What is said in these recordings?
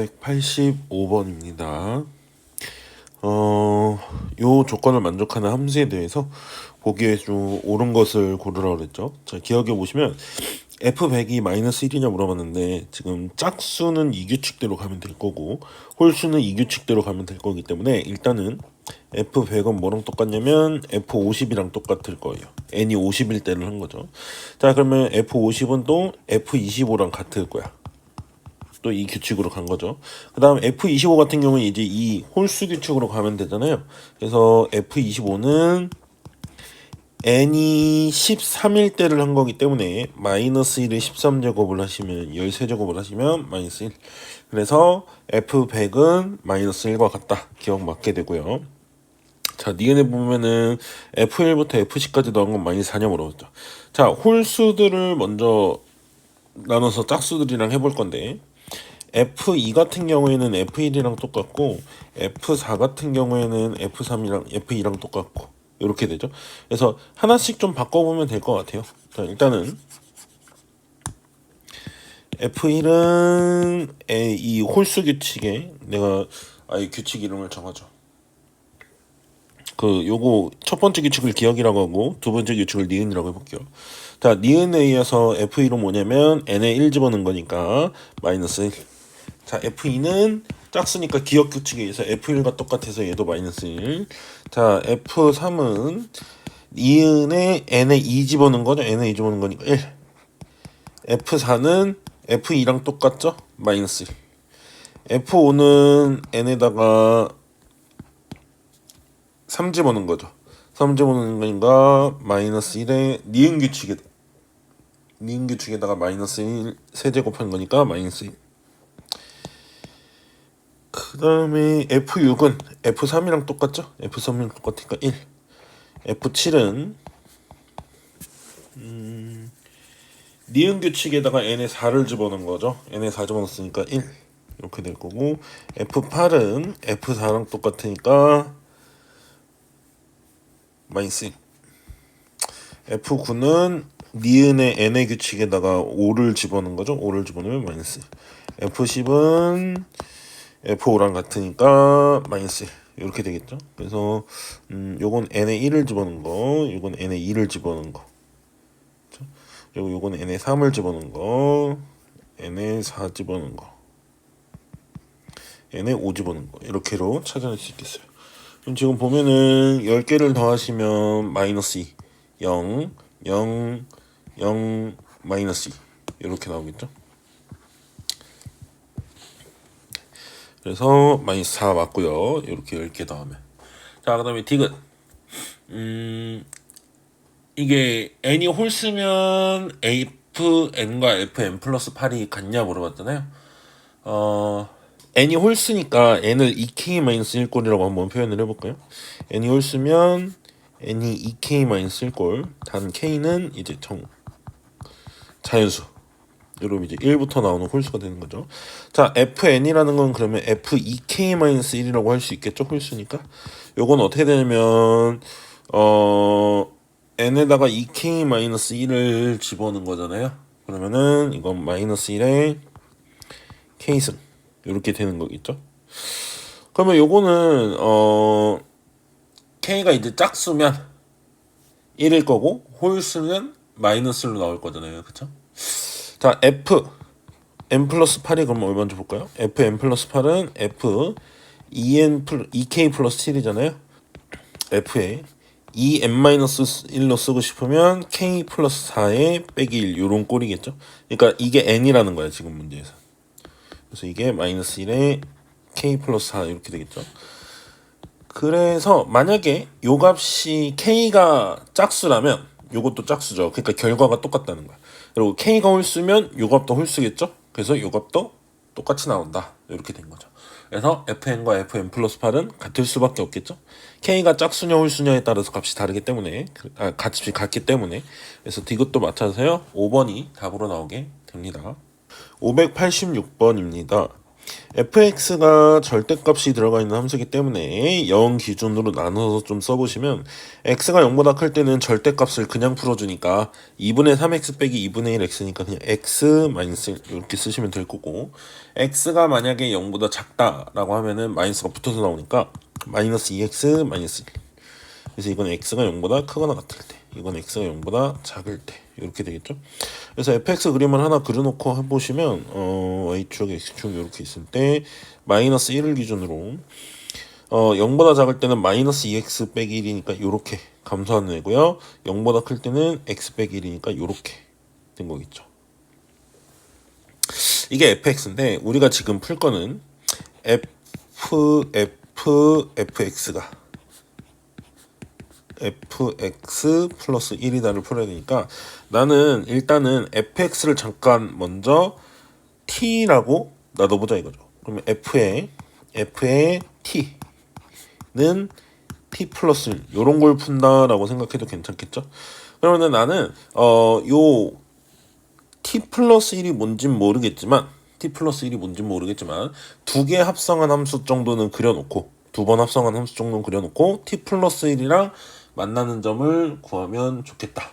585번입니다. 요 조건을 만족하는 함수에 대해서 보기에 좀 옳은 것을 고르라고 그랬죠. 자, 기억해 보시면 f100이 마이너스 1이냐 물어봤는데 지금 짝수는 이 규칙대로 가면 될 거고 홀수는 이 규칙대로 가면 될 거기 때문에 일단은 f100은 뭐랑 똑같냐면 f50이랑 똑같을 거예요. n이 50일 때를 한 거죠. 자, 그러면 f50은 또 f25랑 같을 거야. 또 이 규칙으로 간 거죠. 그 다음 F25 같은 경우는 이제 이 홀수 규칙으로 가면 되잖아요. 그래서 F25는 n이 13일 때를 한 거기 때문에 마이너스 1을 13제곱을 하시면 13제곱을 하시면 마이너스 1. 그래서 F100은 마이너스 1과 같다. 기억 맞게 되고요. 자, 니은에 보면은 F1부터 F10까지 넣은 건 마이너스 4냐 물어봤죠. 자, 홀수들을 먼저 나눠서 짝수들이랑 해볼 건데 F2 같은 경우에는 F1이랑 똑같고 F4 같은 경우에는 F3이랑 F2랑 똑같고 이렇게 되죠. 그래서 하나씩 좀 바꿔보면 될 것 같아요. 자, 일단은 F1은 이 홀수 규칙에 내가 이 규칙 이름을 정하죠. 요거 첫 번째 규칙을 기억이라고 하고 두 번째 규칙을 니은이라고 해볼게요. 자, 니은에 의해서 F1은 뭐냐면 n에 1 집어넣은 거니까 마이너스 1. 자, F2는 짝수니까 기억 규칙에 의해서 F1과 똑같아서 얘도 마이너스 1. 자, F3은 니은에 n에 2 집어넣은 거죠. n에 2 집어넣은 거니까 1. F4는 F2랑 똑같죠. 마이너스 1. F5는 n에다가 3 집어넣은 거죠. 3 집어넣은 거니까 마이너스 1에 니은 규칙에다가 마이너스 1 세제곱한 거니까 마이너스 1. 그 다음에 F6은 F3이랑 똑같죠? F3이랑 똑같으니까 1. F7은 니은 규칙에다가 n에 4를 집어넣은 거죠. n에 4 집어넣었으니까 1 이렇게 될 거고 F8은 F4랑 똑같으니까 마이너스 1. F9는 니은의 n의 규칙에다가 5를 집어넣은 거죠. 5를 집어넣으면 마이너스 1. F10은 F5랑 같으니까 마이너스 1 이렇게 되겠죠. 그래서 요건 n에 1을 집어넣은 거, 요건 n에 2를 집어넣은 거, 그렇죠? 그리고 요건 n에 3을 집어넣은 거, n에 4 집어넣은 거, n에 5 집어넣은 거 이렇게로 찾아낼 수 있겠어요. 그럼 지금 보면은 10개를 더하시면 마이너스 2, 0, 0, 0, 마이너스 2 이렇게 나오겠죠. 그래서 마이너스 4 맞고요. 이렇게 10개 더하면. 자, 그 다음에 디귿. 이게 n이 홀수면 fn과 fn 플러스 8이 같냐 물어봤잖아요. n이 홀수니까 n을 2k-1꼴이라고 한번 표현을 해볼까요? n이 홀수면 n이 2k-1꼴 단 k는 이제 자연수. 여러분 이제 1부터 나오는 홀수가 되는 거죠. 자, fn이라는 건 그러면 f2k-1이라고 할 수 있겠죠? 홀수니까. 요건 어떻게 되냐면 n에다가 2k-1을 집어넣은 거잖아요. 그러면은 이건 마이너스 1에 k승 이렇게 되는 거겠죠. 그러면 요거는 k가 이제 짝수면 1일 거고 홀수면 마이너스로 나올 거잖아요. 그쵸? 자, n 플러스 8이 그럼 얼마인지 볼까요? fn 플러스 8은 f 2k 플러스 7이잖아요. f에 2n-1로 쓰고 싶으면 k 플러스 4에 빼기 1 요런 꼴이겠죠. 그러니까 이게 n이라는 거야 지금 문제에서. 그래서 이게 마이너스 1에 k 플러스 4 이렇게 되겠죠. 그래서 만약에 요 값이 k가 짝수라면 요것도 짝수죠. 그러니까 결과가 똑같다는 거야. 그리고 k가 홀수면 요 값도 홀수겠죠. 그래서 요 값도 똑같이 나온다. 이렇게 된 거죠. 그래서 fn과 fn 플러스 8은 같을 수밖에 없겠죠. k가 짝수냐 홀수냐에 따라서 값이 다르기 때문에 값이 같기 때문에 그래서 디귿도 맞춰서요 5번이 답으로 나오게 됩니다. 586번입니다. fx가 절대값이 들어가 있는 함수이기 때문에 0 기준으로 나눠서 좀 써보시면 x가 0보다 클 때는 절대값을 그냥 풀어주니까 2분의 3x 빼기 2분의 1x니까 그냥 x 마이너스 1 이렇게 쓰시면 될 거고, x가 만약에 0보다 작다라고 하면은 마이너스가 붙어서 나오니까 마이너스 2x 마이너스 1. 그래서 이건 x가 0보다 크거나 같을 때, 이건 x가 0보다 작을 때 이렇게 되겠죠. 그래서 fx 그림을 하나 그려놓고 해보시면 y축 x축 이렇게 있을 때 마이너스 1을 기준으로 0보다 작을 때는 마이너스 2x 빼기 1이니까 이렇게 감소하는 애고요, 0보다 클 때는 x 빼기 1이니까 이렇게 된 거겠죠. 이게 fx인데 우리가 지금 풀 거는 fx가 fx 플러스 1이다를 풀어야 되니까 나는 일단은 fx를 잠깐 먼저 t라고 놔둬보자 이거죠. 그러면 f의 t는 t 플러스 1 요런 걸 푼다라고 생각해도 괜찮겠죠. 그러면은 나는 요 t 플러스 1이 뭔진 모르겠지만 두 개 합성한 함수 정도는 그려놓고, 두 번 합성한 함수 정도는 그려놓고 t 플러스 1이랑 만나는 점을 구하면 좋겠다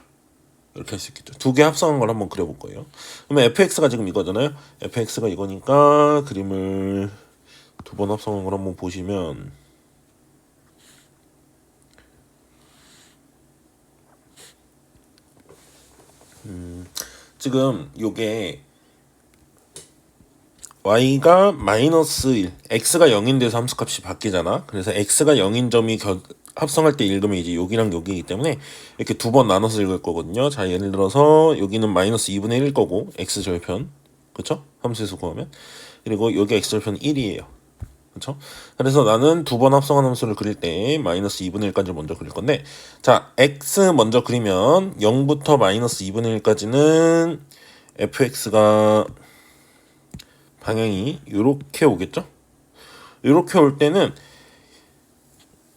이렇게 할 수 있겠죠. 두 개 합성한 걸 한번 그려볼 거예요. 그러면 fx가 지금 이거잖아요. fx가 이거니까 그림을 두 번 합성한 걸 한번 보시면 지금 요게 y가 마이너스 1, x가 0인 데서 함수값이 바뀌잖아. 그래서 x가 0인 점이 합성할 때 읽으면 이제 여기랑 여기이기 때문에 이렇게 두 번 나눠서 읽을 거거든요. 자, 예를 들어서 여기는 마이너스 2분의 1일 거고 x 절편, 그쵸? 함수에서 구하면. 그리고 여기 x 절편 1이에요. 그쵸? 그래서 나는 두 번 합성한 함수를 그릴 때 마이너스 2분의 1까지 먼저 그릴 건데, 자, x 먼저 그리면 0부터 마이너스 2분의 1까지는 fx가 방향이 이렇게 오겠죠? 이렇게 올 때는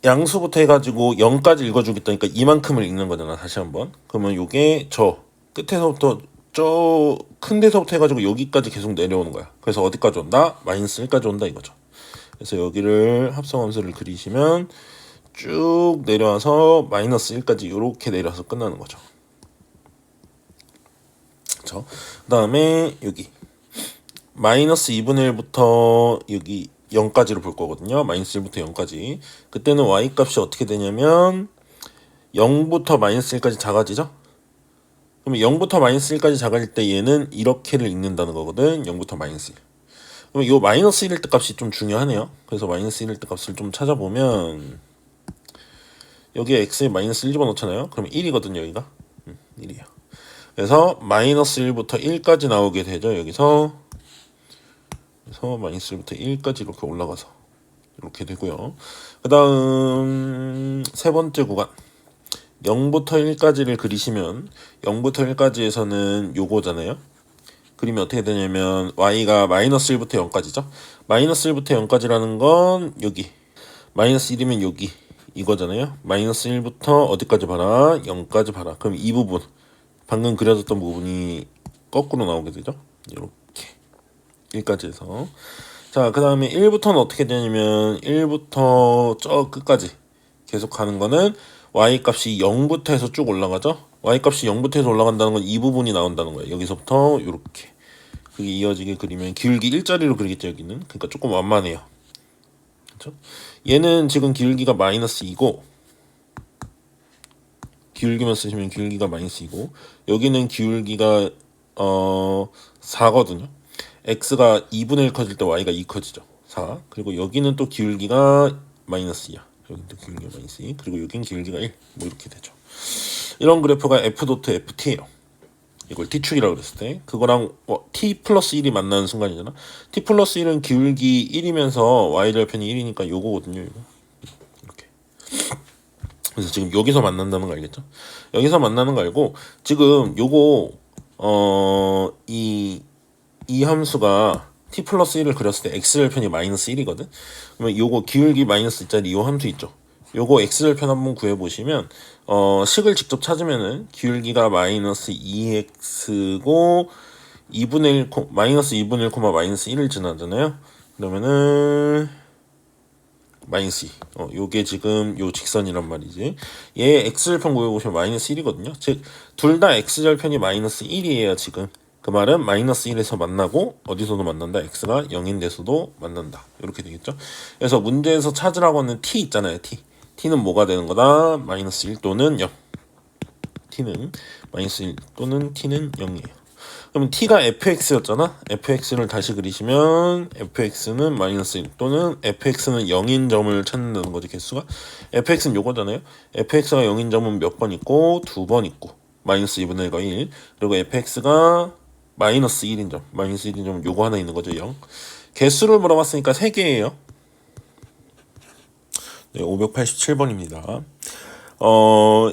양수부터 해가지고 0까지 읽어주겠다니까 이만큼을 읽는 거잖아. 다시 한번. 그러면 요게 저 끝에서부터 저 큰 데서부터 해가지고 여기까지 계속 내려오는 거야. 그래서 어디까지 온다? 마이너스 1까지 온다 이거죠. 그래서 여기를 합성함수를 그리시면 쭉 내려와서 마이너스 1까지 이렇게 내려와서 끝나는 거죠. 그쵸? 그 다음에 여기 마이너스 2분의 1부터 여기 0까지로 볼 거거든요. 마이너스 1부터 0까지. 그때는 y 값이 어떻게 되냐면 0부터 마이너스 1까지 작아지죠? 그러면 0부터 마이너스 1까지 작아질 때 얘는 이렇게를 읽는다는 거거든. 0부터 마이너스 1. 그러면 이 마이너스 1일 때 값이 좀 중요하네요. 그래서 마이너스 1일 때 값을 좀 찾아보면 여기에 x에 마이너스 1 집어넣잖아요. 그러면 1이거든요. 여기가. 1이에요. 그래서 마이너스 1부터 1까지 나오게 되죠. 여기서 마이너스 1부터 1까지 이렇게 올라가서 이렇게 되고요. 그 다음 세 번째 구간 0부터 1까지를 그리시면 0부터 1까지에서는 요거잖아요. 그림이 어떻게 되냐면 y가 마이너스 1부터 0까지죠. 마이너스 1부터 0까지라는 건 여기 마이너스 1이면 여기 이거잖아요. 마이너스 1부터 어디까지 봐라? 0까지 봐라. 그럼 이 부분 방금 그려졌던 부분이 거꾸로 나오게 되죠. 이렇게 1까지 해서. 자, 그 다음에 1부터는 어떻게 되냐면 1부터 저 끝까지 계속 가는 거는 y 값이 0부터 해서 쭉 올라가죠. y 값이 0부터 해서 올라간다는 건 이 부분이 나온다는 거예요. 여기서부터 이렇게 그게 이어지게 그리면 기울기 1자리로 그리겠죠. 여기는. 그러니까 조금 완만해요. 그렇죠? 얘는 지금 기울기가 마이너스 2고 기울기만 쓰시면 기울기가 마이너스 2고 여기는 기울기가 4거든요. x가 2분의 1 커질 때 y가 2 커지죠. 4. 그리고 여기는 또 기울기가 마이너스 2야. 여기도 기울기가 마이너스 2. 그리고 여긴 기울기가 1. 뭐 이렇게 되죠. 이런 그래프가 f.ft예요. 이걸 t축이라고 그랬을 때 그거랑 t 플러스 1이 만나는 순간이잖아. t 플러스 1은 기울기 1이면서 y절편이 1이니까 요거거든요. 이거. 이렇게. 그래서 지금 여기서 만난다는 거 알겠죠? 여기서 만나는 거 알고 지금 요거 이 함수가 t 플러스 1을 그렸을 때 x절편이 마이너스 1이거든. 그러면 요거 기울기 마이너스 2짜리 요 함수 있죠. 요거 x절편 한번 구해보시면 식을 직접 찾으면은 기울기가 마이너스 2x고 2분의 1 마이너스 2분의 1 마이너스 1을 지나잖아요. 그러면은 마이너스 2. 요게 지금 요 직선이란 말이지. 얘 x절편 구해보시면 마이너스 1이거든요. 즉, 둘 다 x절편이 마이너스 1이에요, 지금. 그 말은 마이너스 1에서 만나고, 어디서도 만난다. x가 0인 데서도 만난다. 이렇게 되겠죠. 그래서 문제에서 찾으라고 하는 t 있잖아요, t. t는 뭐가 되는 거다? 마이너스 1 또는 0. t는 마이너스 1 또는 t는 0이에요. 그럼 t가 fx였잖아. fx를 다시 그리시면 fx는 마이너스 1 또는 fx는 0인 점을 찾는다는 거지, 개수가. fx는 요거잖아요. fx가 0인 점은 몇 번 있고? 2번 있고. 마이너스 2분의 1과 1. 그리고 fx가 마이너스 1인 점. 마이너스 1인 점은 요거 하나 있는 거죠, 0. 개수를 물어봤으니까 3개예요. 네, 587번입니다.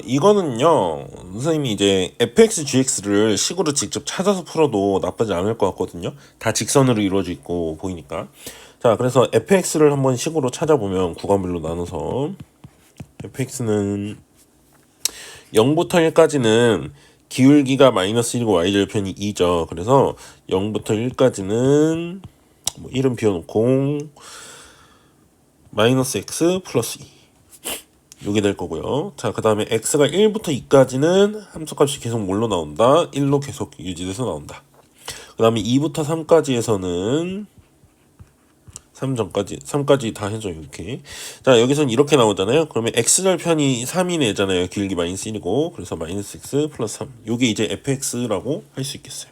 이거는요, 선생님이 이제 fx, gx를 식으로 직접 찾아서 풀어도 나쁘지 않을 것 같거든요. 다 직선으로 이루어져 있고 보이니까. 자, 그래서 fx를 한번 식으로 찾아보면 구간별로 나눠서 fx는 0부터 1까지는 기울기가 마이너스 1이고 y절편이 2죠. 그래서 0부터 1까지는 뭐 1은 비워놓고 마이너스 x 플러스 2 요게 될 거고요. 자, 그 다음에 x가 1부터 2까지는 함수값이 계속 뭘로 나온다? 1로 계속 유지돼서 나온다. 그 다음에 2부터 3까지에서는 3까지 다 해줘, 이렇게. 자, 여기서는 이렇게 나오잖아요. 그러면 x절편이 3인 애잖아요. 길기 마이너스 1이고. 그래서 마이너스 x 플러스 3. 요게 이제 fx라고 할 수 있겠어요.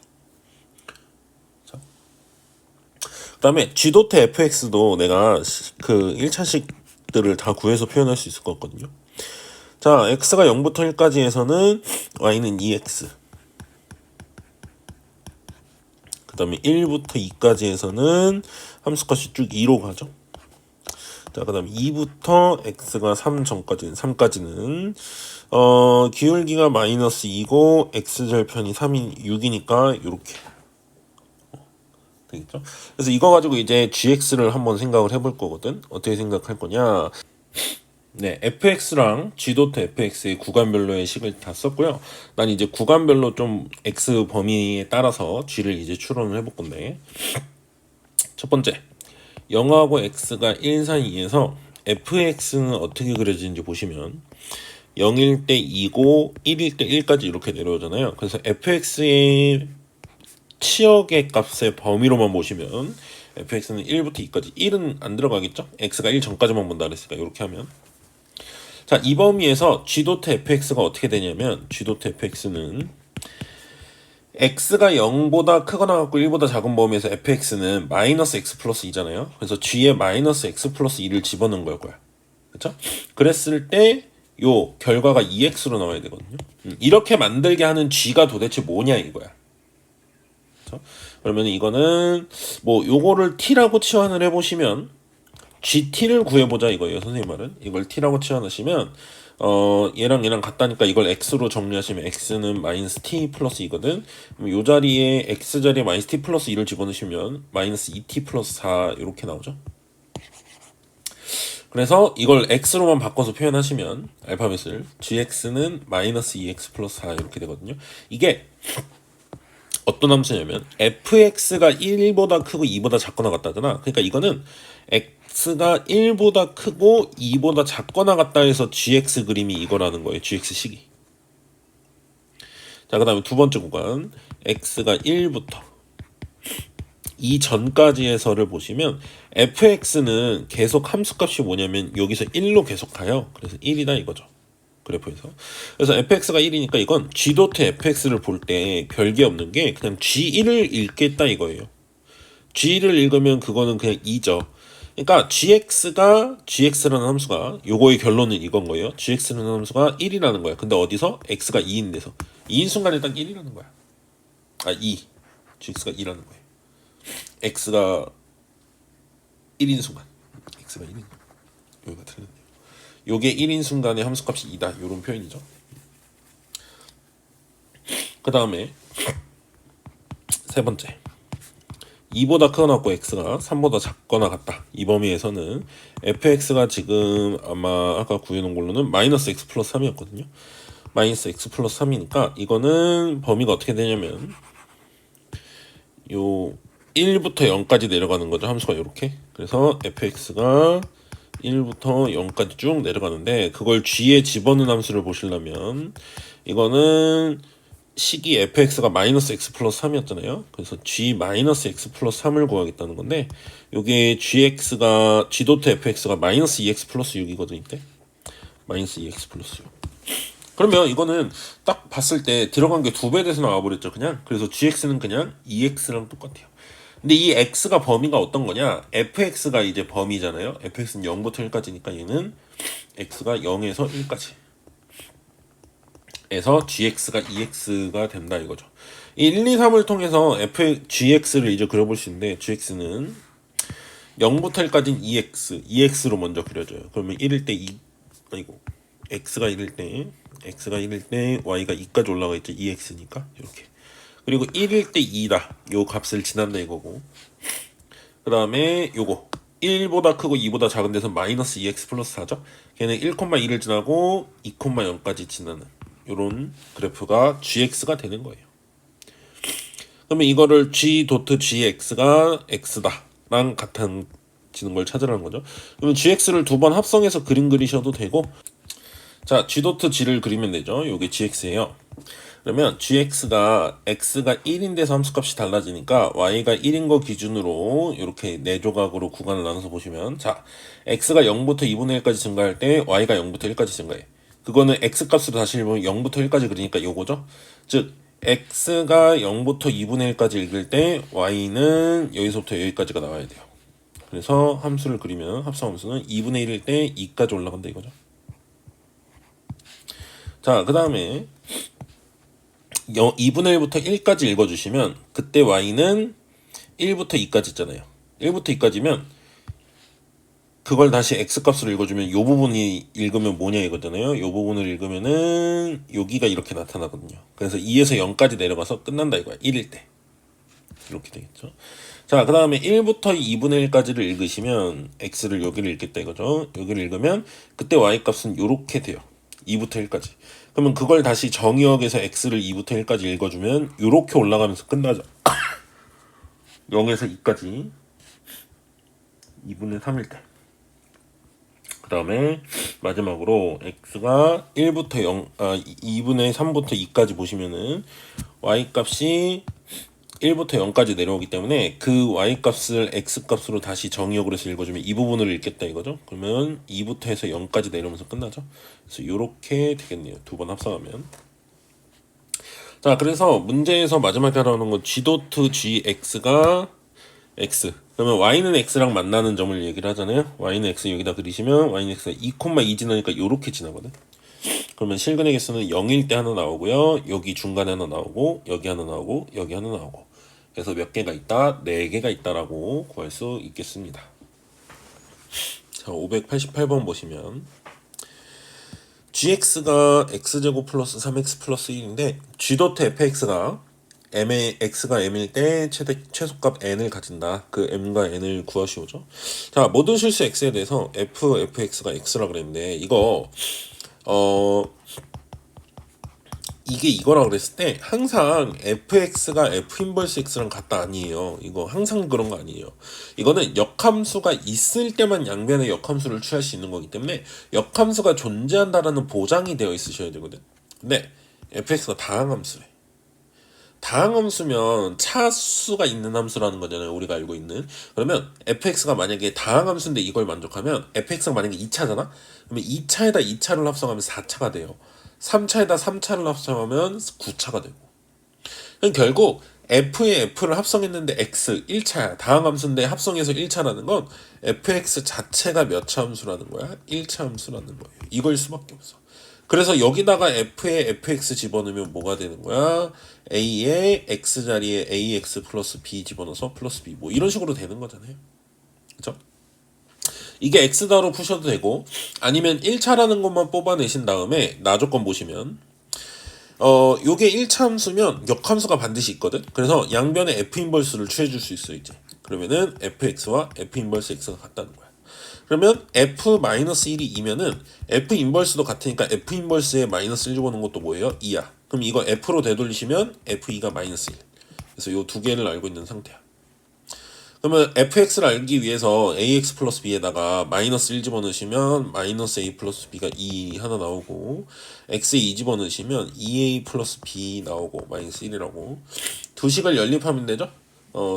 자. 그 다음에 g도트 fx도 내가 그 1차식들을 다 구해서 표현할 수 있을 것 같거든요. 자, x가 0부터 1까지에서는 y는 2x. 그 다음에 1부터 2까지에서는 함수값이 쭉 2로 가죠. 자, 그 다음에 2부터 x가 3 전까지는 3까지는 기울기가 마이너스 2고 x절편이 3인 6이니까 요렇게 되겠죠. 그래서 이거 가지고 이제 gx를 한번 생각을 해볼 거거든. 어떻게 생각할 거냐. 네, fx랑 g도트 fx의 구간별로의 식을 다 썼고요. 난 이제 구간별로 좀 x 범위에 따라서 g를 이제 추론을 해볼 건데, 첫 번째, 0하고 x가 1 사이에서 fx는 어떻게 그려지는지 보시면 0일 때 2고 1일 때 1까지 이렇게 내려오잖아요. 그래서 fx의 치역의 값의 범위로만 보시면 fx는 1부터 2까지 1은 안 들어가겠죠? x가 1 전까지만 본다 그랬으니까 이렇게 하면, 자, 이 범위에서 g도트 fx가 어떻게 되냐면 g도트 fx는 x가 0보다 크거나 같고 1보다 작은 범위에서 fx는 마이너스 x 플러스 2잖아요. 그래서 g에 마이너스 x 플러스 2를 집어넣은 걸 거야. 그쵸? 그랬을 때 요 결과가 2x로 나와야 되거든요. 이렇게 만들게 하는 g가 도대체 뭐냐 이거야. 그쵸? 그러면 이거는 뭐 요거를 t라고 치환을 해보시면 gt를 구해보자 이거예요. 선생님 말은 이걸 t라고 치환하시면 얘랑 같다니까 이걸 x로 정리하시면 x는 마이너스 t 플러스 2거든. 그럼 요 자리에 x 자리에 마이너스 t 플러스 2를 집어넣으시면 마이너스 2t 플러스 4 이렇게 나오죠. 그래서 이걸 x로만 바꿔서 표현하시면 알파벳을 gx는 마이너스 2x 플러스 4 이렇게 되거든요. 이게 어떤 함수냐면 fx가 1보다 크고 2보다 작거나 같다잖아. 그러니까 이거는 x가 1보다 크고 2보다 작거나 같다 해서 gx 그림이 이거라는 거예요. gx식이. 자, 그 다음에 두 번째 구간 x가 1부터 2 전까지에서를 보시면 fx는 계속 함수값이 뭐냐면 여기서 1로 계속 가요. 그래서 1이다 이거죠. 그래프에서. 그래서 fx가 1이니까 이건 g도트 fx를 볼 때 별게 없는 게 그냥 g1을 읽겠다 이거예요. g를 읽으면 그거는 그냥 2죠. 그러니까 gx라는 함수가 요거의 결론은 이건 거예요. gx라는 함수가 1이라는 거야. 근데 어디서? x가 2인 데서. 2인 순간에 딱 1이라는 거야. 2. gx가 2라는 거예요. x가 1인 순간. x가 1인 순간. 여기가 틀렸네요. 요게 1인 순간의 함수값이 2다. 요런 표현이죠. 그 다음에 세 번째. 2보다 크거나 같고 x가 3보다 작거나 같다. 이 범위에서는 fx가 지금 아마 아까 구해놓은 걸로는 마이너스 x 플러스 3이었거든요. 마이너스 x 플러스 3이니까 이거는 범위가 어떻게 되냐면 요 1부터 0까지 내려가는 거죠. 함수가 이렇게. 그래서 fx가 1부터 0까지 쭉 내려가는데 그걸 g에 집어넣은 함수를 보시려면 이거는 식이 fx가 마이너스 x 플러스 3이었잖아요. 그래서 g 마이너스 x 플러스 3을 구하겠다는 건데 요게 gx가 g 도트 fx가 마이너스 2x 플러스 6이거든 이때. 마이너스 2x 플러스 6. 그러면 이거는 딱 봤을 때 들어간 게 2배 돼서 나와버렸죠 그냥. 그래서 gx는 그냥 2x랑 똑같아요. 근데 이 x가 범위가 어떤 거냐? fx가 이제 범위잖아요. fx는 0부터 1까지니까 얘는 x가 0에서 1까지 에서 gx가 2x가 된다 이거죠. 이 1, 2, 3을 통해서 gx를 이제 그려볼 수 있는데 gx는 0부터 1까지는 2x로 먼저 그려져요. 그러면 1일 때 2, 아이고 x가 1일 때 y가 2까지 올라가 있죠. 2x니까 이렇게. 그리고 1일 때 2다. 요 값을 지난다 이거고. 그 다음에 요거 1보다 크고 2보다 작은 데서 마이너스 2x 플러스 4죠. 걔는 1,2를 지나고 2,0까지 지나는 요런 그래프가 gx가 되는 거예요. 그러면 이거를 g 도트 gx가 x다 랑 같아지는 걸 찾으라는 거죠. 그러면 gx를 두 번 합성해서 그림 그리셔도 되고, 자 g 도트 g를 그리면 되죠. 요게 gx예요. 그러면 gx가 x가 1인 데서 함수값이 달라지니까 y가 1인 거 기준으로 이렇게 4조각으로 구간을 나눠서 보시면, 자 x가 0부터 2분의 1까지 증가할 때 y가 0부터 1까지 증가해. 그거는 x값으로 다시 읽으면 0부터 1까지 그리니까 요거죠. 즉 x가 0부터 2분의 1까지 읽을 때 y는 여기서부터 여기까지가 나와야 돼요. 그래서 함수를 그리면 합성함수는 2분의 1일 때 2까지 올라간다 이거죠. 자 그 다음에 2분의 1부터 1까지 읽어주시면 그때 y는 1부터 2까지 있잖아요. 1부터 2까지면 그걸 다시 x값으로 읽어주면 요 부분이 읽으면 뭐냐 이거잖아요. 요 부분을 읽으면은 여기가 이렇게 나타나거든요. 그래서 2에서 0까지 내려가서 끝난다 이거야. 1일 때 이렇게 되겠죠. 자 그 다음에 1부터 2분의 1까지를 읽으시면 x를 여기를 읽겠다 이거죠. 여기를 읽으면 그때 y값은 요렇게 돼요. 2부터 1까지. 그러면 그걸 다시 정의역에서 x를 2부터 1까지 읽어주면 요렇게 올라가면서 끝나죠. 0에서 2까지 2분의 3일 때. 그 다음에 마지막으로 x가 1부터 2분의 3부터 2까지 보시면은 y값이 1부터 0까지 내려오기 때문에 그 y값을 x값으로 다시 정의역으로 해서 읽어주면 이 부분을 읽겠다 이거죠. 그러면 2부터 해서 0까지 내려오면서 끝나죠. 그래서 요렇게 되겠네요. 두 번 합성하면. 자 그래서 문제에서 마지막에 나오는 건 g 도트 gx가 x. 그러면 y는 x랑 만나는 점을 얘기를 하잖아요. y는 x 여기다 그리시면 y는 x가 2,2 지나니까 요렇게 지나거든. 그러면 실근의 개수는 0일 때 하나 나오고요. 여기 중간에 하나 나오고 여기 하나 나오고 여기 하나 나오고. 그래서 몇 개가 있다? 4개가 있다라고 구할 수 있겠습니다. 자 588번 보시면 gx가 x제곱 플러스 3x 플러스 1인데 g 도트 fx가 m의 x가 m일 때 최소값 n을 가진다. 그 m과 n을 구하시오죠. 자 모든 실수 x에 대해서 fx가 x라 그랬는데 이거 이게 이거라 그랬을 때 항상 fx가 f 인버스 x랑 같다 아니에요. 이거 항상 그런 거 아니에요. 이거는 역함수가 있을 때만 양변의 역함수를 취할 수 있는 거기 때문에 역함수가 존재한다라는 보장이 되어 있으셔야 되거든. 근데 fx가 다항함수래. 다항함수면 차수가 있는 함수라는 거잖아요. 우리가 알고 있는. 그러면 fx가 만약에 다항함수인데 이걸 만족하면 fx가 만약에 2차잖아? 그러면 2차에다 2차를 합성하면 4차가 돼요. 3차에다 3차를 합성하면 9차가 되고. 그럼 결국 f에 f를 합성했는데 x 1차야. 다항함수인데 합성해서 1차라는 건 fx 자체가 몇 차 함수라는 거야? 1차 함수라는 거예요. 이걸 수밖에 없어. 그래서 여기다가 f에 fx 집어넣으면 뭐가 되는 거야? a에 x 자리에 ax 플러스 b 집어넣어서 플러스 b 뭐 이런 식으로 되는 거잖아요. 그쵸? 이게 x다로 푸셔도 되고 아니면 1차라는 것만 뽑아내신 다음에 나조건 보시면 요게 1차 함수면 역함수가 반드시 있거든. 그래서 양변의 f 인버스를 취해줄 수 있어 이제. 그러면은 fx와 f 인버스 x가 같다는 거야. 그러면 f-1이 2면은 f 인버스도 같으니까 f 인버스에 마이너스 1 집어넣은 것도 뭐예요? 2야. 그럼 이거 f로 되돌리시면 f2가 마이너스 1. 그래서 요 두 개를 알고 있는 상태야. 그러면 fx를 알기 위해서 ax 플러스 b에다가 마이너스 1 집어넣으시면 마이너스 a 플러스 b가 2 하나 나오고 x에 2 집어넣으시면 2a 플러스 b 나오고 마이너스 1이라고 두 식을 연립하면 되죠?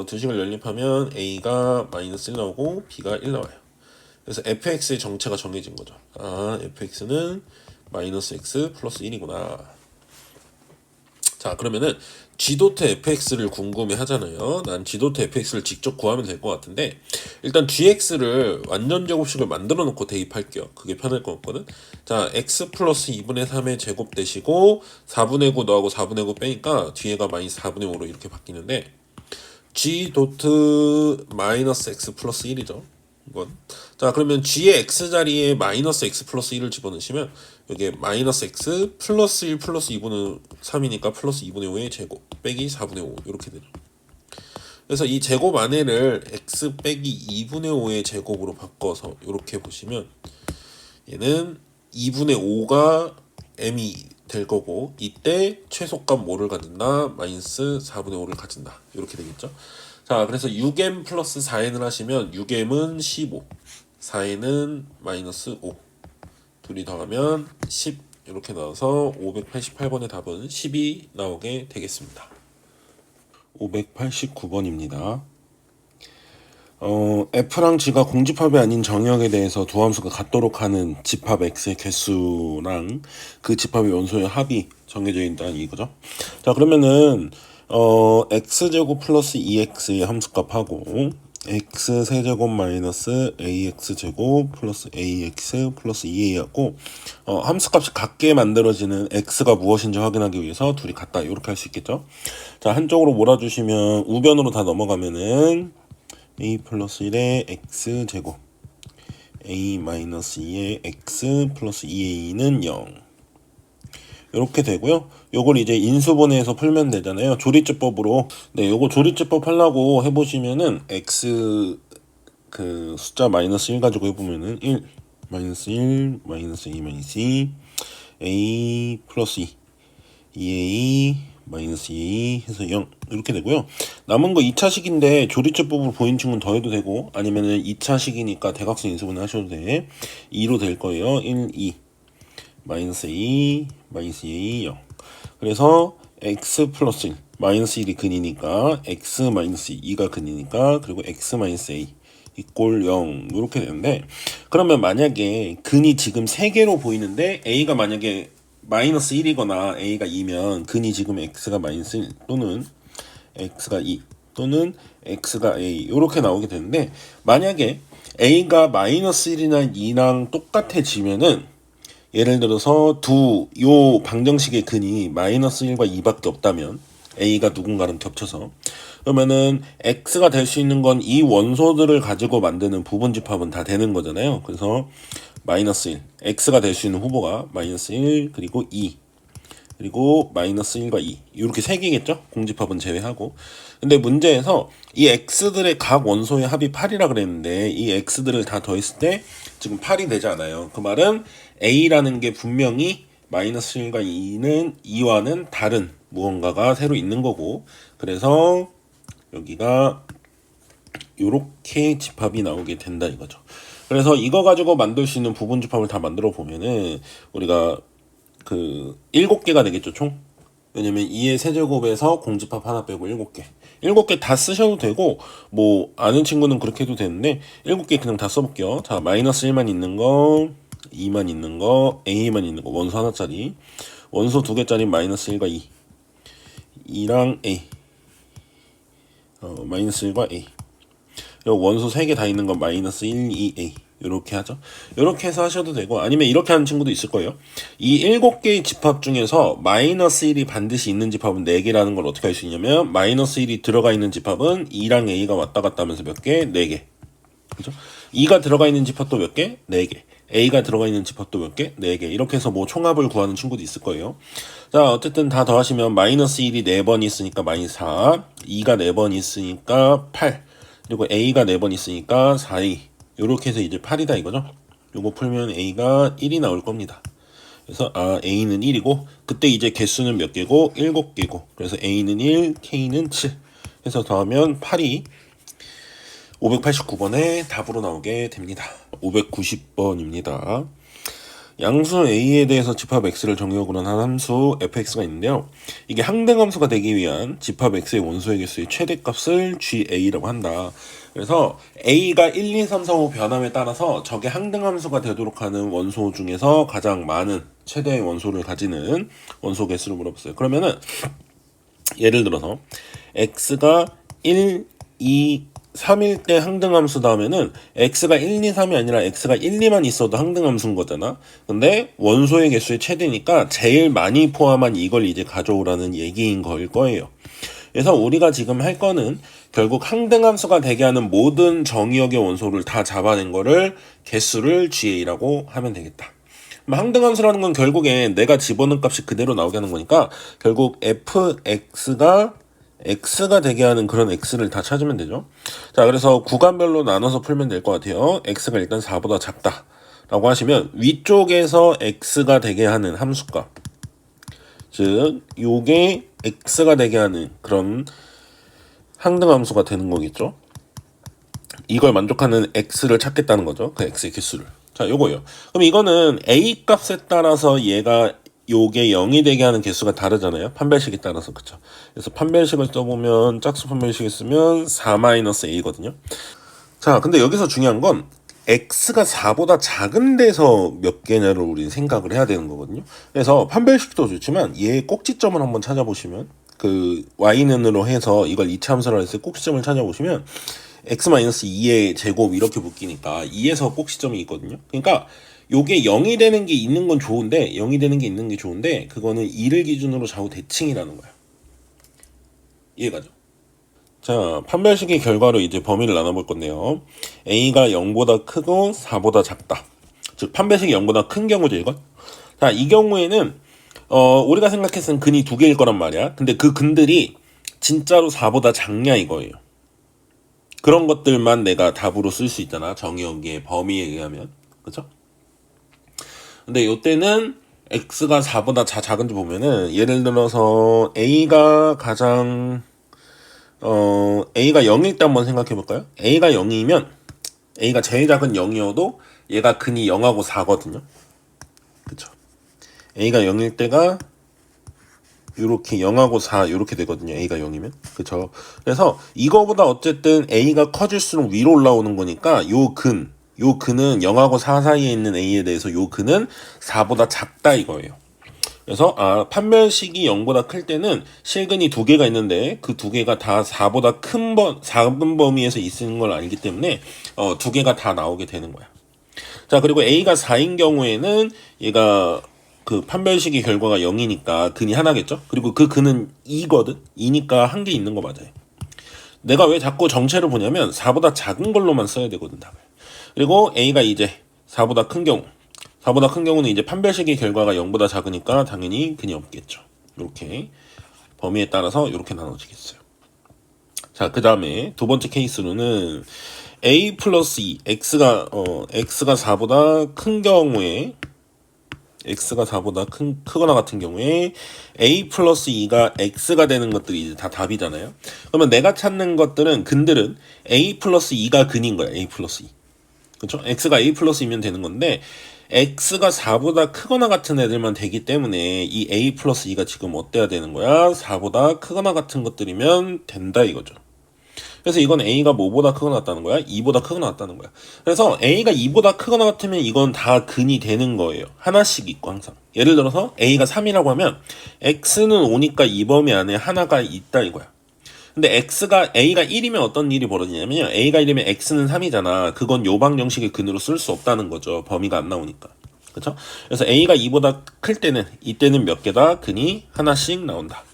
두 식을 연립하면 a가 마이너스 1 나오고 b가 1 나와요. 그래서 fx의 정체가 정해진 거죠. 아, fx는 마이너스 x 플러스 1이구나. 자, 그러면은 g.do트 fx를 궁금해 하잖아요. 난 g.do트 fx를 직접 구하면 될 것 같은데 일단 gx를 완전 제곱식을 만들어 놓고 대입할게요. 그게 편할 것 같거든. 자, x 플러스 2분의 3의 제곱 대시고 4분의 9 너하고 4분의 9 빼니까 뒤에가 마이너스 4분의 5로 이렇게 바뀌는데 g.do트 마이너스 x 플러스 1이죠. 이건. 자, 그러면 g의 x 자리에 마이너스 x 플러스 1을 집어넣으시면 여기에 마이너스 x 플러스 1 플러스 2분의 3이니까 플러스 2분의 5의 제곱 빼기 4분의 5 이렇게 되죠. 그래서 이 제곱 안에를 x 빼기 2분의 5의 제곱으로 바꿔서 이렇게 보시면 얘는 2분의 5가 m이 될 거고 이때 최소값 뭐를 가진다? 마이너스 4분의 5를 가진다. 이렇게 되겠죠. 자, 그래서 6m 플러스 4n을 하시면 6m은 15, 4n은 마이너스 5 둘이 더하면 10 이렇게 나와서 588번의 답은 10이 나오게 되겠습니다. 589번입니다. F랑 G가 공집합이 아닌 정역에 대해서 두 함수가 같도록 하는 집합 X의 개수랑 그 집합의 원소의 합이 정해져 있다는 이거죠. 자, 그러면은 x제곱 플러스 2x의 함수값하고 x 세제곱 마이너스 ax제곱 플러스 ax 플러스 2a하고 함수값이 같게 만들어지는 x가 무엇인지 확인하기 위해서 둘이 같다 이렇게 할 수 있겠죠. 자, 한쪽으로 몰아주시면 우변으로 다 넘어가면은 a 플러스 1의 x제곱 a 마이너스 2의 x 플러스 2a는 0 이렇게 되고요. 요걸 이제 인수분해해서 풀면 되잖아요. 조리제법으로. 네, 요거 조리제법 하려고 해보시면은 x 그 숫자 마이너스 1 가지고 해보면은 1 마이너스 1 마이너스 2 마이너스 2 a 플러스 2 2a 마이너스 2 해서 0 이렇게 되고요. 남은 거 2차식인데 조리제법으로 보인 친구는 더해도 되고 아니면은 2차식이니까 대각선 인수분해 하셔도 돼. 2로 될 거예요. 1, 2 마이너스 2 마이너스 2 0 그래서 x 플러스 1 마이너스 1이 근이니까 x 마이너스 2가 근이니까 그리고 x 마이너스 a 이꼴 0 이렇게 되는데 그러면 만약에 근이 지금 3개로 보이는데 a가 만약에 마이너스 1이거나 a가 2면 근이 지금 x가 마이너스 1 또는 x가 2 또는 x가 a 이렇게 나오게 되는데 만약에 a가 마이너스 1이나 2랑 똑같아지면은 예를 들어서 요 방정식의 근이 마이너스 1과 2밖에 없다면 a가 누군가랑 겹쳐서 그러면은 x가 될 수 있는 건 이 원소들을 가지고 만드는 부분집합은 다 되는 거잖아요. 그래서 마이너스 1 x가 될 수 있는 후보가 마이너스 1 그리고 2 그리고 마이너스 1과 2 이렇게 세 개겠죠. 공집합은 제외하고. 근데 문제에서 이 x들의 각 원소의 합이 8이라 그랬는데 이 x들을 다 더했을 때 지금 8이 되지 않아요. 그 말은 a라는 게 분명히 마이너스 1과 2와는 다른 무언가가 새로 있는 거고 그래서 여기가 요렇게 집합이 나오게 된다 이거죠. 그래서 이거 가지고 만들 수 있는 부분 집합을 다 만들어 보면은 우리가 그 7개가 되겠죠 총. 왜냐면 2의 세제곱에서 공집합 하나 빼고 7개 7개 다 쓰셔도 되고 뭐 아는 친구는 그렇게 해도 되는데 7개 그냥 다 써볼게요. 자, 마이너스 1만 있는 거 2만 있는 거 a만 있는 거 원소 하나짜리 원소 2개짜리 마이너스 1과 2 2랑 a 마이너스 1과 a 원소 3개 다 있는 건 마이너스 1, 2a 이렇게 하죠. 이렇게 해서 하셔도 되고 아니면 이렇게 하는 친구도 있을 거예요. 이 7개의 집합 중에서 마이너스 1이 반드시 있는 집합은 4개라는 걸 어떻게 할 수 있냐면 마이너스 1이 들어가 있는 집합은 2랑 a가 왔다 갔다 하면서 몇 개? 4개. 그죠? 2가 들어가 있는 집합도 몇 개? 4개. a가 들어가 있는 집합도 몇 개? 4개. 이렇게 해서 뭐 총합을 구하는 친구도 있을 거예요. 자, 어쨌든 다 더하시면 마이너스 1이 4번 있으니까 마이너스 4 2가 4번 있으니까 8 그리고 a가 4번 있으니까 4, 2 요렇게 해서 이제 8이다 이거죠. 요거 풀면 a가 1이 나올 겁니다. 그래서 a는 1이고 그때 이제 개수는 몇 개고? 7개고 그래서 a는 1, k는 7 해서 더하면 8이 589번에 답으로 나오게 됩니다. 590번입니다. 양수 A에 대해서 집합 X를 정의역으로 한 함수 fx가 있는데요. 이게 항등함수가 되기 위한 집합 X의 원소의 개수의 최대값을 GA라고 한다. 그래서 A가 1, 2, 3, 4, 5 변함에 따라서 저게 항등함수가 되도록 하는 원소 중에서 가장 많은 최대의 원소를 가지는 원소 개수를 물어봤어요. 그러면은 예를 들어서 X가 1, 2, 3일 때 항등함수 다음에는 x가 1, 2, 3이 아니라 x가 1, 2만 있어도 항등함수인 거잖아. 근데 원소의 개수의 최대니까 제일 많이 포함한 이걸 이제 가져오라는 얘기인 걸 거예요. 그래서 우리가 지금 할 거는 결국 항등함수가 되게 하는 모든 정의역의 원소를 다 잡아낸 거를 개수를 GA라고 하면 되겠다. 항등함수라는 건 결국에 내가 집어넣은 값이 그대로 나오게 하는 거니까 결국 fx가 x가 되게 하는 그런 x를 다 찾으면 되죠. 자, 그래서 구간별로 나눠서 풀면 될 것 같아요. x가 일단 4보다 작다 라고 하시면 위쪽에서 x가 되게 하는 함수값, 즉 요게 x가 되게 하는 그런 항등함수가 되는 거겠죠. 이걸 만족하는 x를 찾겠다는 거죠. 그 x의 개수를. 자, 요거요. 그럼 이거는 a 값에 따라서 얘가 요게 0이 되게 하는 개수가 다르잖아요. 판별식에 따라서. 그쵸. 그래서 판별식을 써보면 짝수 판별식을 쓰면 4-a거든요. 자, 근데 여기서 중요한 건 x가 4보다 작은 데서 몇 개냐를 우리 생각을 해야 되는 거거든요. 그래서 판별식도 좋지만 얘의 꼭지점을 한번 찾아보시면 그 y는으로 해서 이걸 이차함수로 해서 꼭지점을 찾아보시면 x-2의 제곱 이렇게 묶이니까 2에서 꼭지점이 있거든요. 그러니까 요게 0이 되는 게 있는 건 좋은데 0이 되는 게 있는 게 좋은데 그거는 2를 기준으로 좌우 대칭이라는 거야. 이해가죠? 자, 판별식의 결과로 이제 범위를 나눠볼 건데요. A가 0보다 크고 4보다 작다. 즉 판별식이 0보다 큰 경우죠, 이건. 자, 이 경우에는 우리가 생각했던 근이 두 개일 거란 말이야. 근데 그 근들이 진짜로 4보다 작냐 이거예요. 그런 것들만 내가 답으로 쓸 수 있잖아. 정의역의 범위에 의하면. 그쵸? 근데 요때는 x가 4보다 작은지 보면은 예를 들어서 a가 가장 a가 0일 때 한번 생각해 볼까요? a가 0이면 a가 제일 작은 0이어도 얘가 근이 0하고 4거든요. 그쵸? a가 0일 때가 요렇게 0하고 4 요렇게 되거든요. a가 0이면. 그쵸? 그래서 이거보다 어쨌든 a가 커질수록 위로 올라오는 거니까 요 근은 0하고 4 사이에 있는 a에 대해서 요 근은 4보다 작다 이거예요. 그래서 판별식이 0보다 클 때는 실근이 두 개가 있는데 그 두 개가 다 4보다 작은 범위에서 있는 걸 알기 때문에 두 개가 다 나오게 되는 거야. 자, 그리고 a가 4인 경우에는 얘가 그 판별식의 결과가 0이니까 근이 하나겠죠? 그리고 그 근은 2거든? 2니까 한 개 있는 거 맞아요. 내가 왜 자꾸 정체를 보냐면 4보다 작은 걸로만 써야 되거든, 답을. 그리고 a가 이제 4보다 큰 경우는 이제 판별식의 결과가 0보다 작으니까 당연히 근이 없겠죠. 이렇게 범위에 따라서 이렇게 나눠지겠어요. 자, 그 다음에 두 번째 케이스로는 a 플러스 2, x가 4보다 큰 경우에 x가 4보다 크거나 같은 경우에 a 플러스 2가 x가 되는 것들이 이제 다 답이잖아요. 그러면 내가 찾는 것들은 근들은 a 플러스 2가 근인 거야. a 플러스 2. 그렇죠? x가 a 플러스 2면 되는 건데 x가 4보다 크거나 같은 애들만 되기 때문에 이 a 플러스 2가 지금 어때야 되는 거야? 4보다 크거나 같은 것들이면 된다 이거죠. 그래서 이건 a가 뭐보다 크거나 같다는 거야? 2보다 크거나 같다는 거야. 그래서 a가 2보다 크거나 같으면 이건 다 근이 되는 거예요. 하나씩 있고 항상. 예를 들어서 a가 3이라고 하면 x는 5니까 이 범위 안에 하나가 있다 이거야. 근데 a가 1이면 어떤 일이 벌어지냐면요. a가 1이면 x는 3이잖아. 그건 요 방정식의 근으로 쓸 수 없다는 거죠. 범위가 안 나오니까. 그렇죠? 그래서 a가 2보다 클 때는 이때는 몇 개다? 근이 하나씩 나온다.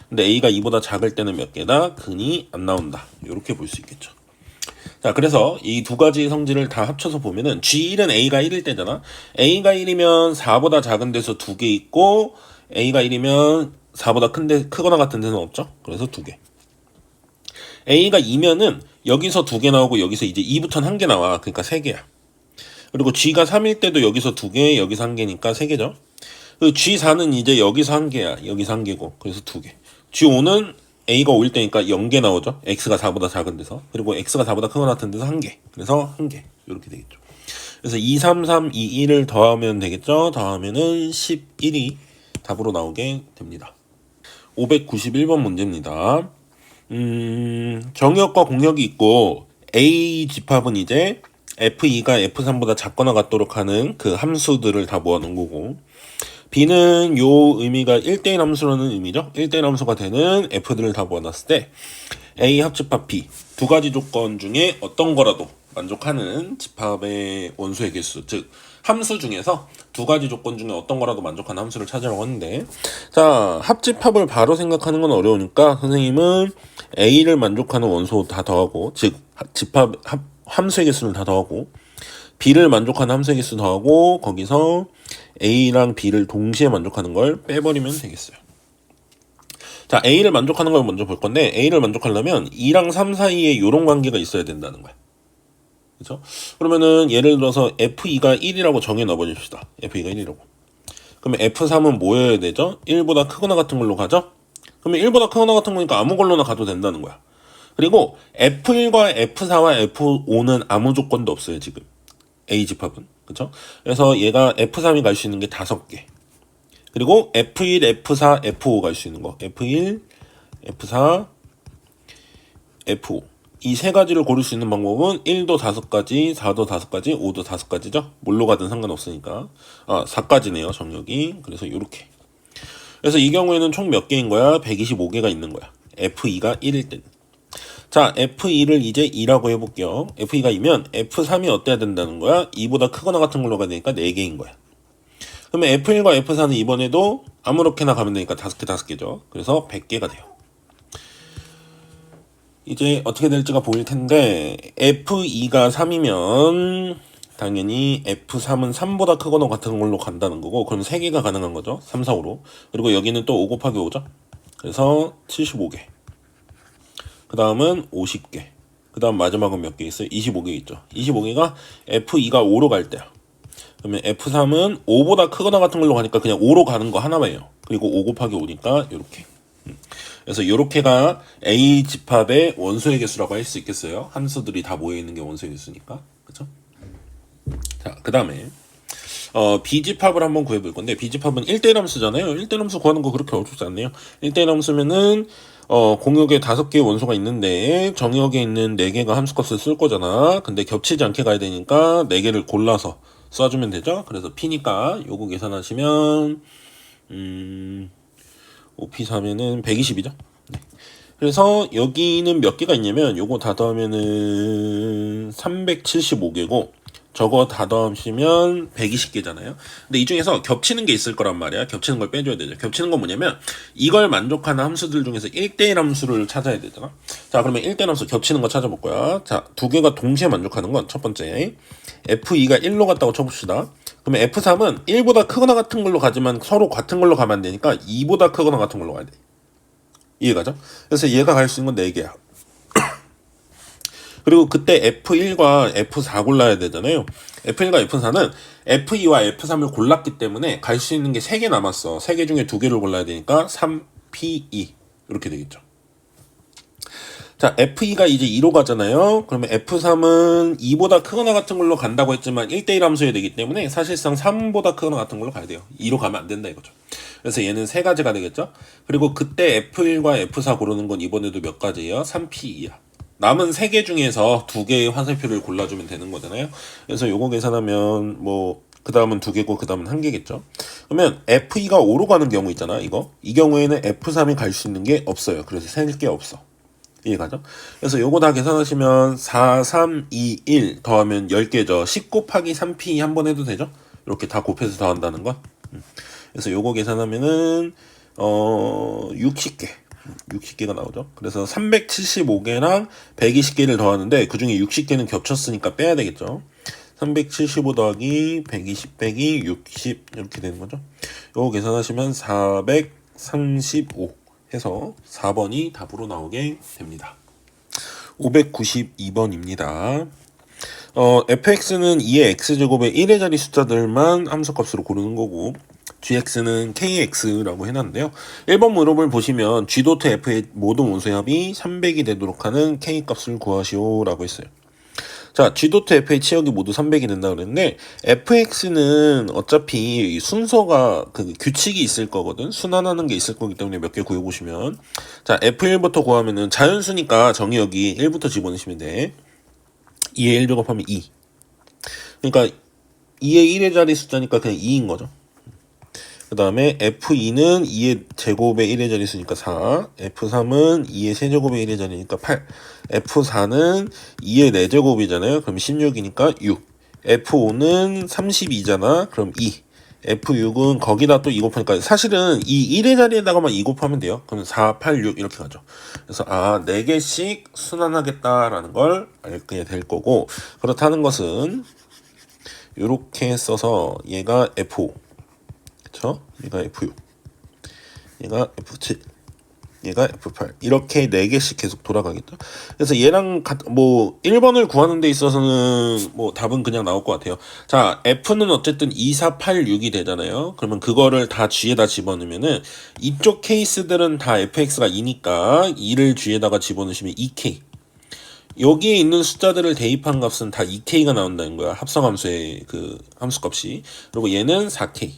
근데 a가 2보다 작을 때는 몇 개다? 근이 안 나온다. 이렇게 볼 수 있겠죠. 자, 그래서 이 두 가지 성질을 다 합쳐서 보면은 G1은 a가 1일 때잖아. a가 1이면 4보다 작은 데서 두 개 있고 a가 1이면 4보다 크거나 같은 데는 없죠. 그래서 두 개. a가 2면은 여기서 두 개 나오고 여기서 이제 2부터는 한 개 나와. 그러니까 세 개야. 그리고 g가 3일 때도 여기서 두 개, 여기서 한 개니까 세 개죠. 그리고 G4는 이제 여기서 한 개야. 여기서 한 개고. 그래서 두 개. G5는 a가 5일 때니까 0개 나오죠. x가 4보다 작은 데서. 그리고 x가 4보다 크거나 같은 데서 1개. 그래서 1개. 이렇게 되겠죠. 그래서 2, 3, 3, 2, 1을 더하면 되겠죠. 더하면은 11이 답으로 나오게 됩니다. 591번 문제입니다. 정의역과 공역이 있고 A 집합은 이제 F2가 F3보다 작거나 같도록 하는 그 함수들을 다 모아놓은 거고, B는 요 의미가 1대1 함수라는 의미죠. 1대1 함수가 되는 F들을 다 모아놨을 때 A 합집합 B 두 가지 조건 중에 어떤 거라도 만족하는 집합의 원소의 개수, 즉 함수 중에서 두 가지 조건 중에 어떤 거라도 만족하는 함수를 찾으라고 하는데, 자, 합집합을 바로 생각하는 건 어려우니까 선생님은 A를 만족하는 원소 다 더하고, 즉 집합 함수의 개수를 다 더하고, B를 만족하는 함수의 개수 더하고, 거기서 A랑 B를 동시에 만족하는 걸 빼버리면 되겠어요. 자, A를 만족하는 걸 먼저 볼 건데, A를 만족하려면 2랑 3 사이에 이런 관계가 있어야 된다는 거야. 그렇죠? 그러면은 예를 들어서 F2가 1이라고 정해 넣어버립시다. F2가 1이라고. 그러면 F3은 뭐여야 되죠? 1보다 크거나 같은 걸로 가죠? 그러면 1보다 크거나 같은 거니까 아무 걸로나 가도 된다는 거야. 그리고 F1과 F4와 F5는 아무 조건도 없어요, 지금. A 집합은. 그렇죠? 그래서 얘가 F3이 갈 수 있는 게 5개. 그리고 F1, F4, F5 갈 수 있는 거. F1, F4, F5. 이 세 가지를 고를 수 있는 방법은 1도 5가지, 4도 5가지, 5도 5가지죠. 뭘로 가든 상관없으니까. 4가지네요, 정력이. 그래서 이렇게. 그래서 이 경우에는 총 몇 개인 거야? 125개가 있는 거야. F2가 1일 때는. 자, F2를 이제 2라고 해볼게요. F2가 2면 F3이 어때야 된다는 거야? 2보다 크거나 같은 걸로 가야 되니까 4개인 거야. 그러면 F1과 F4는 이번에도 아무렇게나 가면 되니까 5개, 5개죠. 그래서 100개가 돼요. 이제 어떻게 될지가 보일 텐데, F2가 3이면 당연히 F3은 3보다 크거나 같은 걸로 간다는 거고, 그럼 3개가 가능한 거죠. 3, 4, 5로. 그리고 여기는 또 5 곱하기 5죠. 그래서 75개. 그 다음은 50개. 그 다음 마지막은 몇 개 있어요? 25개 있죠. 25개가 F2가 5로 갈 때야. 그러면 F3은 5보다 크거나 같은 걸로 가니까 그냥 5로 가는 거 하나만요. 그리고 5 곱하기 5니까 이렇게. 그래서 이렇게가 A 집합의 원소의 개수라고 할 수 있겠어요. 함수들이 다 모여있는 게 원소의 개수니까. 그쵸? 자, 그 다음에 B 집합을 한번 구해볼 건데, B 집합은 1대1 함수잖아요. 1대1 함수 구하는 거 그렇게 어렵지 않네요. 1대1 함수면은 공역에 5개의 원소가 있는데 정역에 있는 4개가 함수값을 쓸 거잖아. 근데 겹치지 않게 가야 되니까 4개를 골라서 써주면 되죠. 그래서 P니까 요거 계산하시면 5P4면은 120이죠. 네. 그래서 여기는 몇 개가 있냐면 요거 다 더하면은 375개고 저거 다 더하시면 120개잖아요. 근데 이 중에서 겹치는 게 있을 거란 말이야. 겹치는 걸 빼줘야 되죠. 겹치는 건 뭐냐면 이걸 만족하는 함수들 중에서 1대1 함수를 찾아야 되잖아. 자, 그러면 1대1 함수 겹치는 거 찾아볼 거야. 자, 두 개가 동시에 만족하는 건 첫 번째, F2가 1로 갔다고 쳐봅시다. 그러면 F3은 1보다 크거나 같은 걸로 가지만 서로 같은 걸로 가면 안 되니까 2보다 크거나 같은 걸로 가야 돼. 이해가죠? 그래서 얘가 갈 수 있는 건 4개야. 그리고 그때 F1과 F4 골라야 되잖아요. F1과 F4는 F2와 F3을 골랐기 때문에 갈 수 있는 게 3개 남았어. 3개 중에 2개를 골라야 되니까 3P2 이렇게 되겠죠. 자, F2가 이제 2로 가잖아요. 그러면 F3은 2보다 크거나 같은 걸로 간다고 했지만 1대1 함수여야 되기 때문에 사실상 3보다 크거나 같은 걸로 가야 돼요. 2로 가면 안 된다 이거죠. 그래서 얘는 3가지가 되겠죠. 그리고 그때 F1과 F4 고르는 건 이번에도 몇 가지예요? 3P2야. 남은 3개 중에서 2개의 화살표를 골라주면 되는 거잖아요. 그래서 요거 계산하면 그 다음은 2개고 그 다음은 1개겠죠. 그러면 F2가 5로 가는 경우 있잖아. 이 경우에는 F3이 갈 수 있는 게 없어요. 그래서 3개 없어. 이해가죠? 그래서 요거 다 계산하시면 4, 3, 2, 1 더하면 10개죠. 10 곱하기 3P 한번 해도 되죠? 이렇게 다 곱해서 더한다는 건. 그래서 요거 계산하면은 60개가 나오죠. 그래서 375개랑 120개를 더하는데 그 중에 60개는 겹쳤으니까 빼야 되겠죠. 375 더하기 120 빼기 60 이렇게 되는 거죠. 요거 계산하시면 435 해서 4번이 답으로 나오게 됩니다. 592번입니다. fx는 2의 x제곱의 1의 자리 숫자들만 함수값으로 고르는 거고, gx는 kx라고 해놨는데요. 1번 문법을 보시면 g 도트 f의 모든 원소의 합이 300이 되도록 하는 k 값을 구하시오 라고 했어요. 자, g 도트 f의 치역이 모두 300이 된다 그랬는데 fx는 어차피 순서가 그 규칙이 있을 거거든. 순환하는 게 있을 거기 때문에 몇 개 구해보시면, 자, f1부터 구하면은 자연수니까 정의역이 1부터 집어넣으시면 돼. 2에 1 제곱하면 2. 그러니까 2의 1의 자리 숫자니까 그냥 2인 거죠. 그 다음에 F2는 2의 제곱의 1의 자리수니까 4, F3은 2의 세제곱의 1의 자리니까 8, F4는 2의 4제곱이잖아요. 그럼 16이니까 6, F5는 32잖아. 그럼 2, F6은 거기다 또 2 곱하니까 사실은 이 1의 자리에다가만 2 곱하면 돼요. 그러면 4, 8, 6 이렇게 가죠. 그래서 4개씩 순환하겠다라는 걸 알게 될 거고, 그렇다는 것은 이렇게 써서 얘가 F5, 그쵸? 얘가 F6, 얘가 F7, 얘가 F8 이렇게 4개씩 계속 돌아가겠죠. 그래서 얘랑 뭐 1번을 구하는 데 있어서는 뭐 답은 그냥 나올 것 같아요. 자, F는 어쨌든 2, 4, 8, 6이 되잖아요. 그러면 그거를 다 G에다 집어넣으면은 이쪽 케이스들은 다 fx가 2니까 2를 G에다가 집어넣으시면 2k, 여기에 있는 숫자들을 대입한 값은 다 2k가 나온다는 거야. 합성함수의 그 함수값이. 그리고 얘는 4k.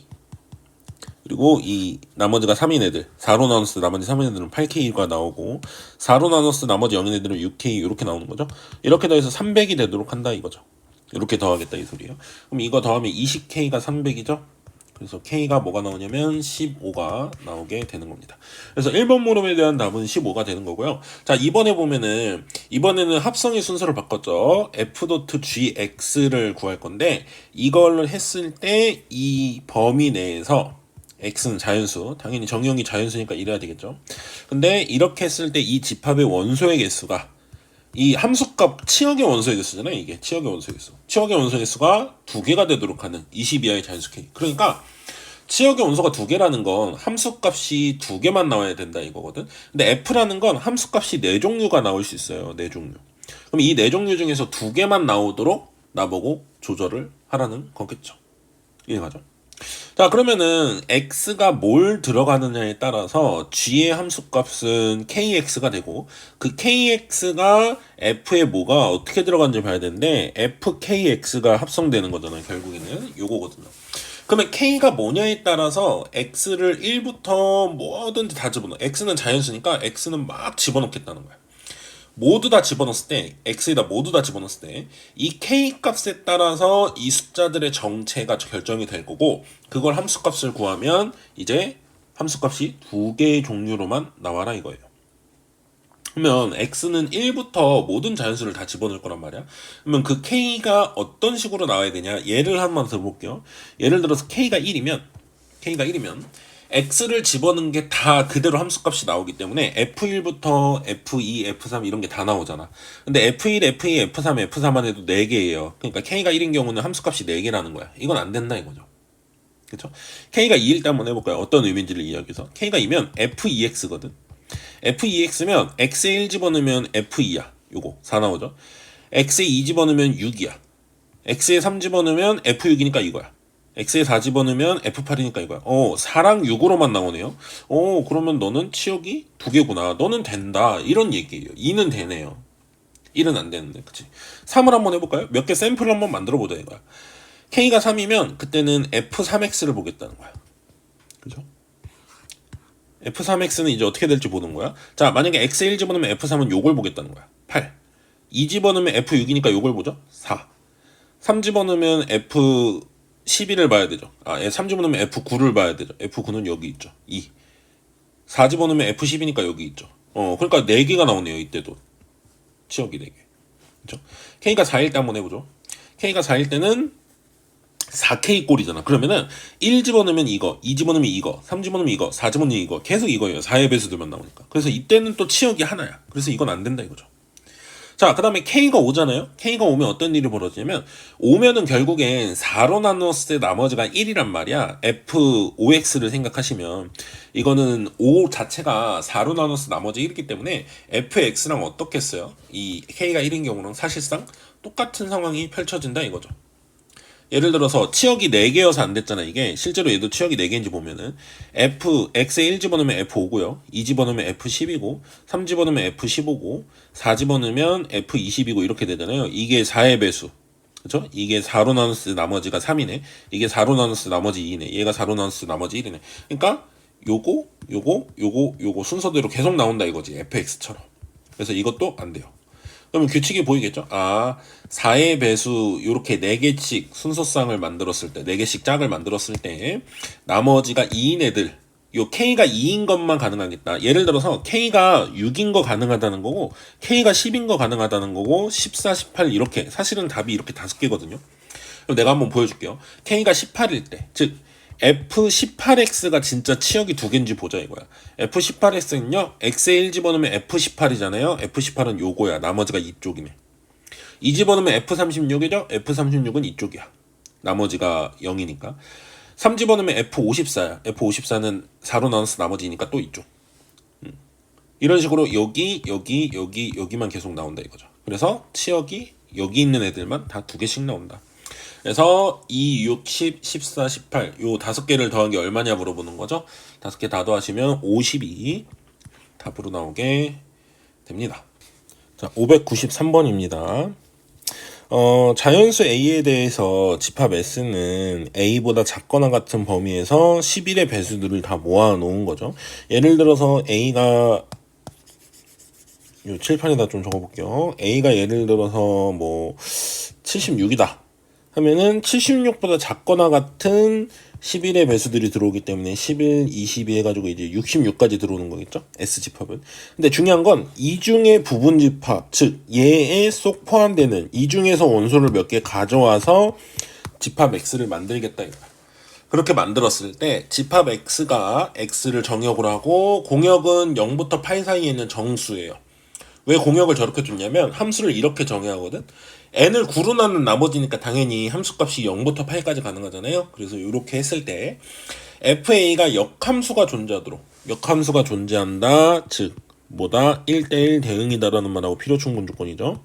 그리고 이 나머지가 3인 애들, 4로 나눴을 때 나머지 3인 애들은 8K가 나오고, 4로 나눴을 때 나머지 0인 애들은 6K 이렇게 나오는 거죠. 이렇게 더해서 300이 되도록 한다 이거죠. 이렇게 더하겠다 이 소리예요. 그럼 이거 더하면 20K가 300이죠. 그래서 K가 뭐가 나오냐면 15가 나오게 되는 겁니다. 그래서 1번 물음에 대한 답은 15가 되는 거고요. 자, 이번에는 합성의 순서를 바꿨죠. f.gx를 구할 건데, 이걸 했을 때 이 범위 내에서 x는 자연수, 당연히 정의역이 자연수니까 이래야 되겠죠. 근데 이렇게 했을 때 이 집합의 원소의 개수가 이 함수값 치역의 원소의 개수잖아요. 이게 치역의 원소의 개수. 치역의 원소의 개수가 2개가 되도록 하는 20 이하의 자연수 k. 그러니까 치역의 원소가 2개라는 건 함수값이 2개만 나와야 된다 이거거든. 근데 f라는 건 함수값이 4종류가 나올 수 있어요. 4종류. 그럼 이 4종류 중에서 2개만 나오도록 나보고 조절을 하라는 거겠죠. 이해가죠? 자, 그러면은 x가 뭘 들어가느냐에 따라서 g의 함수값은 kx가 되고, 그 kx가 f의 뭐가 어떻게 들어가는지 봐야 되는데 fkx가 합성되는 거잖아요. 결국에는 요거거든요. 그러면 k가 뭐냐에 따라서 x를 1부터 뭐든지 다 집어넣어. x는 자연수니까 x는 막 집어넣겠다는 거야. 모두 다 집어넣었을 때, x에다 모두 다 집어넣었을 때 이 k 값에 따라서 이 숫자들의 정체가 결정이 될 거고, 그걸 함수값을 구하면 이제 함수값이 2개의 종류로만 나와라 이거예요. 그러면 x는 1부터 모든 자연수를 다 집어넣을 거란 말이야. 그러면 그 k가 어떤 식으로 나와야 되냐, 예를 한번 들어볼게요. 예를 들어서 k가 1이면 x를 집어넣은 게 다 그대로 함수값이 나오기 때문에 f1부터 f2, f3 이런 게 다 나오잖아. 근데 f1, f2, f3, f4만 해도 4개예요. 그러니까 k가 1인 경우는 함수값이 4개라는 거야. 이건 안 된다 이거죠. 그쵸? k가 2일 때 한번 해볼까요? 어떤 의미인지를 이야기해서. k가 2면 f2x거든. f2x면 x에 1 집어넣으면 f2야. 요거 4 나오죠. x에 2 집어넣으면 6이야. x에 3 집어넣으면 f6이니까 이거야. x에 4 집어넣으면 f8이니까 이거야. 4랑 6으로만 나오네요. 그러면 너는 치역이 2개구나. 너는 된다. 이런 얘기예요. 2는 되네요. 1은 안 되는데, 그치? 3을 한번 해볼까요? 몇 개 샘플을 한번 만들어보자 이거야. k가 3이면 그때는 f3x를 보겠다는 거야. 그죠? f3x는 이제 어떻게 될지 보는 거야. 자, 만약에 x에 1 집어넣으면 f3은 요걸 보겠다는 거야. 8. 2 집어넣으면 f6이니까 요걸 보죠. 4. 3 집어넣으면 f11을 봐야 되죠. 3 집어넣으면 f9를 봐야 되죠. f9는 여기 있죠. 2. 4 집어넣으면 f10이니까 여기 있죠. 그러니까 4개가 나오네요. 이때도 치역이 4개. 그렇죠? k가 4일 때 한번 해보죠. k가 4일 때는 4K 꼴이잖아. 그러면은 1 집어넣으면 이거, 2 집어넣으면 이거, 3 집어넣으면 이거, 4 집어넣으면 이거, 계속 이거예요. 4의 배수들만 나오니까. 그래서 이때는 또 치역이 하나야. 그래서 이건 안 된다 이거죠. 자, 그 다음에 K가 5잖아요. K가 5면 어떤 일이 벌어지냐면, 5면은 결국엔 4로 나눴을 때 나머지가 1이란 말이야. F5X를 생각하시면, 이거는 5 자체가 4로 나눴을 때 나머지 1이기 때문에 FX랑 어떻겠어요? 이 K가 1인 경우는 사실상 똑같은 상황이 펼쳐진다 이거죠. 예를 들어서 치역이 4개여서 안 됐잖아. 이게 실제로 얘도 치역이 4개인지 보면은 x에 1 집어넣으면 f5고요 2 집어넣으면 f10이고 3 집어넣으면 f15고 4 집어넣으면 f20이고 이렇게 되잖아요. 이게 4의 배수, 그쵸? 이게 4로 나눴을 때 나머지가 3이네. 이게 4로 나눴을 때 나머지 2네. 얘가 4로 나눴을 때 나머지 1이네. 그러니까 요거 순서대로 계속 나온다 이거지, fx처럼. 그래서 이것도 안 돼요. 그러면 규칙이 보이겠죠? 4의 배수 요렇게 4개씩 순서쌍을 만들었을 때, 4개씩 짝을 만들었을 때 나머지가 2인 애들, 요 k가 2인 것만 가능하겠다. 예를 들어서 k가 6인 거 가능하다는 거고 k가 10인 거 가능하다는 거고 14, 18 이렇게, 사실은 답이 이렇게 5개거든요. 그럼 내가 한번 보여줄게요. k가 18일 때, 즉 F18X가 진짜 치역이 2개인지 보자 이거야. F18X는요, X에 1 집어넣으면 F18이잖아요. F18은 요거야. 나머지가 이쪽이네. 2 집어넣으면 F36이죠? F36은 이쪽이야. 나머지가 0이니까. 3 집어넣으면 F54야. F54는 4로 나눠서 나머지니까 또 이쪽. 이런 식으로 여기만 계속 나온다 이거죠. 그래서 치역이 여기 있는 애들만 다 2개씩 나온다. 그래서 2, 6, 10, 14, 18 요 5개를 더한 게 얼마냐 물어보는 거죠. 5개 다 더하시면 52 답으로 나오게 됩니다. 자, 593번입니다. 자연수 A에 대해서 집합 S는 A보다 작거나 같은 범위에서 11의 배수들을 다 모아 놓은 거죠. 예를 들어서 A가 요 칠판에다 좀 적어볼게요. A가 예를 들어서 뭐 76이다 하면은 76보다 작거나 같은 11의 배수들이 들어오기 때문에 11, 22 해가지고 이제 66까지 들어오는 거겠죠? S집합은. 근데 중요한 건 이 중에 부분집합, 즉 얘에 쏙 포함되는 이 중에서 원소를 몇 개 가져와서 집합 X를 만들겠다 이거야. 그렇게 만들었을 때 집합 X가 X를 정역으로 하고 공역은 0부터 8 사이에 있는 정수예요. 왜 공역을 저렇게 줬냐면 함수를 이렇게 정의하거든. n을 9로 나눈 나머지니까 당연히 함수값이 0부터 8까지 가능하잖아요. 그래서 이렇게 했을 때 fa가 역함수가 존재한다. 즉 뭐다? 1대1 대응이다라는 말하고 필요충분 조건이죠.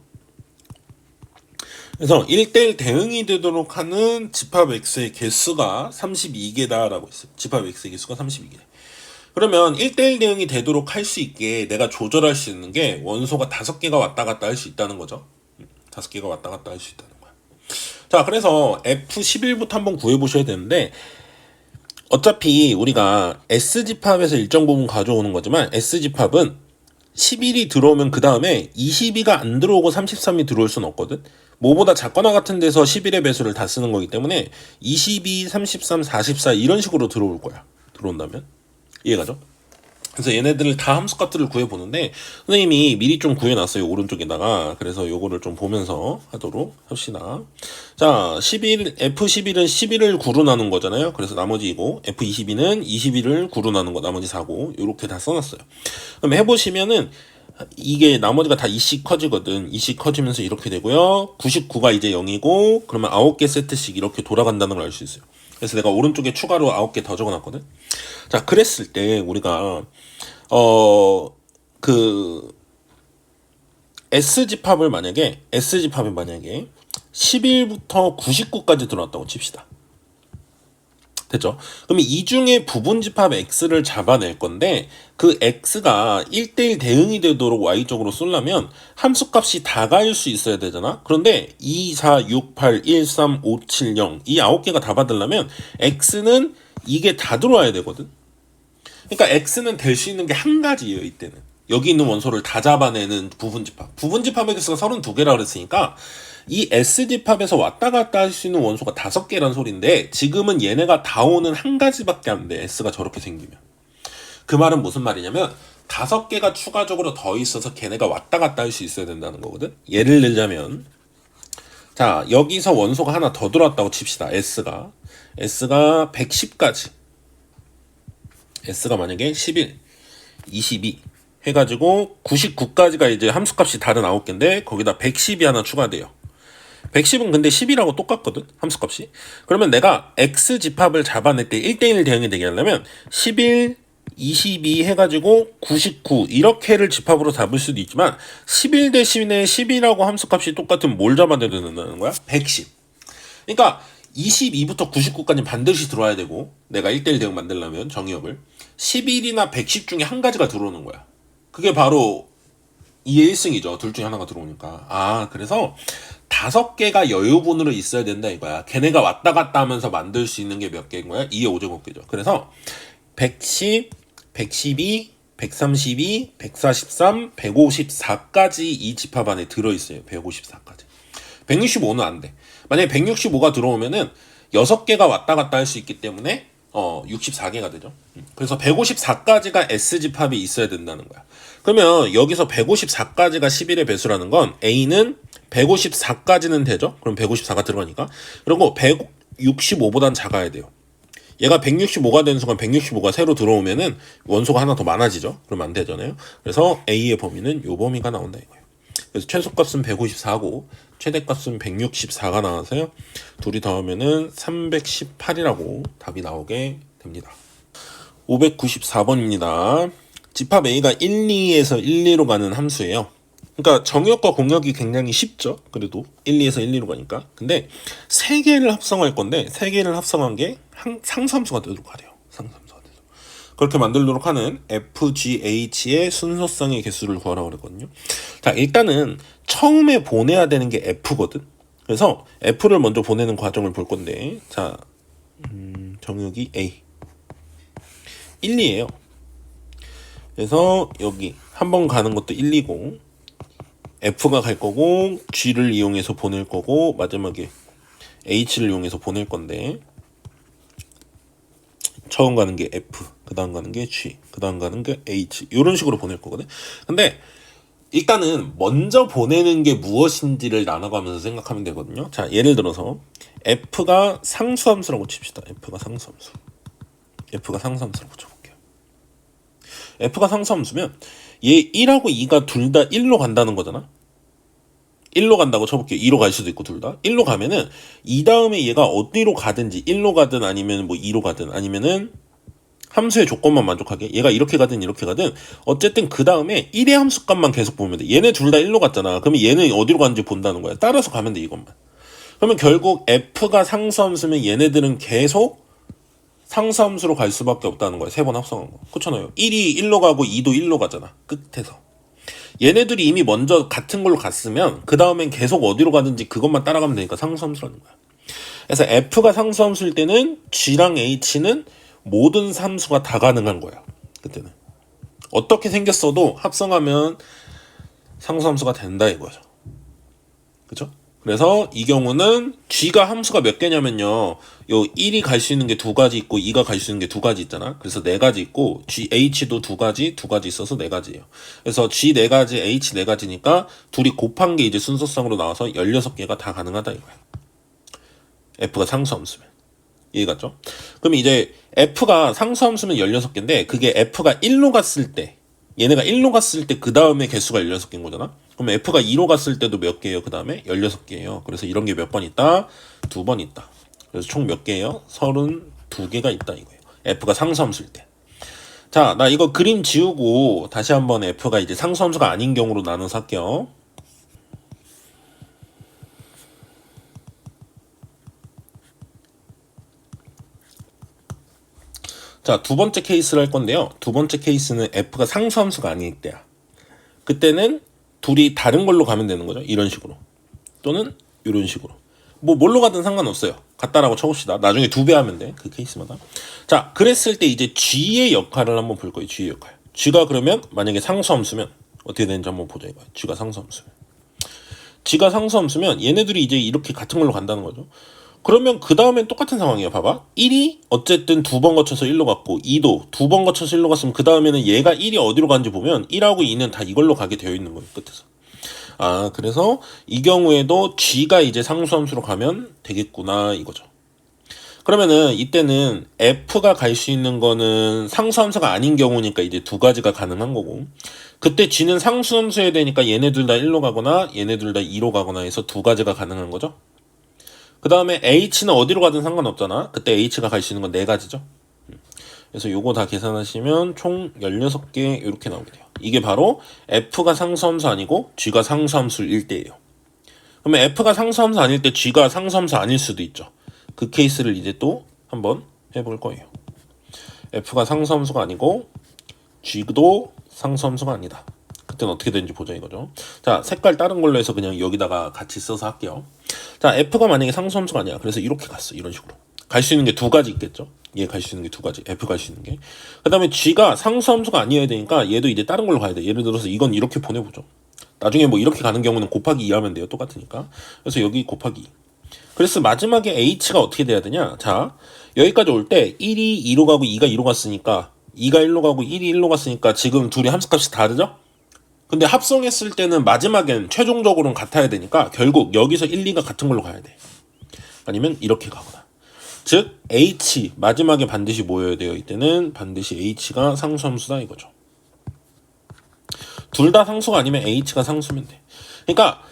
그래서 1대1 대응이 되도록 하는 집합 x의 개수가 32개다라고 했어요. 집합 x의 개수가 32개. 그러면 1대1 대응이 되도록 할 수 있게 내가 조절할 수 있는 게 원소가 5개가 왔다 갔다 할 수 있다는 거죠. 5개가 왔다 갔다 할 수 있다는 거야. 자, 그래서 F11부터 한번 구해보셔야 되는데 어차피 우리가 S집합에서 일정 부분 가져오는 거지만 S집합은 11이 들어오면 그 다음에 22가 안 들어오고 33이 들어올 수는 없거든. 뭐보다 작거나 같은 데서 11의 배수를 다 쓰는 거기 때문에 22, 33, 44 이런 식으로 들어올 거야. 들어온다면. 이해가죠? 그래서 얘네들을 다 함수값들을 구해보는데 선생님이 미리 좀 구해놨어요. 오른쪽에다가. 그래서 요거를 좀 보면서 하도록 합시다. 자, F11은 11을 9로 나눈 거잖아요. 그래서 나머지 이고 F22는 21을 9로 나눈 거 나머지 4고 요렇게 다 써놨어요. 그럼 해보시면은 이게 나머지가 다 2씩 커지거든. 2씩 커지면서 이렇게 되고요. 99가 이제 0이고 그러면 9개 세트씩 이렇게 돌아간다는 걸 알 수 있어요. 그래서 내가 오른쪽에 추가로 9개 더 적어놨거든. 자, 그랬을 때 우리가 S집합이 만약에 11부터 99까지 들어왔다고 칩시다. 됐죠? 그러면 이 중에 부분집합 X를 잡아낼 건데 그 X가 1대1 대응이 되도록 Y쪽으로 쏠려면 함수값이 다가일 수 있어야 되잖아? 그런데 2, 4, 6, 8, 1, 3, 5, 7, 0 이 9개가 다 받으려면 X는 이게 다 들어와야 되거든? 그러니까 X는 될 수 있는 게 한 가지예요, 이때는. 여기 있는 원소를 다 잡아내는 부분집합. 부분집합의 개수가 32개라고 그랬으니까 이 S집합에서 왔다 갔다 할 수 있는 원소가 5개란 소린데 지금은 얘네가 다 오는 한 가지밖에 안 돼. S가 저렇게 생기면. 그 말은 무슨 말이냐면 5개가 추가적으로 더 있어서 걔네가 왔다 갔다 할 수 있어야 된다는 거거든. 예를 들자면 자, 여기서 원소가 하나 더 들어왔다고 칩시다. S가 110까지. S가 만약에 11, 22 해가지고 99까지가 이제 함수값이 다른 9개인데 거기다 110이 하나 추가돼요. 110은 근데 10이라고 똑같거든, 함수값이. 그러면 내가 X집합을 잡아낼 때 1대1 대응이 되게 하려면 11, 22 해가지고 99 이렇게를 집합으로 잡을 수도 있지만 11 대신에 10이라고 함수값이 똑같은 뭘 잡아내야 된다는 거야? 110. 그러니까 22부터 99까지 반드시 들어와야 되고 내가 1대1 대응 만들려면 정의역을 11이나 110 중에 한 가지가 들어오는 거야. 그게 바로 2의 1승이죠. 둘 중에 하나가 들어오니까. 그래서 5개가 여유분으로 있어야 된다 이거야. 걔네가 왔다 갔다 하면서 만들 수 있는 게 몇 개인 거야? 2의 5제곱개죠. 그래서 110, 112, 132, 143, 154까지 이 집합 안에 들어있어요. 154까지. 165는 안 돼. 만약에 165가 들어오면은 6개가 왔다 갔다 할 수 있기 때문에 64개가 되죠. 그래서 154까지가 S집합이 있어야 된다는 거야. 그러면 여기서 154까지가 11의 배수라는 건 A는 154까지는 되죠. 그럼 154가 들어가니까. 그리고 165보단 작아야 돼요. 얘가 165가 되는 순간 165가 새로 들어오면은 원소가 하나 더 많아지죠. 그러면 안 되잖아요. 그래서 A의 범위는 요 범위가 나온다 이거예요. 그래서 최소값은 154고 최대값은 164가 나와서요. 둘이 더하면은 318이라고 답이 나오게 됩니다. 594번입니다. 집합 A가 1, 2에서 1, 2로 가는 함수예요. 그러니까 정의역과 공역이 굉장히 쉽죠. 그래도 1, 2에서 1, 2로 가니까. 근데 3개를 합성할 건데 3개를 합성한 게 상수함수가 되도록 하래요. 상수함수가 되도록. 그렇게 만들도록 하는 FGH의 순서쌍의 개수를 구하라고 그랬거든요. 자, 일단은 처음에 보내야 되는 게 F거든. 그래서 F를 먼저 보내는 과정을 볼 건데, 자, 정의역이 A 1, 2예요. 그래서 여기 한 번 가는 것도 1, 2고 F가 갈 거고 G를 이용해서 보낼 거고 마지막에 H를 이용해서 보낼 건데 처음 가는 게 F, 그 다음 가는 게 G, 그 다음 가는 게 H 이런 식으로 보낼 거거든. 근데 일단은 먼저 보내는 게 무엇인지를 나눠가면서 생각하면 되거든요. 자, 예를 들어서 F가 상수함수라고 칩시다. F가 상수함수라고 쳐볼게요. F가 상수함수면 얘 1하고 2가 둘 다 1로 간다는 거잖아. 1로 간다고 쳐볼게요. 2로 갈 수도 있고 둘 다. 1로 가면은 이 다음에 얘가 어디로 가든지 1로 가든 아니면 뭐 2로 가든 아니면은 함수의 조건만 만족하게 얘가 이렇게 가든 이렇게 가든 어쨌든 그 다음에 1의 함수값만 계속 보면 돼. 얘네 둘 다 1로 갔잖아. 그러면 얘는 어디로 가는지 본다는 거야. 따라서 가면 돼 이것만. 그러면 결국 F가 상수함수면 얘네들은 계속 상수함수로 갈 수밖에 없다는 거야. 3번 합성한 거. 그렇잖아요. 1이 1로 가고 2도 1로 가잖아. 끝에서. 얘네들이 이미 먼저 같은 걸로 갔으면 그 다음엔 계속 어디로 가든지 그것만 따라가면 되니까 상수함수라는 거야. 그래서 F가 상수함수일 때는 G랑 H는 모든 함수가 다 가능한 거야. 그때는. 어떻게 생겼어도 합성하면 상수함수가 된다 이거죠. 그쵸? 그래서 이 경우는 G가 함수가 몇 개냐면요. 요 1이 갈 수 있는 게 2가지 있고 2가 갈 수 있는 게 2가지 있잖아. 그래서 4가지 있고 H도 2가지 있어서 4가지예요. 그래서 G 4가지, H 4가지니까 둘이 곱한 게 이제 순서상으로 나와서 16개가 다 가능하다 이거야. F가 상수함수면. 이해갔죠? 그럼 이제 F가 상수함수면 16개인데 그게 F가 1로 갔을 때 얘네가 1로 갔을 때 그 다음에 개수가 16개인 거잖아? 그럼 F가 2로 갔을 때도 몇 개예요? 그 다음에 16개예요. 그래서 이런 게 몇 번 있다? 2번 있다. 그래서 총 몇 개예요? 32개가 있다 이거예요. F가 상수함수일 때. 자, 나 이거 그림 지우고 다시 한번 F가 이제 상수함수가 아닌 경우로 나눠서 할게요. 자, 두 번째 케이스를 할 건데요. 두 번째 케이스는 F가 상수함수가 아닐 때야. 그때는 둘이 다른 걸로 가면 되는 거죠. 이런 식으로. 또는 이런 식으로. 뭐 뭘로 가든 상관없어요. 같다라고 쳐봅시다. 나중에 2배 하면 돼. 그 케이스마다. 자, 그랬을 때 이제 G의 역할을 한번 볼 거예요. G의 역할. G가 그러면 만약에 상수함수면 어떻게 되는지 한번 보자 이거야. G가 상수함수면. G가 상수함수면 얘네들이 이제 이렇게 같은 걸로 간다는 거죠. 그러면 그 다음엔 똑같은 상황이에요. 봐봐. 1이 어쨌든 2번 거쳐서 1로 갔고 2도 2번 거쳐서 1로 갔으면 그 다음에는 얘가 1이 어디로 가는지 보면 1하고 2는 다 이걸로 가게 되어 있는 거예요. 끝에서. 그래서 이 경우에도 G가 이제 상수함수로 가면 되겠구나 이거죠. 그러면은 이때는 F가 갈 수 있는 거는 상수함수가 아닌 경우니까 이제 2가지가 가능한 거고 그때 G는 상수함수여야 되니까 얘네들 다 1로 가거나 얘네들 다 2로 가거나 해서 2가지가 가능한 거죠. 그 다음에 H는 어디로 가든 상관없잖아. 그때 H가 갈 수 있는 건 4가지죠. 그래서 요거 다 계산하시면 총 16개 이렇게 나오게 돼요. 이게 바로 F가 상수함수 아니고 G가 상수함수일 때예요. 그러면 F가 상수함수 아닐 때 G가 상수함수 아닐 수도 있죠. 그 케이스를 이제 또 한번 해볼 거예요. f가 상수함수가 아니고 g도 상수함수가 아니다. 그때는 어떻게 되는지 보자 이거죠. 자, 색깔 다른 걸로 해서 그냥 여기다가 같이 써서 할게요. 자, f가 만약에 상수함수가 아니야. 그래서 이렇게 갔어. 이런 식으로. 갈 수 있는 게 두 가지 있겠죠. 얘 갈 수 있는 게 두 가지. f 갈 수 있는 게. 그 다음에 g가 상수함수가 아니어야 되니까 얘도 이제 다른 걸로 가야 돼. 예를 들어서 이건 이렇게 보내보죠. 나중에 뭐 이렇게 가는 경우는 곱하기 2 하면 돼요. 똑같으니까. 그래서 여기 곱하기 2. 그래서 마지막에 h가 어떻게 돼야 되냐. 자, 여기까지 올 때 1이 2로 가고 2가 2로 갔으니까 2가 1로 가고 1이 1로 갔으니까 지금 둘이 함수값이 다르죠? 근데 합성했을 때는 마지막엔 최종적으로는 같아야 되니까 결국 여기서 1, 2가 같은 걸로 가야 돼. 아니면 이렇게 가거나. 즉 h 마지막에 반드시 모여야 돼요. 이때는 반드시 h가 상수함수다 이거죠. 둘 다 상수가 아니면 h가 상수면 돼. 그러니까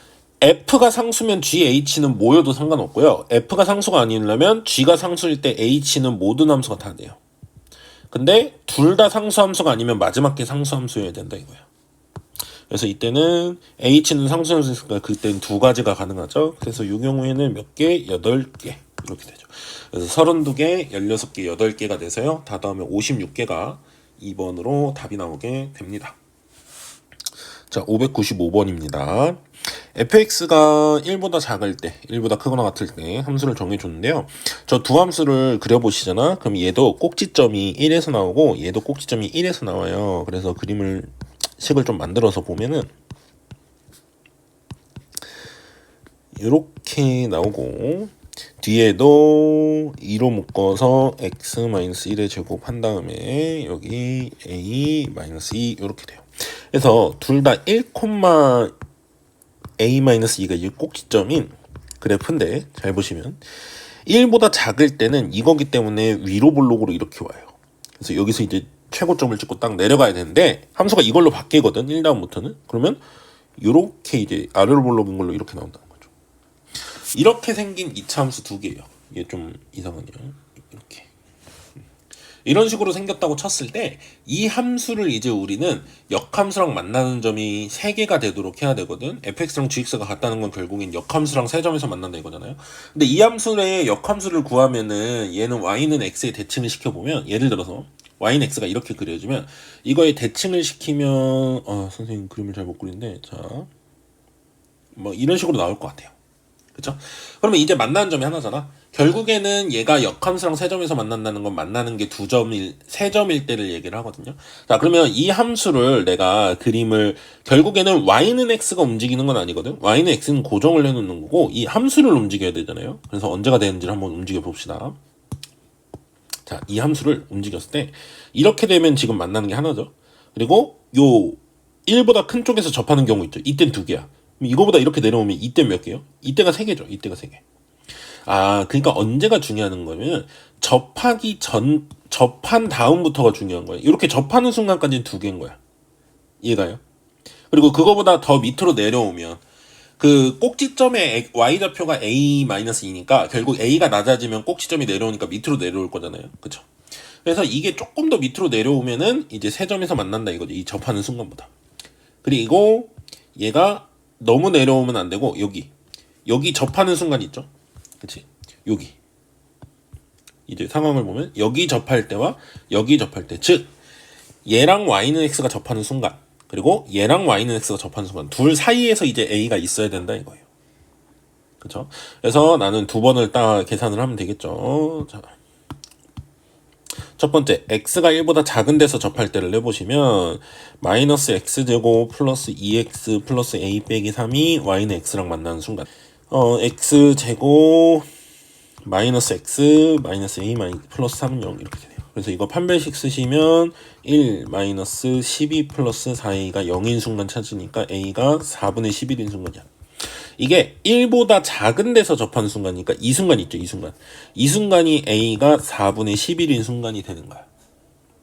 f가 상수면 gH는 모여도 상관없고요. f가 상수가 아니려면 g가 상수일 때 h는 모든 함수가 다 돼요. 근데 둘 다 상수함수가 아니면 마지막 게 상수함수여야 된다 이거야. 그래서 이때는 h는 상수함수니까 그때는 두 가지가 가능하죠. 그래서 이 경우에는 몇 개? 8개 이렇게 되죠. 그래서 32개, 16개, 8개가 돼서요. 다 더하면 56개가 2번으로 답이 나오게 됩니다. 자, 595번입니다. fx가 1보다 작을 때, 1보다 크거나 같을 때 함수를 정해줬는데요. 저 두 함수를 그려보시잖아. 그럼 얘도 꼭지점이 1에서 나오고 얘도 꼭지점이 1에서 나와요. 그래서 식을 좀 만들어서 보면은 이렇게 나오고 뒤에도 2로 묶어서 x-1의 제곱 한 다음에 여기 a-2 이렇게 돼요. 그래서 둘 다 1, a-2가 이 꼭지점인 그래프인데 잘 보시면 1보다 작을 때는 이거기 때문에 위로 볼록으로 이렇게 와요. 그래서 여기서 이제 최고점을 찍고 딱 내려가야 되는데 함수가 이걸로 바뀌거든. 1 다음부터는. 그러면 이렇게 이제 아래로 볼록인 걸로 이렇게 나온다는 거죠. 이렇게 생긴 2차 함수 두 개예요. 이게 좀 이상하네요. 이렇게. 이런 식으로 생겼다고 쳤을 때 이 함수를 이제 우리는 역함수랑 만나는 점이 3개가 되도록 해야 되거든. fx랑 gx가 같다는 건 결국엔 역함수랑 세 점에서 만난다 이거잖아요. 근데 이 함수의 역함수를 구하면은 얘는 y는 x에 대칭을 시켜보면 예를 들어서 y는 x가 이렇게 그려지면 이거에 대칭을 시키면 선생님 그림을 잘 못 그리는데 자 뭐 이런 식으로 나올 것 같아요. 그쵸? 그러면 이제 만나는 점이 하나잖아. 결국에는 얘가 역함수랑 세 점에서 만난다는 건 만나는 게 세 점일 때를 얘기를 하거든요. 자, 그러면 이 함수를 내가 그림을 결국에는 y는 x가 움직이는 건 아니거든. y는 x는 고정을 해놓는 거고 이 함수를 움직여야 되잖아요. 그래서 언제가 되는지를 한번 움직여 봅시다. 자, 이 함수를 움직였을 때 이렇게 되면 지금 만나는 게 하나죠. 그리고 요 1보다 큰 쪽에서 접하는 경우 있죠. 이땐 2개야. 이거보다 이렇게 내려오면 이때는 몇 개요? 이때가 3개죠. 이때가 3개. 그러니까 언제가 중요한 거면 접한 다음부터가 중요한 거예요. 이렇게 접하는 순간까지는 2개인 거야. 이해가요? 그리고 그거보다 더 밑으로 내려오면 그 꼭지점의 y좌표가 a-2니까 결국 a가 낮아지면 꼭지점이 내려오니까 밑으로 내려올 거잖아요. 그쵸? 그래서 이게 조금 더 밑으로 내려오면은 이제 세 점에서 만난다 이거죠. 이 접하는 순간보다. 그리고 얘가 너무 내려오면 안 되고 여기 접하는 순간 있죠. 그치? 여기 이제 상황을 보면 여기 접할 때와 여기 접할 때, 즉 얘랑 y는 x가 접하는 순간 그리고 얘랑 y는 x가 접하는 순간 둘 사이에서 이제 a가 있어야 된다 이거예요. 그쵸? 그래서 나는 두 번을 딱 계산을 하면 되겠죠. 자, 첫 번째 x가 1보다 작은 데서 접할 때를 내보시면 마이너스 x제곱 플러스 2x 플러스 a 빼기 3이 y는 x랑 만나는 순간 x제곱 마이너스 x 마이너스 a 플러스 3은 0 이렇게 되네요. 그래서 이거 판별식 쓰시면 1 마이너스 12 플러스 4a가 0인 순간 찾으니까 a가 4분의 11인 순간이야. 이게 1보다 작은 데서 접하는 순간이니까 이 순간 있죠. 이 순간이 a가 4분의 11인 순간이 되는 거야.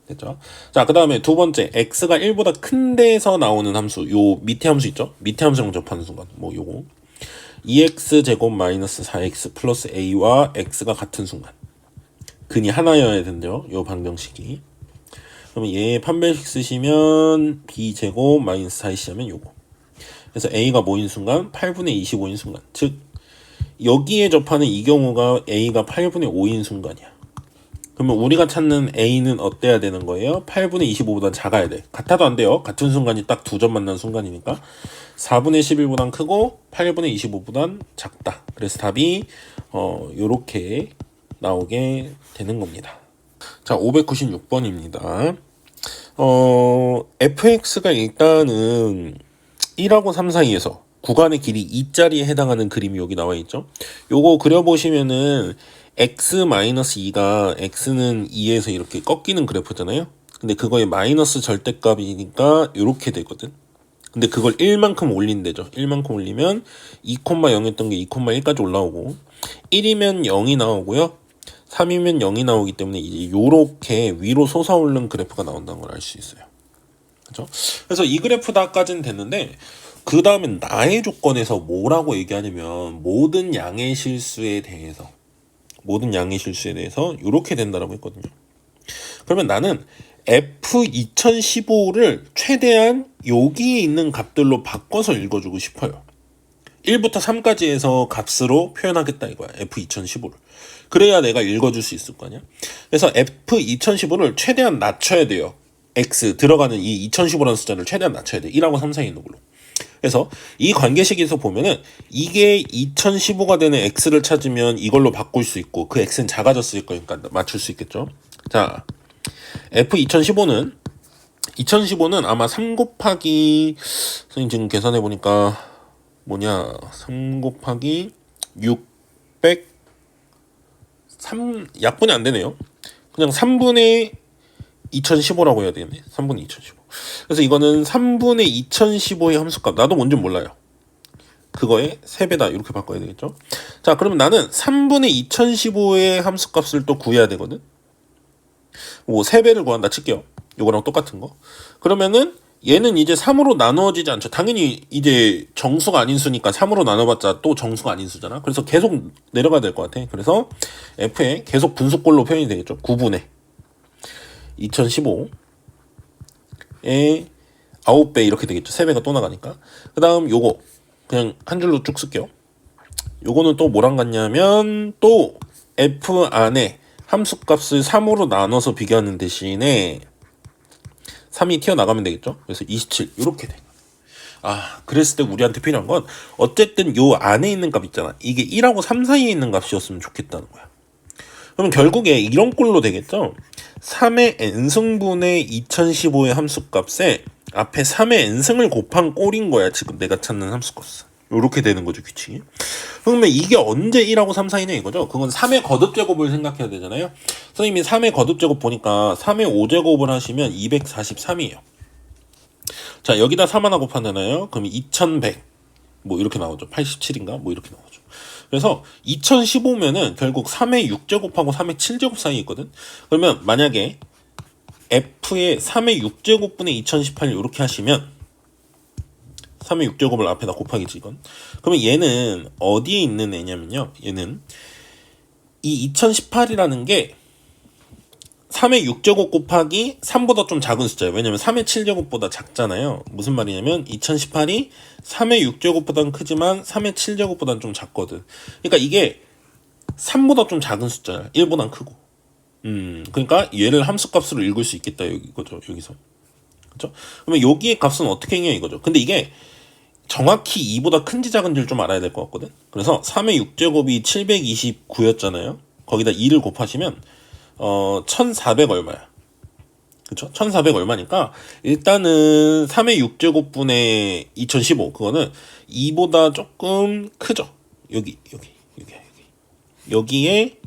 됐죠? 자, 그 다음에 두 번째 x가 1보다 큰 데에서 나오는 함수, 요 밑에 함수 있죠? 밑에 함수랑 접하는 순간 뭐 요거 2x제곱 마이너스 4x 플러스 a와 x가 같은 순간 근이 하나여야 된대요. 요 방정식이. 그러면 얘 판별식 쓰시면 b제곱 마이너스 4ac 하면 요거. 그래서 a가 뭐인 순간? 8분의 25인 순간. 즉 여기에 접하는 이 경우가 A가 8분의 5인 순간이야. 그러면 우리가 찾는 A는 어때야 되는 거예요? 8분의 25보다 작아야 돼. 같아도 안 돼요. 같은 순간이 딱 두 점 만난 순간이니까 4분의 11보단 크고 8분의 25보단 작다. 그래서 답이 요렇게 나오게 되는 겁니다. 자, 596번입니다. fx가 일단은 1하고 3 사이에서 구간의 길이 2짜리에 해당하는 그림이 여기 나와 있죠. 요거 그려보시면은 x-2가 x는 2에서 이렇게 꺾이는 그래프잖아요. 근데 그거의 마이너스 절대값이니까 이렇게 되거든. 근데 그걸 1만큼 올린대죠. 1만큼 올리면 2,0였던 게 2,1까지 올라오고 1이면 0이 나오고요. 3이면 0이 나오기 때문에 이제 요렇게 위로 솟아오르는 그래프가 나온다는 걸 알 수 있어요. 그렇죠? 그래서 이 그래프다까지는 됐는데 그 다음에 나의 조건에서 뭐라고 얘기하냐면 모든 양의 실수에 대해서 이렇게 된다라고 했거든요. 그러면 나는 F2015를 최대한 여기에 있는 값들로 바꿔서 읽어주고 싶어요. 1부터 3까지 해서 값으로 표현하겠다 이거야. F2015를. 그래야 내가 읽어줄 수 있을 거 아니야. 그래서 F2015를 최대한 낮춰야 돼요. X 들어가는 이 2015라는 숫자를 최대한 낮춰야 돼. 1하고 3 사이에 있는 걸로. 그래서 이 관계식에서 보면은 이게 2015가 되는 X를 찾으면 이걸로 바꿀 수 있고 그 X는 작아졌을 거니까 맞출 수 있겠죠. 자, F2015는 아마 3 곱하기 선생님 지금 계산해 보니까 3 곱하기 600 약분이 안 되네요. 그냥 3분의 2015라고 해야 되겠네. 3분의 2015. 그래서 이거는 3분의 2015의 함수값. 나도 뭔지 몰라요. 그거의 3배다. 이렇게 바꿔야 되겠죠. 자, 그러면 나는 3분의 2015의 함수값을 또 구해야 되거든. 3배를 구한다 칠게요. 이거랑 똑같은 거. 그러면은 얘는 이제 3으로 나누어지지 않죠. 당연히 이제 정수가 아닌 수니까 3으로 나눠봤자 또 정수가 아닌 수잖아. 그래서 계속 내려가야 될 것 같아. 그래서 F에 계속 분수꼴로 표현이 되겠죠. 9분의 2015에 9배 이렇게 되겠죠. 3배가 또 나가니까. 그 다음 요거 그냥 한 줄로 쭉 쓸게요. 요거는 또 뭐랑 같냐면 또 F 안에 함수값을 3으로 나눠서 비교하는 대신에 3이 튀어나가면 되겠죠. 그래서 27 이렇게 돼. 그랬을 때 우리한테 필요한 건 어쨌든 요 안에 있는 값 있잖아. 이게 1하고 3 사이에 있는 값이었으면 좋겠다는 거야. 그럼 결국에 이런 꼴로 되겠죠. 3의 n승분의 2015의 함수값에 앞에 3의 n승을 곱한 꼴인 거야. 지금 내가 찾는 함수값은. 요렇게 되는 거죠, 규칙이. 그러면 이게 언제 1하고 3 사이냐 이거죠. 그건 3의 거듭제곱을 생각해야 되잖아요. 선생님이 3의 거듭제곱 보니까 3의 5제곱을 하시면 243이에요. 자, 여기다 3 하나 곱하잖아요. 그럼 2100 이렇게 나오죠. 87인가? 이렇게 나오죠. 그래서 2015면은 결국 3의 6제곱하고 3의 7제곱 사이에 있거든. 그러면 만약에 F의 3의 6제곱분의 2018 이렇게 하시면 3의 6제곱을 앞에다 곱하기지 이건. 그러면 얘는 어디에 있는 애냐면요. 얘는 이 2018이라는 게 3의 6제곱 곱하기 3보다 좀 작은 숫자예요. 왜냐면 3의 7제곱보다 작잖아요. 무슨 말이냐면 2018이 3의 6제곱보다는 크지만 3의 7제곱보다는 좀 작거든. 그러니까 이게 3보다 좀 작은 숫자야. 1보단 크고. 그러니까 얘를 함수값으로 읽을 수 있겠다 이거죠. 여기서. 그렇죠? 그러면 여기의 값은 어떻게 했냐 이거죠. 근데 이게 정확히 2보다 큰지 작은지를 좀 알아야 될 것 같거든. 그래서 3의 6제곱이 729였잖아요. 거기다 2를 곱하시면 1400 얼마야. 그쵸? 1400 얼마니까 일단은 3의 6제곱분의 2015 그거는 2보다 조금 크죠. 여기에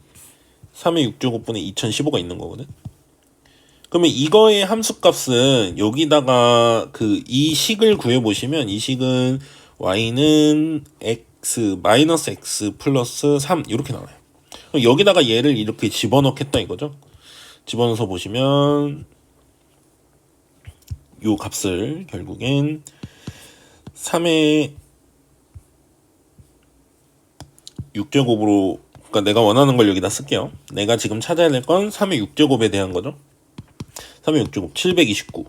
3의 6제곱분의 2015가 있는 거거든. 그러면 이거의 함수값은 여기다가 이 식을 구해보시면 이 식은 y는 x 마이너스 x 플러스 3 이렇게 나와요. 그럼 여기다가 얘를 이렇게 집어넣겠다 이거죠. 집어넣어서 보시면 요 값을 결국엔 3의 6제곱으로 그러니까 내가 원하는 걸 여기다 쓸게요. 내가 지금 찾아야 될 건 3의 6제곱에 대한 거죠. 3의 6제곱 729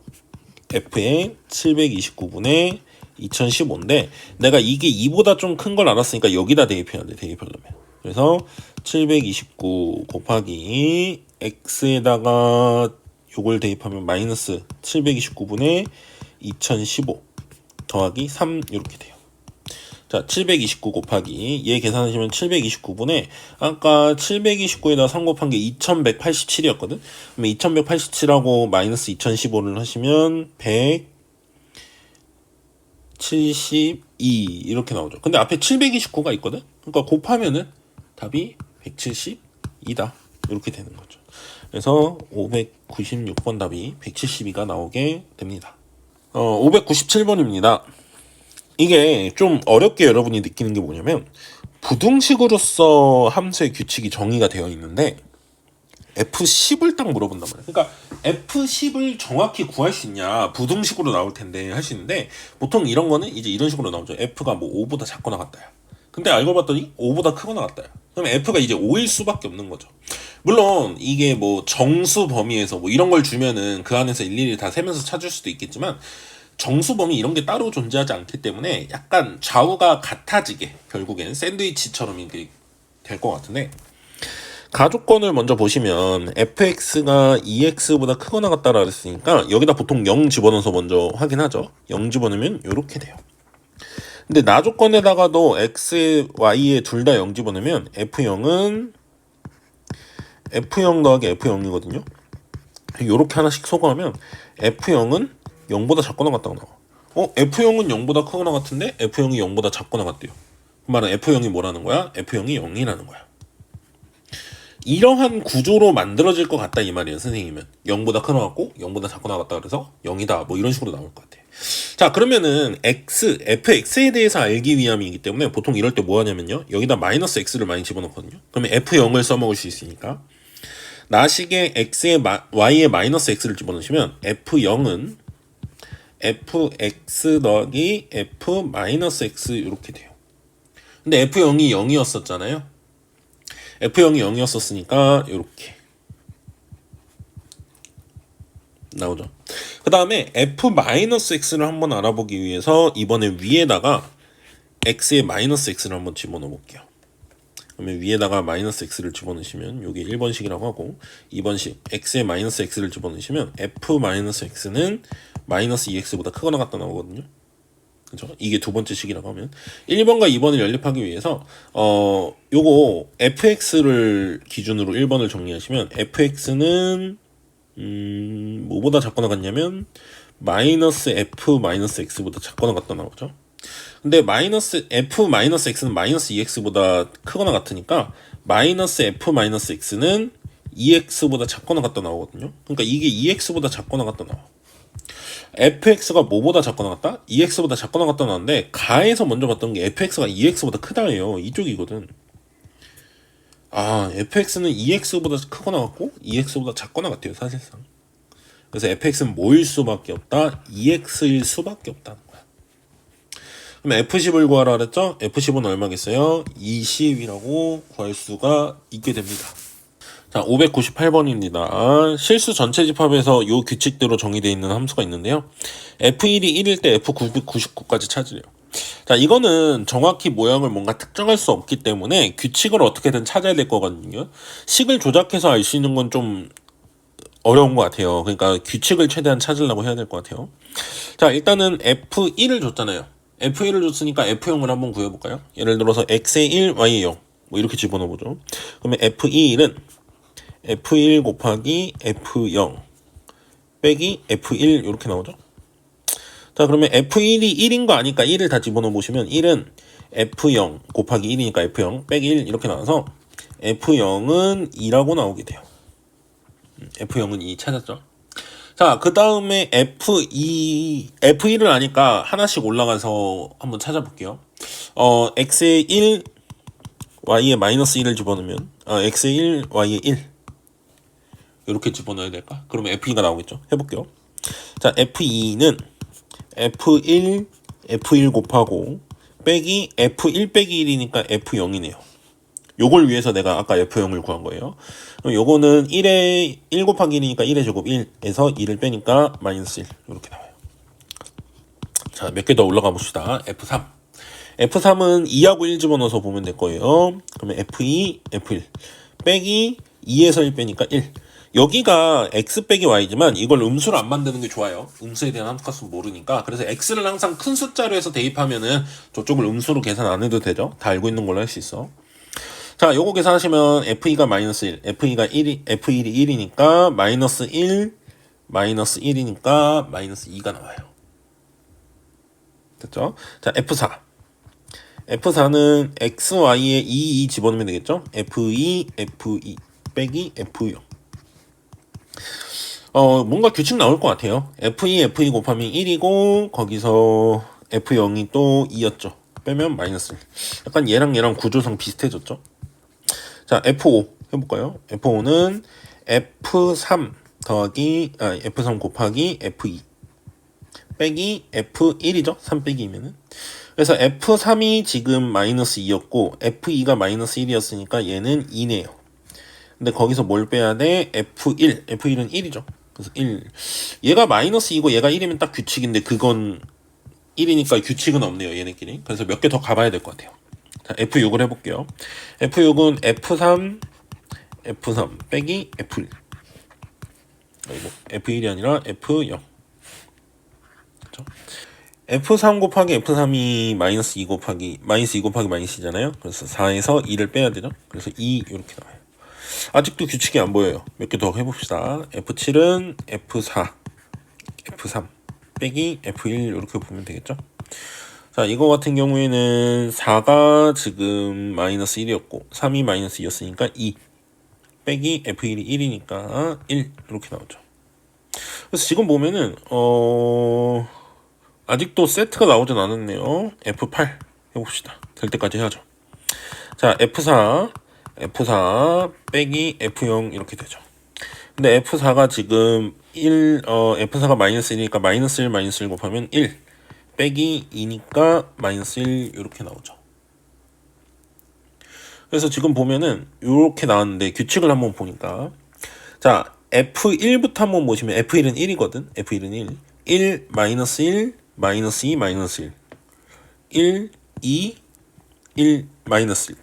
F에 729분의 2015인데 내가 이게 2보다 좀 큰 걸 알았으니까 여기다 대입해야 돼. 대입하려면. 그래서 729 곱하기 x에다가 요걸 대입하면 마이너스 729분의 2015 더하기 3 이렇게 돼요. 자, 729 곱하기 얘 계산하시면 729분의 아까 729에다 3 곱한 게 2187이었거든. 그러면 2187하고 마이너스 2015를 하시면 172 이렇게 나오죠. 근데 앞에 729가 있거든. 그러니까 곱하면은 답이 172다. 이렇게 되는 거죠. 그래서 596번 답이 172가 나오게 됩니다. 597번입니다. 이게 좀 어렵게 여러분이 느끼는 게 뭐냐면 부등식으로서 함수의 규칙이 정의가 되어 있는데 F10을 딱 물어본단 말이야. 그러니까 F10을 정확히 구할 수 있냐 부등식으로 나올 텐데 하시는데 보통 이런 거는 이제 이런 식으로 나오죠. F가 뭐 5보다 작거나 같다야. 근데 알고 봤더니 5보다 크거나 같다야. 그럼 F가 이제 5일 수밖에 없는 거죠. 물론 이게 뭐 정수 범위에서 뭐 이런 걸 주면은 그 안에서 일일이 다 세면서 찾을 수도 있겠지만 정수 범위 이런 게 따로 존재하지 않기 때문에 약간 좌우가 같아지게 결국엔 샌드위치처럼 이게 될 것 같은데 가족권을 먼저 보시면 fx가 2x보다 크거나 같다라 그랬으니까 여기다 보통 0 집어넣어서 먼저 확인하죠. 0 집어넣으면 이렇게 돼요. 근데 나조건에다가도 x, y에 둘 다 0 집어넣으면 f0은 f0 더하기 f0이거든요. 요렇게 하나씩 소거하면 f0은 0보다 작거나 같다고 나와. f0은 0보다 크거나 같은데 f0이 0보다 작거나 같대요. 그 말은 f0이 뭐라는 거야? f0이 0이라는 거야. 이러한 구조로 만들어질 것 같다 이 말이에요. 선생님은 0보다 크거나 같고 0보다 작거나 같다 그래서 0이다 뭐 이런 식으로 나올 것 같아. 자, 그러면은 fx에 대해서 알기 위함이기 때문에 보통 이럴 때 뭐 하냐면요, 여기다 마이너스 x를 많이 집어넣거든요. 그러면 f0을 써먹을 수 있으니까 나식에 y에 마이너스 x를 집어넣으시면 f0은 fx 더하기 f 마이너스 x 이렇게 돼요. 근데 f0이 0이었었잖아요. f0이 0이었었으니까 이렇게 나오죠. 그 다음에 f-x를 한번 알아보기 위해서 이번에 위에다가 x에 마이너스 x를 한번 집어넣어 볼게요. 그러면 위에다가 마이너스 x를 집어넣으시면 이게 1번식이라고 하고 2번식 x에 마이너스 x를 집어넣으시면 f-x는 마이너스 2x보다 크거나 같다 나오거든요. 그죠? 이게 두 번째 식이라고 하면 1번과 2번을 연립하기 위해서 요거 fx를 기준으로 1번을 정리하시면 fx는 뭐보다 작거나 같냐면 마이너스 f 마이너스 x보다 작거나 같다 나오죠. 근데 마이너스 f 마이너스 x는 마이너스 2x보다 크거나 같으니까 마이너스 f 마이너스 x는 2x보다 작거나 같다 나오거든요. 그러니까 이게 2x보다 작거나 같다 나와. fx가 뭐보다 작거나 같다? 2x보다 작거나 같다 나왔는데 가에서 먼저 봤던 게 fx가 2x보다 크다예요. 이쪽이거든. fx는 2x보다 크거나 같고 2x보다 작거나 같아요. 사실상. 그래서 fx는 뭐일 수밖에 없다? 2x일 수밖에 없다는 거야. 그럼 f10을 구하라 그랬죠? f10은 얼마겠어요? 20이라고 구할 수가 있게 됩니다. 자, 598번입니다. 실수 전체 집합에서 요 규칙대로 정의되어 있는 함수가 있는데요. f1이 1일 때 f999까지 찾으래요. 자, 이거는 정확히 모양을 뭔가 특정할 수 없기 때문에 규칙을 어떻게든 찾아야 될 거거든요. 식을 조작해서 알 수 있는 건 좀 어려운 것 같아요. 그러니까 규칙을 최대한 찾으려고 해야 될 것 같아요. 자, 일단은 f1을 줬잖아요. f1을 줬으니까 f0을 한번 구해볼까요? 예를 들어서 x에 1, y에 0 뭐 이렇게 집어넣어보죠. 그러면 f1은 f1 곱하기 f0 빼기 f1 이렇게 나오죠. 자, 그러면 f1이 1인 거 아니까 1을 다 집어넣어 보시면 1은 f0 곱하기 1이니까 f0 빼기 1 이렇게 나와서 f0은 2라고 나오게 돼요. f0은 2 찾았죠. 자, 그 다음에 f1을 아니까 하나씩 올라가서 한번 찾아볼게요. x에 1, y에 마이너스 1을 집어넣으면 x에 1, y에 1 이렇게 집어넣어야 될까? 그러면 f2가 나오겠죠. 해볼게요. 자, f2는 f1 곱하고 빼기 f1 빼기 1이니까 f0이네요. 요걸 위해서 내가 아까 f0을 구한 거예요. 그럼 요거는 1 곱하기 1이니까 1의 제곱 1에서 2를 빼니까 마이너스 1 이렇게 나와요. 자, 몇 개 더 올라가 봅시다. F3. F3은 2하고 1 집어넣어서 보면 될 거예요. 그러면 F2, F1 빼기 2에서 1 빼니까 1. 여기가 x 빼기 y지만 이걸 음수로 안 만드는 게 좋아요. 음수에 대한 함수값은 모르니까. 그래서 x를 항상 큰 숫자로 해서 대입하면은 저쪽을 음수로 계산 안 해도 되죠. 다 알고 있는 걸로 할 수 있어. 자, 요거 계산하시면 f2가 마이너스 1, f2가 1이, f1이 1이니까 마이너스 1, 마이너스 1이니까 마이너스 2가 나와요. 됐죠? 자, F4. F4는 x, y에 2 집어넣으면 되겠죠? F2, F2 빼기 F0. 뭔가 규칙 나올 것 같아요. F2, F2 곱하면 1이고, 거기서 F0이 또 2였죠. 빼면 마이너스 1. 약간 얘랑 구조상 비슷해졌죠? 자, F5 해볼까요? F5는 F3 더하기, F3 곱하기 F2 빼기 F1이죠? 3 빼기 2면은. 그래서 F3이 지금 마이너스 2였고, F2가 마이너스 1이었으니까 얘는 2네요. 근데 거기서 뭘 빼야 돼? F1. F1은 1이죠. 그래서 1. 얘가 마이너스 2고 얘가 1이면 딱 규칙인데 그건 1이니까 규칙은 없네요. 얘네끼리. 그래서 몇 개 더 가봐야 될 것 같아요. 자, F6을 해볼게요. F6은 F3 빼기 F1. 아이고, F1이 아니라 F0. 그렇죠? F3 곱하기 F3이 마이너스 2 곱하기 마이너스 2잖아요. 그래서 4에서 2를 빼야 되죠. 그래서 2 이렇게 나와요. 아직도 규칙이 안 보여요. 몇 개 더 해봅시다. F7은 F4, F3 빼기 F1 이렇게 보면 되겠죠. 자, 이거 같은 경우에는 4가 지금 마이너스 1이었고 3이 마이너스 2였으니까 2 빼기 F1이 1이니까 1 이렇게 나오죠. 그래서 지금 보면은 아직도 세트가 나오진 않았네요. F8 해봅시다. 될 때까지 해야죠. 자, F4 빼기 F0 이렇게 되죠. 근데 F4가 지금 F4가 마이너스 1이니까 마이너스 1 곱하면 1 빼기 2니까 마이너스 1 이렇게 나오죠. 그래서 지금 보면은 이렇게 나왔는데 규칙을 한번 보니까, 자, F1부터 한번 보시면 F1은 1이거든. F1은 1. 1, 마이너스 1, 마이너스 2, 마이너스 1. 1, 2, 1, 마이너스 1.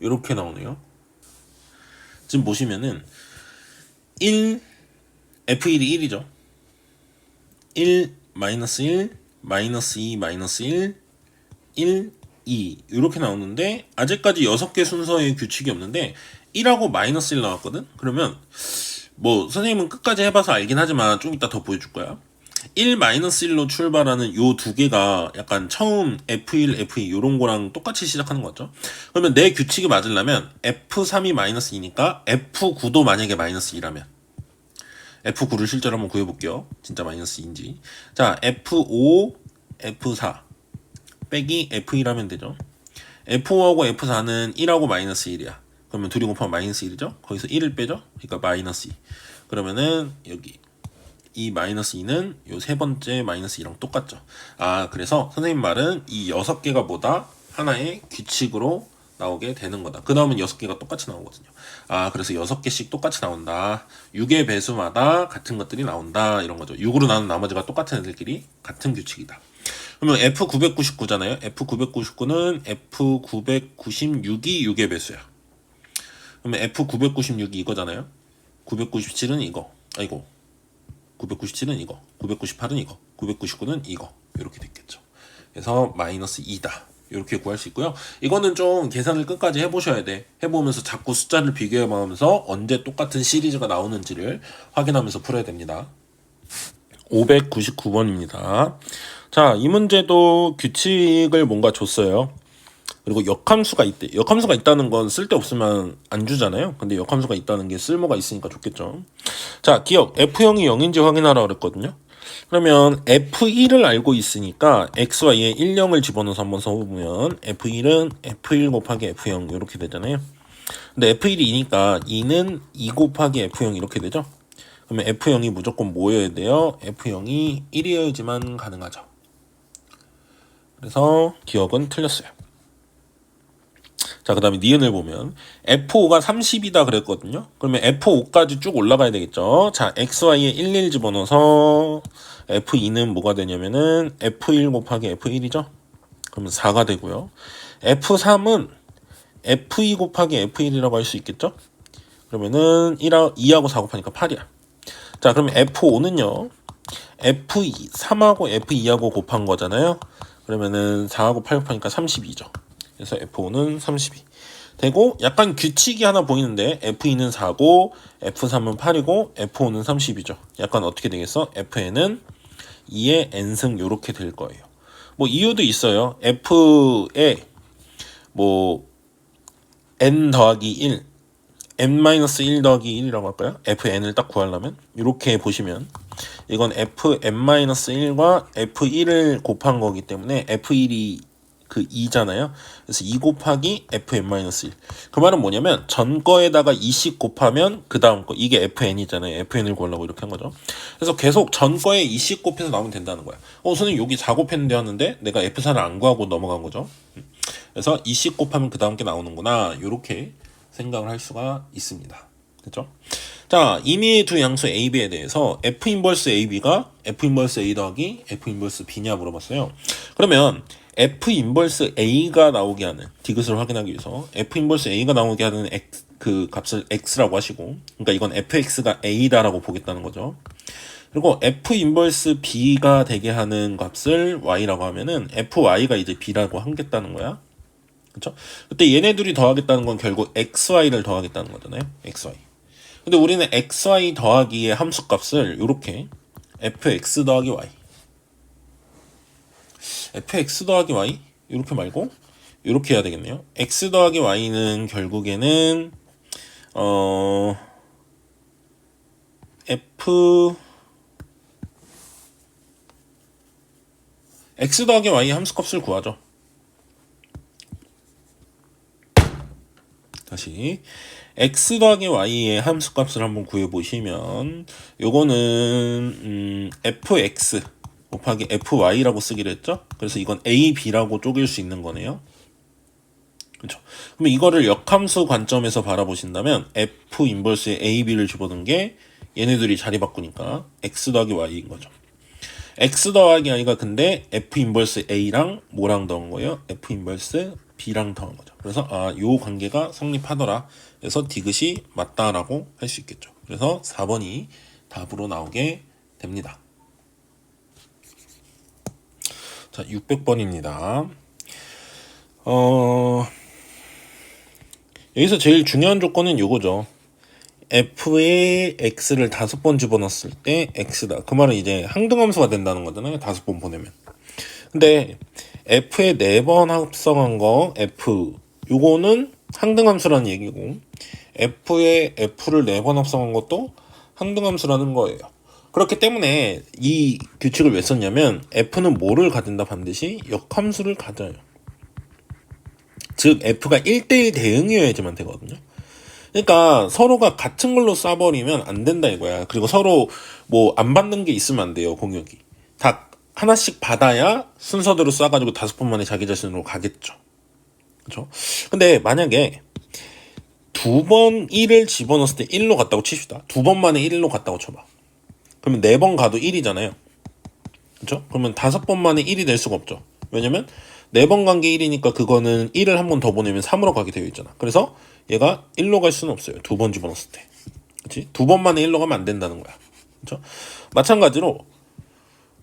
이렇게 나오네요. 지금 보시면은 1, F1이 1이죠. 1, 마이너스 1, 마이너스 2, 마이너스 1, 1, 2 이렇게 나오는데 아직까지 6개 순서의 규칙이 없는데 1하고 마이너스 1 나왔거든? 그러면 뭐 선생님은 끝까지 해봐서 알긴 하지만 좀 이따 더 보여줄 거야. 1-1로 출발하는 요 두 개가 약간 처음 F1, F2 요런 거랑 똑같이 시작하는 거 같죠? 그러면 내 규칙이 맞으려면 F3이 마이너스 2니까 F9도 만약에 마이너스 2라면 F9를 실제로 한번 구해볼게요. 진짜 마이너스 2인지. 자, F5, F4 빼기 F1하면 되죠. F5하고 F4는 1하고 마이너스 1이야. 그러면 둘이 곱하면 마이너스 1이죠? 거기서 1을 빼죠? 그러니까 마이너스 2. 그러면은 여기 이 마이너스 2는 요 세 번째 마이너스 2랑 똑같죠. 아, 그래서 선생님 말은 이 6개가 뭐다? 하나의 규칙으로 나오게 되는 거다. 그 다음은 6개가 똑같이 나오거든요. 아, 그래서 6개씩 똑같이 나온다. 6의 배수마다 같은 것들이 나온다. 이런 거죠. 6으로 나눈 나머지가 똑같은 애들끼리 같은 규칙이다. 그러면 F999잖아요. F999는 F996이 6의 배수야. 그러면 F996이 이거잖아요. 997은 이거. 아이고. 997은 이거. 998은 이거. 999는 이거. 이렇게 됐겠죠. 그래서 마이너스 2다. 이렇게 구할 수 있고요. 이거는 좀 계산을 끝까지 해보셔야 돼. 해보면서 자꾸 숫자를 비교해보면서 언제 똑같은 시리즈가 나오는지를 확인하면서 풀어야 됩니다. 599번입니다. 자, 이 문제도 규칙을 뭔가 줬어요. 그리고 역함수가 있대. 역함수가 있다는 건 쓸데없으면 안 주잖아요. 근데 역함수가 있다는 게 쓸모가 있으니까 좋겠죠. 자, 기억. F0이 0인지 확인하라 그랬거든요. 그러면 F1을 알고 있으니까 X와 Y에 1, 0을 집어넣어서 한번 써보면 F1은 F1 곱하기 F0 이렇게 되잖아요. 근데 F1이 2니까 2는 2 곱하기 F0 이렇게 되죠. 그러면 F0이 무조건 뭐여야 돼요? F0이 1이어야지만 가능하죠. 그래서 기억은 틀렸어요. 자, 그 다음에 니은을 보면 F5가 30이다 그랬거든요. 그러면 F5까지 쭉 올라가야 되겠죠. 자, XY에 11 집어넣어서 F2는 뭐가 되냐면은 F1 곱하기 F1이죠. 그러면 4가 되고요. F3은 F2 곱하기 F1이라고 할 수 있겠죠. 그러면은 2하고 4 곱하니까 8이야. 자, 그러면 F5는요. F3하고 F2하고 곱한 거잖아요. 그러면은 4하고 8 곱하니까 32죠. 그래서 F5는 32 되고, 약간 규칙이 하나 보이는데 F2는 4고 F3은 8이고 F5는 30이죠. 약간 어떻게 되겠어? Fn은 2의 n승 요렇게 될 거예요. 뭐 이유도 있어요. F에 뭐 n 더하기 1, n-1 더하기 1이라고 할까요? fn을 딱 구하려면 이렇게 보시면 이건 fn-1과 f1을 곱한 거기 때문에 f1이 그 2잖아요. 그래서 2 곱하기 fn-1. 그 말은 뭐냐면 전 거에다가 2씩 곱하면 그 다음 거, 이게 fn이잖아요. fn을 구하려고 이렇게 한 거죠. 그래서 계속 전 거에 2씩 곱해서 나오면 된다는 거야. 선생님 여기 4 곱했는데 하는데 내가 f4를 안 구하고 넘어간 거죠. 그래서 2씩 곱하면 그 다음 게 나오는구나, 요렇게 생각을 할 수가 있습니다. 그렇죠? 자, 임의의 두 양수 A, B에 대해서 F 인버스 AB가 F 인버스 A 더하기 F 인버스 B냐 물어봤어요. 그러면 F 인버스 A가 나오게 하는, 디귿을 확인하기 위해서 F 인버스 A가 나오게 하는 X, 그 값을 X라고 하시고, 그러니까 이건 FX가 A다라고 보겠다는 거죠. 그리고 F 인버스 B가 되게 하는 값을 Y라고 하면은 FY가 이제 B라고 하겠다는 거야. 그쵸? 그때 얘네 둘이 더하겠다는 건 결국 XY를 더하겠다는 거잖아요. XY. 근데 우리는 XY 더하기의 함수값을 요렇게 fx 더하기 y, fx 더하기 y 이렇게 말고 이렇게 해야 되겠네요. x 더하기 y는 결국에는 x 더하기 y 함수값을 구하죠. 다시 x 더하기 y의 함수값을 한번 구해보시면 요거는 fx 곱하기 fy라고 쓰기로 했죠. 그래서 이건 a, b라고 쪼갤 수 있는 거네요. 그렇죠. 그럼 이거를 역함수 관점에서 바라보신다면 f 인버스에 a, b를 집어넣은 게 얘네들이 자리 바꾸니까 x 더하기 y인 거죠. x 더하기 y가 근데 f 인버스 a랑 뭐랑 더한 거예요? f 인버스 b랑 더한 거죠. 그래서 요 관계가 성립하더라. 그래서 디귿이 맞다라고 할 수 있겠죠. 그래서 4번이 답으로 나오게 됩니다. 자, 600번입니다. 여기서 제일 중요한 조건은 요거죠. f에 x를 5번 집어넣었을 때 x다. 그 말은 이제 항등함수가 된다는 거잖아요. 5번 보내면. 근데 f에 4번 합성한 거 f, 요거는 항등함수라는 얘기고, f에 f를 4번 합성한 것도 항등함수라는 거예요. 그렇기 때문에 이 규칙을 왜 썼냐면 f는 뭐를 가진다? 반드시 역함수를 가져요. 즉 f가 1대1 대응이어야지만 되거든요. 그러니까 서로가 같은 걸로 쏴버리면 안 된다 이거야. 그리고 서로 뭐 안 받는 게 있으면 안 돼요. 공역이 다 하나씩 받아야 순서대로 쏴가지고 5번 만에 자기 자신으로 가겠죠. 그렇죠? 근데 만약에 2번 1을 집어넣었을 때 1로 갔다고 칩시다. 2번 만에 1로 갔다고 쳐봐. 그러면 4번 가도 1이잖아요. 그렇죠? 그러면 5번 만에 1이 될 수가 없죠. 왜냐면 4번 간 게 1이니까 그거는 1을 한 번 더 보내면 3으로 가게 되어 있잖아. 그래서 얘가 1로 갈 수는 없어요. 2번 집어넣었을 때. 그렇지? 2번 만에 1로 가면 안 된다는 거야. 그렇죠? 마찬가지로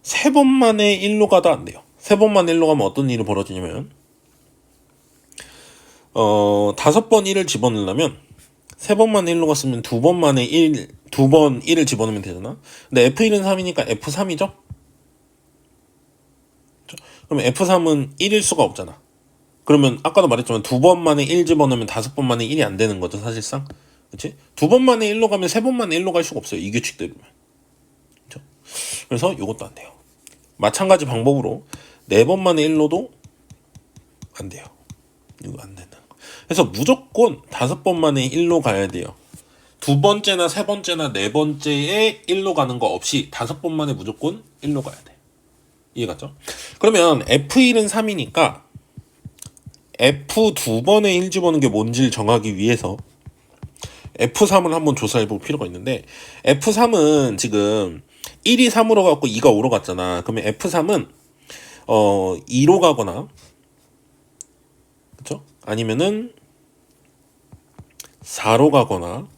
3번 만에 1로 가도 안 돼요. 3번 만에 1로 가면 어떤 일이 벌어지냐면 5번 1을 집어넣으려면 3번 만에 1로 갔으면 2번 만에 2번 1을 집어넣으면 되잖아. 근데 F1은 3이니까 F3이죠? 그럼 F3은 1일 수가 없잖아. 그러면 아까도 말했지만 2번 만에 1 집어넣으면 5번 만에 1이 안 되는 거죠, 사실상. 그치? 2번 만에 1로 가면 3번 만에 1로 갈 수가 없어요. 이 규칙대로면. 그쵸? 그래서 이것도 안 돼요. 마찬가지 방법으로 4번 만에 1로도 안 돼요. 이거 안 된다는 거. 그래서 무조건 5번 만에 1로 가야 돼요. 2번째나 3번째나 4번째에 1로 가는 거 없이 5번 만에 무조건 1로 가야 돼. 이해갔죠? 그러면 F1은 3이니까 F 두 번에 1 집어넣는 게 뭔지를 정하기 위해서 F3을 한번 조사해 볼 필요가 있는데, F3은 지금 1이 3으로 갔고 2가 5로 갔잖아. 그러면 F3은 2로 가거나, 그쵸? 아니면은 4로 가거나,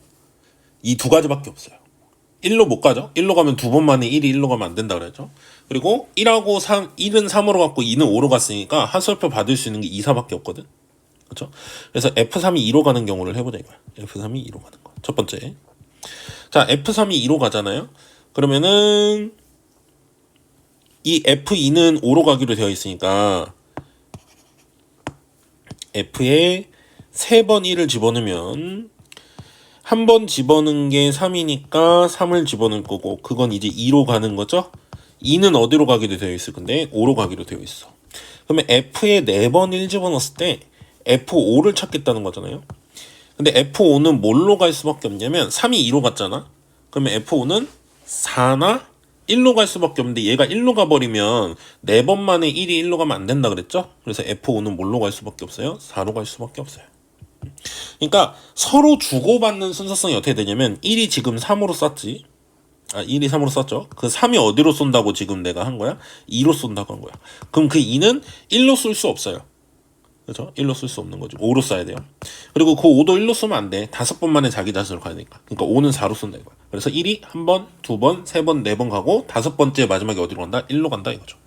이 두 가지밖에 없어요. 1로 못 가죠? 1로 가면 두 번 만에 1이 1로 가면 안 된다 그랬죠? 그리고 1하고 3, 1은 3으로 갔고 2는 5로 갔으니까 하수열표 받을 수 있는 게 2, 4밖에 없거든? 그쵸? 그래서 F3이 2로 가는 경우를 해보자 이거야. F3이 2로 가는 거. 첫 번째. 자, F3이 2로 가잖아요? 그러면은, 이 F2는 5로 가기로 되어 있으니까, F에 3번 1을 집어넣으면, 한 번 집어넣은 게 3이니까 3을 집어넣을 거고, 그건 이제 2로 가는 거죠? 2는 어디로 가기로 되어 있을 건데, 5로 가기로 되어 있어. 그러면 F에 4번 1 집어넣었을 때, F5를 찾겠다는 거잖아요? 근데 F5는 뭘로 갈 수밖에 없냐면 3이 2로 갔잖아. 그러면 F5는 4나 1로 갈 수밖에 없는데 얘가 1로 가버리면 4번 만에 1이 1로 가면 안 된다 그랬죠? 그래서 F5는 뭘로 갈 수밖에 없어요? 4로 갈 수밖에 없어요. 그러니까 서로 주고받는 순서성이 어떻게 되냐면 1이 지금 3으로 쐈지. 1이 3으로 쐈죠. 그 3이 어디로 쏜다고 지금 내가 한 거야? 2로 쏜다고 한 거야. 그럼 그 2는 1로 쏠 수 없어요. 그렇죠? 1로 쓸 수 없는 거죠. 5로 써야 돼요. 그리고 그 5도 1로 쓰면 안 돼. 5번 만에 자기 자신으로 가야 되니까. 그러니까 5는 4로 쓴다 이거야. 그래서 1이 한 번, 두 번, 세 번, 네 번 가고 5번째 마지막에 어디로 간다? 1로 간다 이거죠.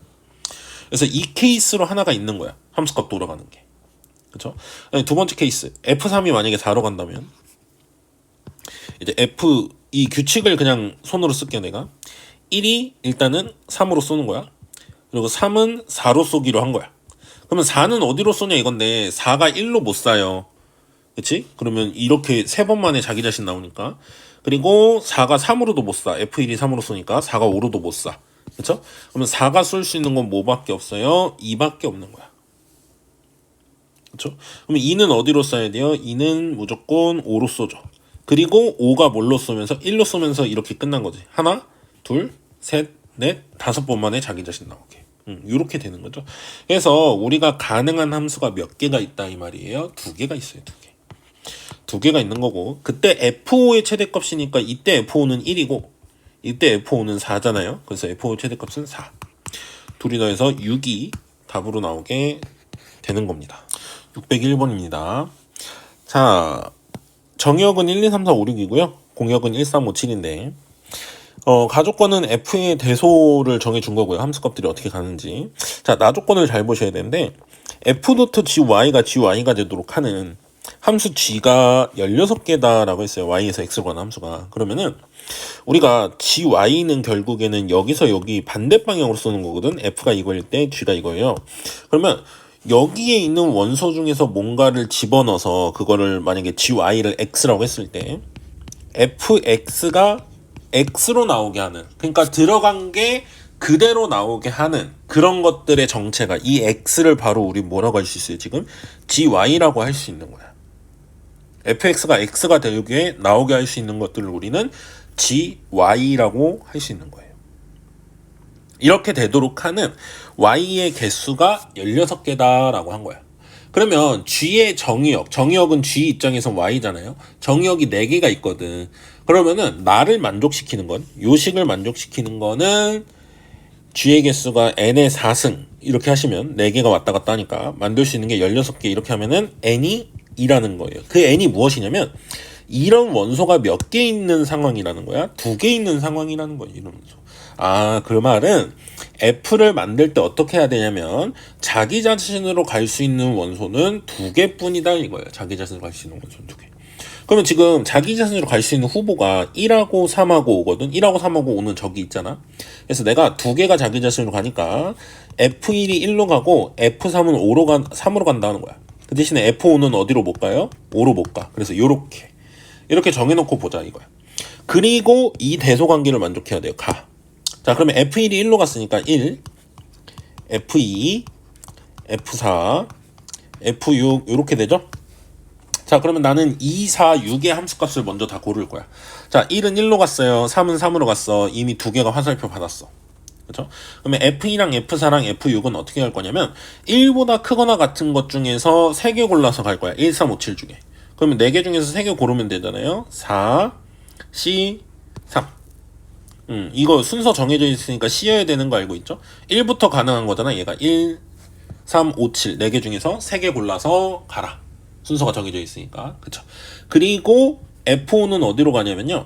그래서 이 케이스로 하나가 있는 거야. 함수값 돌아가는 게. 그렇죠? 두 번째 케이스. F3이 만약에 4로 간다면 이제 F 이 규칙을 그냥 손으로 쓸게요, 내가. 1이 일단은 3으로 쏘는 거야. 그리고 3은 4로 쏘기로 한 거야. 그러면 4는 어디로 쏘냐 이건데 4가 1로 못 쏴요. 그치? 그러면 이렇게 3번 만에 자기 자신 나오니까. 그리고 4가 3으로도 못 쏴. F1이 3으로 쏘니까 4가 5로도 못 쏴. 그쵸? 그러면 4가 쏠 수 있는 건 뭐밖에 없어요? 2밖에 없는 거야. 그쵸? 그러면 2는 어디로 쏴야 돼요? 2는 무조건 5로 쏘죠. 그리고 5가 뭘로 쏘면서 1로 쏘면서 이렇게 끝난 거지. 하나, 둘, 셋, 넷, 5번 만에 자기 자신 나오게. 이렇게 되는 거죠. 그래서 우리가 가능한 함수가 몇 개가 있다 이 말이에요. 2개가 있어요. 2개. 2개가 있는 거고, 그때 F5의 최대값이니까 이때 F5는 1이고 이때 F5는 4잖아요. 그래서 F5 최대값은 4. 둘이 더해서 6이 답으로 나오게 되는 겁니다. 601번입니다. 자, 정의역은 1, 2, 3, 4, 5, 6이고요. 공역은 1, 3, 5, 7인데 가조건은 F의 대소를 정해준 거고요. 함수값들이 어떻게 가는지. 자, 나조건을 잘 보셔야 되는데 F.gy가 gy가 되도록 하는 함수 g가 16개다라고 했어요. y에서 x로 가는 함수가. 그러면은 우리가 gy는 결국에는 여기서 여기 반대 방향으로 쏘는 거거든. f가 이거일 때 g가 이거예요. 그러면 여기에 있는 원소 중에서 뭔가를 집어넣어서 그거를 만약에 gy를 x라고 했을 때 fx가 x로 나오게 하는, 그러니까 들어간 게 그대로 나오게 하는 그런 것들의 정체가, 이 x를 바로 우리 뭐라고 할 수 있어요? 지금 gy라고 할 수 있는 거야. fx가 x가 되게 나오게 할 수 있는 것들을 우리는 gy라고 할 수 있는 거예요. 이렇게 되도록 하는 y의 개수가 16개다라고 한 거야. 그러면 g의 정의역은 g 입장에서 y잖아요. 정의역이 4개가 있거든. 그러면은 나를 만족시키는 건, 요식을 만족시키는 거는 g의 개수가 n의 4승 이렇게 하시면 4개가 왔다 갔다 하니까 만들 수 있는 게 16개 이렇게 하면은 n이 2라는 거예요. 그 n이 무엇이냐면 이런 원소가 몇 개 있는 상황이라는 거야. 2개 있는 상황이라는 거예요. 이런 원소. 그 말은 F를 만들 때 어떻게 해야 되냐면 자기 자신으로 갈 수 있는 원소는 2개뿐이다 이거예요. 자기 자신으로 갈 수 있는 원소는 2개. 그러면 지금 자기 자신으로 갈 수 있는 후보가 1하고 3하고 5거든. 1하고 3하고 5는 저기 있잖아. 그래서 내가 2개가 자기 자신으로 가니까 F1이 1로 가고 F3은 3으로 간다는 거야. 그 대신에 F5는 어디로 못 가요? 5로 못 가. 그래서 이렇게 정해놓고 보자 이거야. 그리고 이 대소관계를 만족해야 돼요. 자, 그러면 F1이 1로 갔으니까 1, F2, F4, F6 이렇게 되죠? 자, 그러면 나는 2, 4, 6의 함수값을 먼저 다 고를 거야. 자, 1은 1로 갔어요. 3은 3으로 갔어. 이미 2개가 화살표 받았어. 그렇죠? 그러면 F2랑 F4랑 F6은 어떻게 할 거냐면 1보다 크거나 같은 것 중에서 3개 골라서 갈 거야. 1, 3, 5, 7 중에. 그러면 4개 중에서 3개 고르면 되잖아요. 4, C, 3. 이거 순서 정해져 있으니까 C여야 되는 거 알고 있죠? 1부터 가능한 거잖아. 얘가 1, 3, 5, 7 4개 중에서 3개 골라서 가라. 순서가 정해져 있으니까. 그쵸? 그리고 F5는 어디로 가냐면요.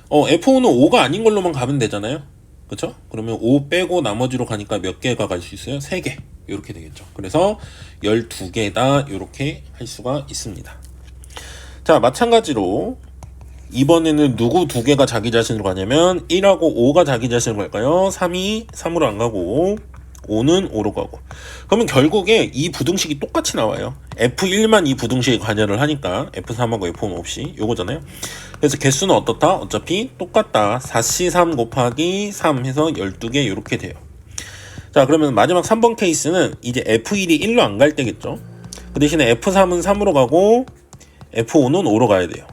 F5는 5가 아닌 걸로만 가면 되잖아요. 그쵸? 그러면 5 빼고 나머지로 가니까 몇 개가 갈 수 있어요? 3개. 이렇게 되겠죠. 그래서 12개다. 이렇게 할 수가 있습니다. 자, 마찬가지로 이번에는 누구 2개가 자기 자신으로 가냐면 1하고 5가 자기 자신으로 갈까요? 3이 3으로 안 가고 5는 5로 가고. 그러면 결국에 이 부등식이 똑같이 나와요. F1만 이 부등식에 관여를 하니까 F3하고 F5는 없이 요거잖아요. 그래서 개수는 어떻다? 어차피 똑같다. 4C3 곱하기 3 해서 12개 이렇게 돼요. 자, 그러면 마지막 3번 케이스는 이제 F1이 1로 안 갈 때겠죠. 그 대신에 F3은 3으로 가고 F5는 5로 가야 돼요.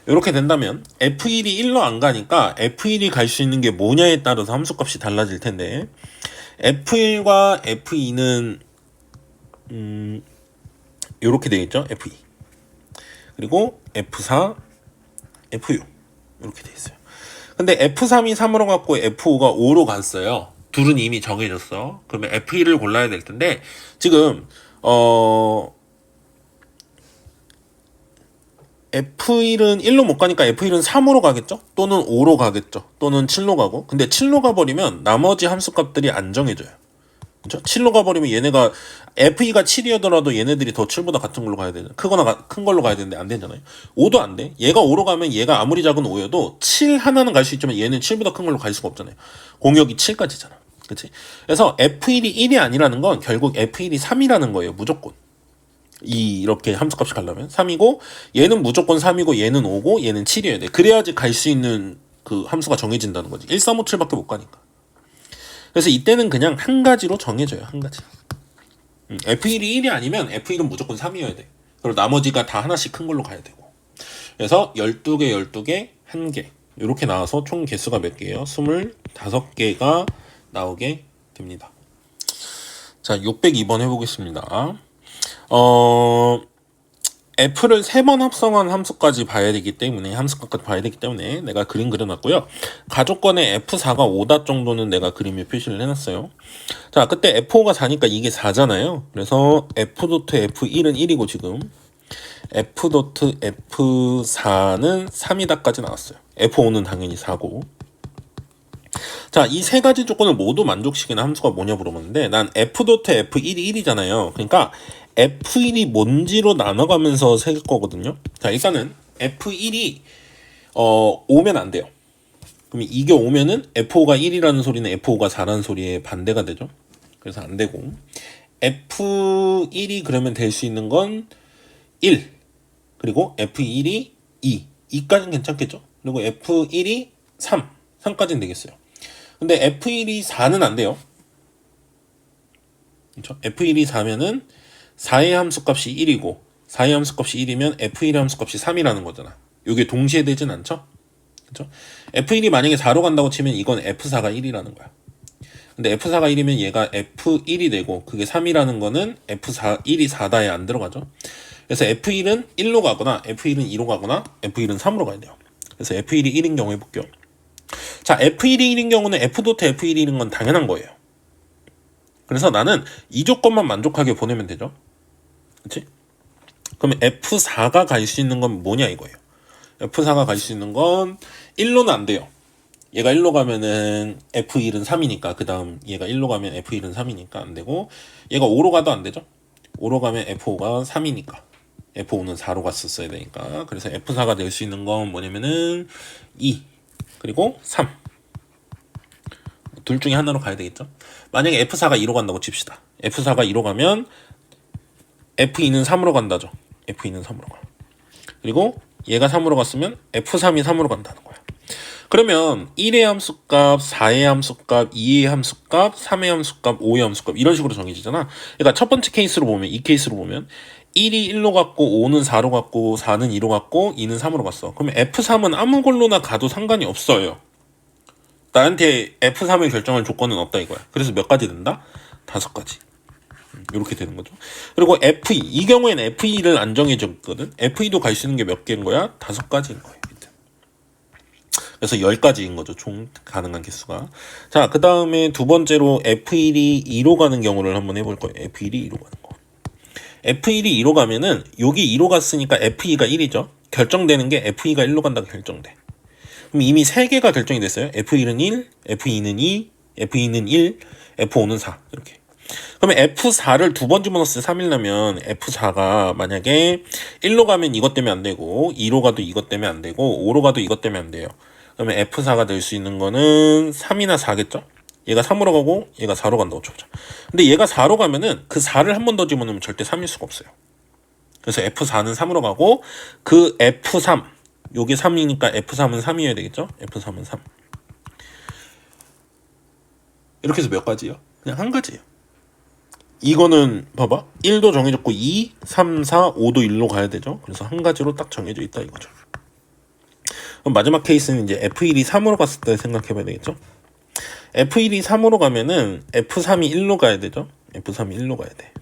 이렇게 된다면 F1이 1로 안 가니까 F1이 갈 수 있는 게 뭐냐에 따라서 함수값이 달라질 텐데 F1과 F2는 이렇게 되겠죠. F2 그리고 F4, F6 이렇게 돼 있어요. 근데 F3이 3으로 갔고 F5가 5로 갔어요. 둘은 이미 정해졌어. 그러면 F1을 골라야 될 텐데 지금 F1은 1로 못 가니까 F1은 3으로 가겠죠? 또는 5로 가겠죠? 또는 7로 가고. 근데 7로 가버리면 나머지 함수값들이 안 정해져요. 그렇죠? 7로 가버리면 얘네가 F2가 7이더라도 얘네들이 더 7보다 같은 걸로 가야 되는 크거나 큰 걸로 가야 되는데 안 되잖아요. 5도 안 돼. 얘가 5로 가면 얘가 아무리 작은 5여도 7 하나는 갈 수 있지만 얘는 7보다 큰 걸로 갈 수가 없잖아요. 공역이 7까지잖아. 그렇지? 그래서 F1이 1이 아니라는 건 결국 F1이 3이라는 거예요. 무조건. 이렇게 함수값이 가려면 3이고 얘는 무조건 3이고 얘는 5고 얘는 7이어야 돼. 그래야지 갈 수 있는 그 함수가 정해진다는 거지. 1, 3, 5, 7밖에 못 가니까. 그래서 이때는 그냥 한 가지로 정해져요. 한 가지. F1이 1이 아니면 F1은 무조건 3이어야 돼. 그리고 나머지가 다 하나씩 큰 걸로 가야 되고. 그래서 12개, 12개, 1개 이렇게 나와서 총 개수가 몇 개예요? 25개가 나오게 됩니다. 자, 602번 해보겠습니다. F를 3번 합성한 함수까지 봐야 되기 때문에 함수값까지 봐야 되기 때문에 내가 그림 그려놨고요. 가족권의 F4가 5다 정도는 내가 그림에 표시를 해놨어요. 자, 그때 F5가 4니까 이게 4잖아요. 그래서 F.F1은 1이고 지금 F.F4는 3이다까지 나왔어요. F5는 당연히 4고. 자, 이 세 가지 조건을 모두 만족시키는 함수가 뭐냐 물어봤는데 난 F.F1이 1이잖아요. 그러니까 F1이 뭔지로 나눠가면서 셀 거거든요. 자, 일단은 F1이 오면 안 돼요. 그럼 이게 오면은 F5가 1이라는 소리는 F5가 4라는 소리의 반대가 되죠. 그래서 안 되고 F1이 그러면 될 수 있는 건 1 그리고 F1이 2 2까지는 괜찮겠죠. 그리고 F1이 3까지는 되겠어요. 근데 F1이 4는 안 돼요. 그렇죠? F1이 4면은 4의 함수값이 1이고 4의 함수값이 1이면 F1의 함수값이 3이라는 거잖아. 이게 동시에 되진 않죠? 그렇죠? F1이 만약에 4로 간다고 치면 이건 F4가 1이라는 거야. 근데 F4가 1이면 얘가 F1이 되고 그게 3이라는 거는 F4, 1이 4다에 안 들어가죠. 그래서 F1은 1로 가거나 F1은 2로 가거나 F1은 3으로 가야 돼요. 그래서 F1이 1인 경우 해볼게요. 자, F1이 1인 경우는 F.F1인 건 당연한 거예요. 그래서 나는 이 조건만 만족하게 보내면 되죠. 그치? 그러면 F4가 갈 수 있는 건 뭐냐 이거예요. F4가 갈 수 있는 건 1로는 안 돼요. 얘가 1로 가면은 F1은 3이니까 그 다음 얘가 1로 가면 F1은 3이니까 안 되고 얘가 5로 가도 안 되죠. 5로 가면 F5가 3이니까 F5는 4로 갔었어야 되니까. 그래서 F4가 될 수 있는 건 뭐냐면은 2 그리고 3 둘 중에 하나로 가야 되겠죠. 만약에 F4가 2로 간다고 칩시다. F4가 2로 가면 F2는 3으로 간다죠. F2는 3으로 가. 그리고 얘가 3으로 갔으면 F3이 3으로 간다는 거야. 그러면 1의 함수값, 4의 함수값, 2의 함수값, 3의 함수값, 5의 함수값 이런 식으로 정해지잖아. 그러니까 첫 번째 케이스로 보면 이 케이스로 보면 1이 1로 갔고 5는 4로 갔고 4는 2로 갔고 2는 3으로 갔어. 그러면 F3은 아무 걸로나 가도 상관이 없어요. 나한테 F3을 결정할 조건은 없다 이거야. 그래서 몇 가지 된다? 5가지. 이렇게 되는 거죠. 그리고 F2 이 경우에는 F2를 안 정해졌거든. F2도 갈 수 있는 게 몇 개인 거야? 5가지인 거예요. 그래서 10가지인 거죠. 총 가능한 개수가. 자, 그 다음에 두 번째로 F1이 2로 가는 경우를 한번 해볼 거예요. F1이 2로 가는 거. F1이 2로 가면은 여기 2로 갔으니까 F2가 1이죠. 결정되는 게 F2가 1로 간다고 결정돼. 그럼 이미 3개가 결정이 됐어요. F1은 1, F2는 2, F2는 1, F5는 4 이렇게. 그러면 F4를 두 번 집어넣었을 때 3이라면 F4가 만약에 1로 가면 이것 때문에 안 되고 2로 가도 이것 때문에 안 되고 5로 가도 이것 때문에 안 돼요. 그러면 F4가 될 수 있는 거는 3이나 4겠죠? 얘가 3으로 가고 얘가 4로 간다고 쳐보자. 근데 얘가 4로 가면은 그 4를 한 번 더 집어넣으면 절대 3일 수가 없어요. 그래서 F4는 3으로 가고 그 F3 요게 3이니까 F3은 3이어야 되겠죠? F3은 3 이렇게 해서 몇 가지요? 그냥 한 가지예요. 이거는 봐봐 1도 정해졌고 2, 3, 4, 5도 1로 가야 되죠. 그래서 한 가지로 딱 정해져 있다 이거죠. 그럼 마지막 케이스는 이제 F1이 3으로 갔을 때 생각해 봐야 되겠죠. F1이 3으로 가면은 F3이 1로 가야 되죠. F3이 1로 가야 돼.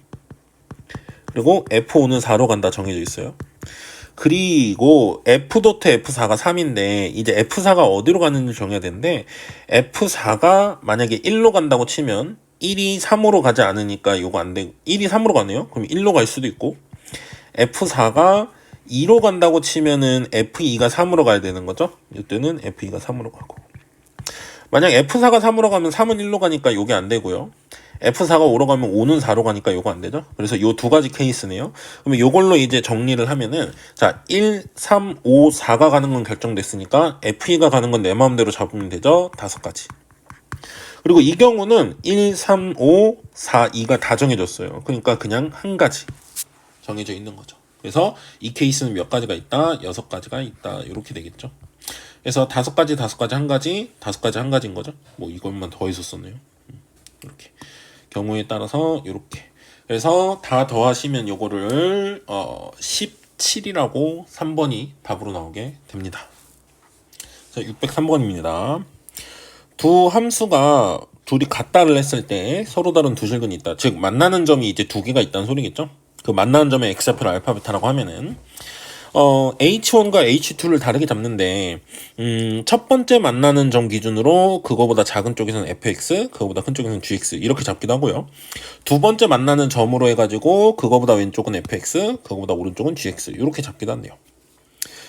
그리고 F5는 4로 간다 정해져 있어요. 그리고 F.F4가 3인데 이제 F4가 어디로 가는지 정해야 되는데 F4가 만약에 1로 간다고 치면 1이 3으로 가지 않으니까 요거 안 되고 1이 3으로 가네요. 그럼 1로 갈 수도 있고 F4가 2로 간다고 치면은 F2가 3으로 가야 되는 거죠. 이때는 F2가 3으로 가고 만약 F4가 3으로 가면 3은 1로 가니까 요게 안 되고요. F4가 5로 가면 5는 4로 가니까 요거 안 되죠. 그래서 요 두 가지 케이스네요. 그러면 요걸로 이제 정리를 하면은 자 1, 3, 5, 4가 가는 건 결정됐으니까 F2가 가는 건 내 마음대로 잡으면 되죠. 5가지. 그리고 이 경우는 1, 3, 5, 4, 2가 다 정해졌어요. 그러니까 그냥 한 가지 정해져 있는 거죠. 그래서 이 케이스는 몇 가지가 있다? 6가지가 있다. 이렇게 되겠죠. 그래서 5가지, 5가지, 한 가지, 5가지, 한 가지인 거죠. 뭐 이것만 더해서 썼네요. 이렇게 경우에 따라서 이렇게. 그래서 다 더하시면 요거를 17이라고 3번이 답으로 나오게 됩니다. 자, 603번입니다. 두 함수가 둘이 같다를 했을 때 서로 다른 두 실근이 있다. 즉 만나는 점이 이제 두 개가 있다는 소리겠죠. 그 만나는 점의 x좌표를 알파 베타라고 하면은 H1과 H2를 다르게 잡는데 첫 번째 만나는 점 기준으로 그거보다 작은 쪽에서는 fx, 그거보다 큰 쪽에서는 gx 이렇게 잡기도 하고요. 두 번째 만나는 점으로 해가지고 그거보다 왼쪽은 fx, 그거보다 오른쪽은 gx 이렇게 잡기도 한대요.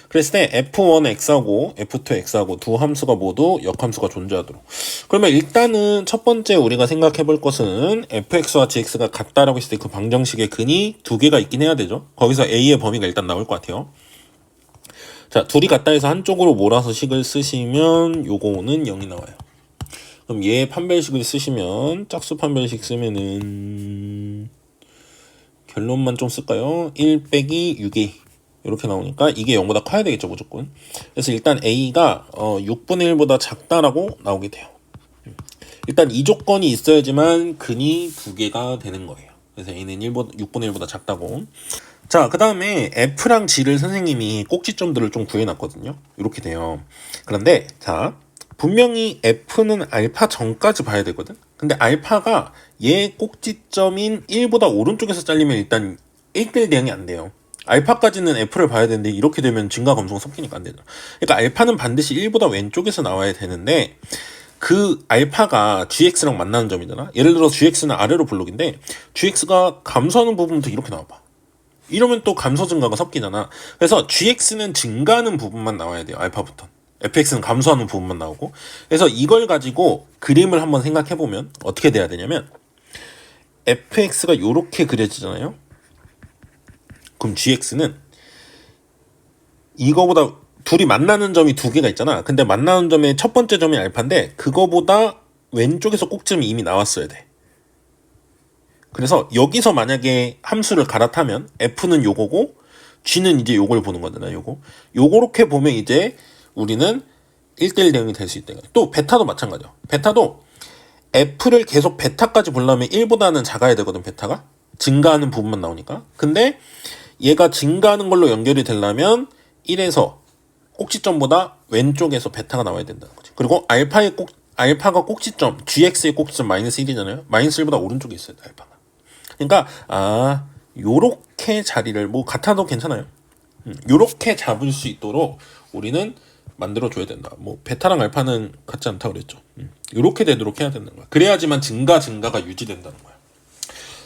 그랬을 때 f1x하고 f2x하고 두 함수가 모두 역함수가 존재하도록. 그러면 일단은 첫 번째 우리가 생각해 볼 것은 fx와 gx가 같다라고 했을 때 그 방정식의 근이 두 개가 있긴 해야 되죠. 거기서 a의 범위가 일단 나올 것 같아요. 자, 둘이 같다 해서 한쪽으로 몰아서 식을 쓰시면 요거는 0이 나와요. 그럼 얘 판별식을 쓰시면 짝수 판별식 쓰면은 결론만 좀 쓸까요? 1 빼기 6a 이렇게 나오니까 이게 0보다 커야 되겠죠 무조건. 그래서 일단 a가 6분의 1보다 작다라고 나오게 돼요. 일단 이 조건이 있어야지만 근이 두 개가 되는 거예요. 그래서 a는 6분의 1보다 작다고. 자, 그 다음에 f랑 g를 선생님이 꼭지점들을 좀 구해놨거든요. 이렇게 돼요. 그런데 자 분명히 f는 알파 전까지 봐야 되거든. 근데 알파가 얘 꼭지점인 1보다 오른쪽에서 잘리면 일단 1대1 대응이 안 돼요. 알파까지는 f를 봐야 되는데 이렇게 되면 증가 감소가 섞이니까 안 되죠. 그러니까 알파는 반드시 1보다 왼쪽에서 나와야 되는데 그 알파가 gx랑 만나는 점이잖아. 예를 들어 gx는 아래로 블록인데 gx가 감소하는 부분부터 이렇게 나와봐. 이러면 또 감소 증가가 섞이잖아. 그래서 gx는 증가하는 부분만 나와야 돼요. 알파부터. fx는 감소하는 부분만 나오고. 그래서 이걸 가지고 그림을 한번 생각해보면 어떻게 돼야 되냐면 fx가 이렇게 그려지잖아요. 그럼 gx는 이거보다 둘이 만나는 점이 두 개가 있잖아. 근데 만나는 점의 첫 번째 점이 알파인데 그거보다 왼쪽에서 꼭지점이 이미 나왔어야 돼. 그래서 여기서 만약에 함수를 갈아타면 f는 요거고 g는 이제 요걸 보는 거잖아. 요거렇게 보면 이제 우리는 1대1 대응이 될 수 있다. 또 베타도 마찬가지야. 베타도 f를 계속 베타까지 보려면 1보다는 작아야 되거든. 베타가 증가하는 부분만 나오니까. 근데 얘가 증가하는 걸로 연결이 되려면 1에서 꼭지점보다 왼쪽에서 베타가 나와야 된다는 거지. 그리고 알파가 꼭지점, gx의 꼭지점 마이너스 1이잖아요. 마이너스 1보다 오른쪽에 있어요, 알파가. 그러니까 요렇게 자리를 뭐 같아도 괜찮아요. 요렇게 잡을 수 있도록 우리는 만들어 줘야 된다. 뭐 베타랑 알파는 같지 않다 그랬죠. 요렇게 되도록 해야 된다는 거야. 그래야지만 증가가 유지된다는 거야.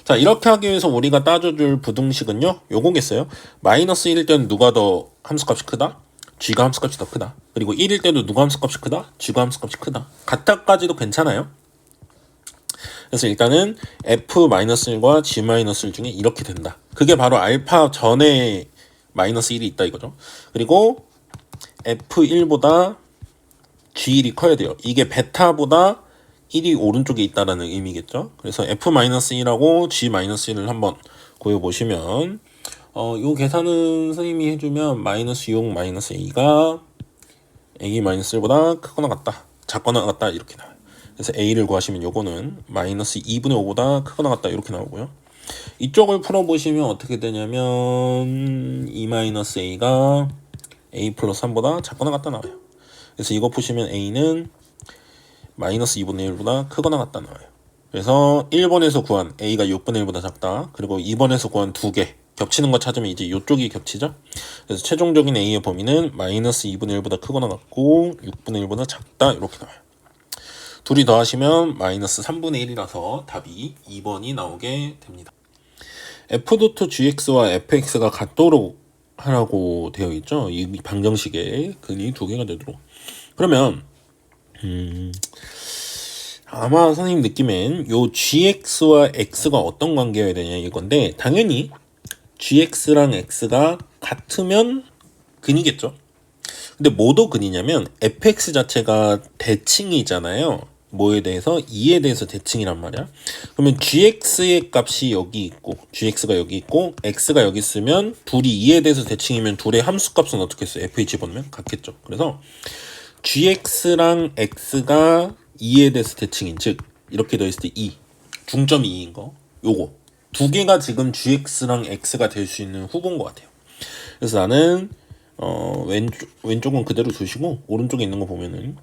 자, 이렇게 하기 위해서 우리가 따져줄 부등식은요, 요거겠어요. 마이너스 1일 때는 누가 더 함수값이 크다? g가 함수값이 더 크다. 그리고 1일 때도 누가 함수값이 크다? g가 함수값이 크다. 같다까지도 괜찮아요. 그래서 일단은 f-1과 g-1 중에 이렇게 된다. 그게 바로 알파 전에 마이너스 1이 있다 이거죠. 그리고 f1보다 g1이 커야 돼요. 이게 베타보다 1이 오른쪽에 있다라는 의미겠죠. 그래서 f-1하고 g-1을 한번 구해보시면 요 계산은 선생님이 해주면 마이너스 6 마이너스 a가 a-1보다 크거나 같다, 작거나 같다 이렇게 나와요. 그래서 a를 구하시면 요거는 마이너스 2분의 5보다 크거나 같다 이렇게 나오고요. 이쪽을 풀어보시면 어떻게 되냐면 2-a가 a 플러스 3보다 작거나 같다 나와요. 그래서 이거 푸시면 a는 마이너스 2분의 1보다 크거나 같다 나와요. 그래서 1번에서 구한 a가 6분의 1보다 작다. 그리고 2번에서 구한 두 개 겹치는 거 찾으면 이제 이쪽이 겹치죠. 그래서 최종적인 a의 범위는 마이너스 2분의 1보다 크거나 같고 6분의 1보다 작다 이렇게 나와요. 둘이 더하시면 마이너스 3분의 1이라서 답이 2번이 나오게 됩니다. f.gx와 fx가 같도록 하라고 되어 있죠. 이 방정식에 근이 두 개가 되도록. 그러면 아마 선생님 느낌엔 요 gx와 x가 어떤 관계여야 되냐 이건데, 당연히 gx랑 x가 같으면 근이겠죠. 근데 뭐도 근이냐면 fx 자체가 대칭이잖아요. 뭐에 대해서? 2에 대해서 대칭이란 말이야. 그러면 gx의 값이 여기 있고 gx가 여기 있고 x가 여기 있으면 둘이 2에 대해서 대칭이면 둘의 함수값은 어떻게 했어요? f에 집어넣으면 같겠죠. 그래서 gx랑 x가 2에 대해서 대칭인, 즉 이렇게 더 있을 때 2, 중점이 2인 거, 요거 두 개가 지금 gx랑 x가 될 수 있는 후보인 것 같아요. 그래서 나는 왼쪽은 그대로 두시고 오른쪽에 있는 거 보면은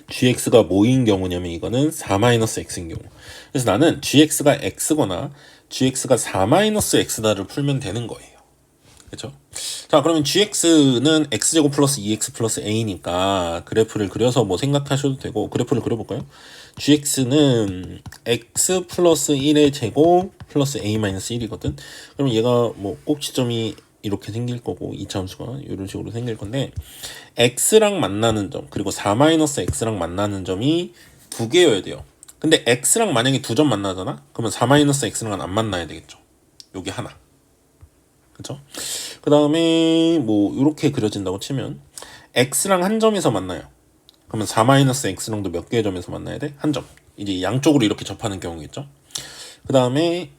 gx가 뭐인 경우냐면 이거는 4-x인 경우. 그래서 나는 gx가 x거나 gx가 4-x다를 풀면 되는 거예요. 그렇죠? 자, 그러면 gx는 x제곱 플러스 2x 플러스 a니까 그래프를 그려서 뭐 생각하셔도 되고, 그래프를 그려볼까요? gx는 x 플러스 1의 제곱 플러스 a-1이거든. 그럼 얘가 뭐 꼭지점이 이렇게 생길 거고, 이 함수가 이런 식으로 생길 건데, x랑 만나는 점 그리고 4-x랑 만나는 점이 두 개여야 돼요. 근데 x랑 만약에 두 점 만나잖아? 그러면 4-x랑은 안 만나야 되겠죠. 여기 하나. 그쵸? 그 다음에 뭐 이렇게 그려진다고 치면 x랑 한 점에서 만나요. 그러면 4-x랑도 몇 개의 점에서 만나야 돼? 한 점. 이제 양쪽으로 이렇게 접하는 경우겠죠. 그 다음에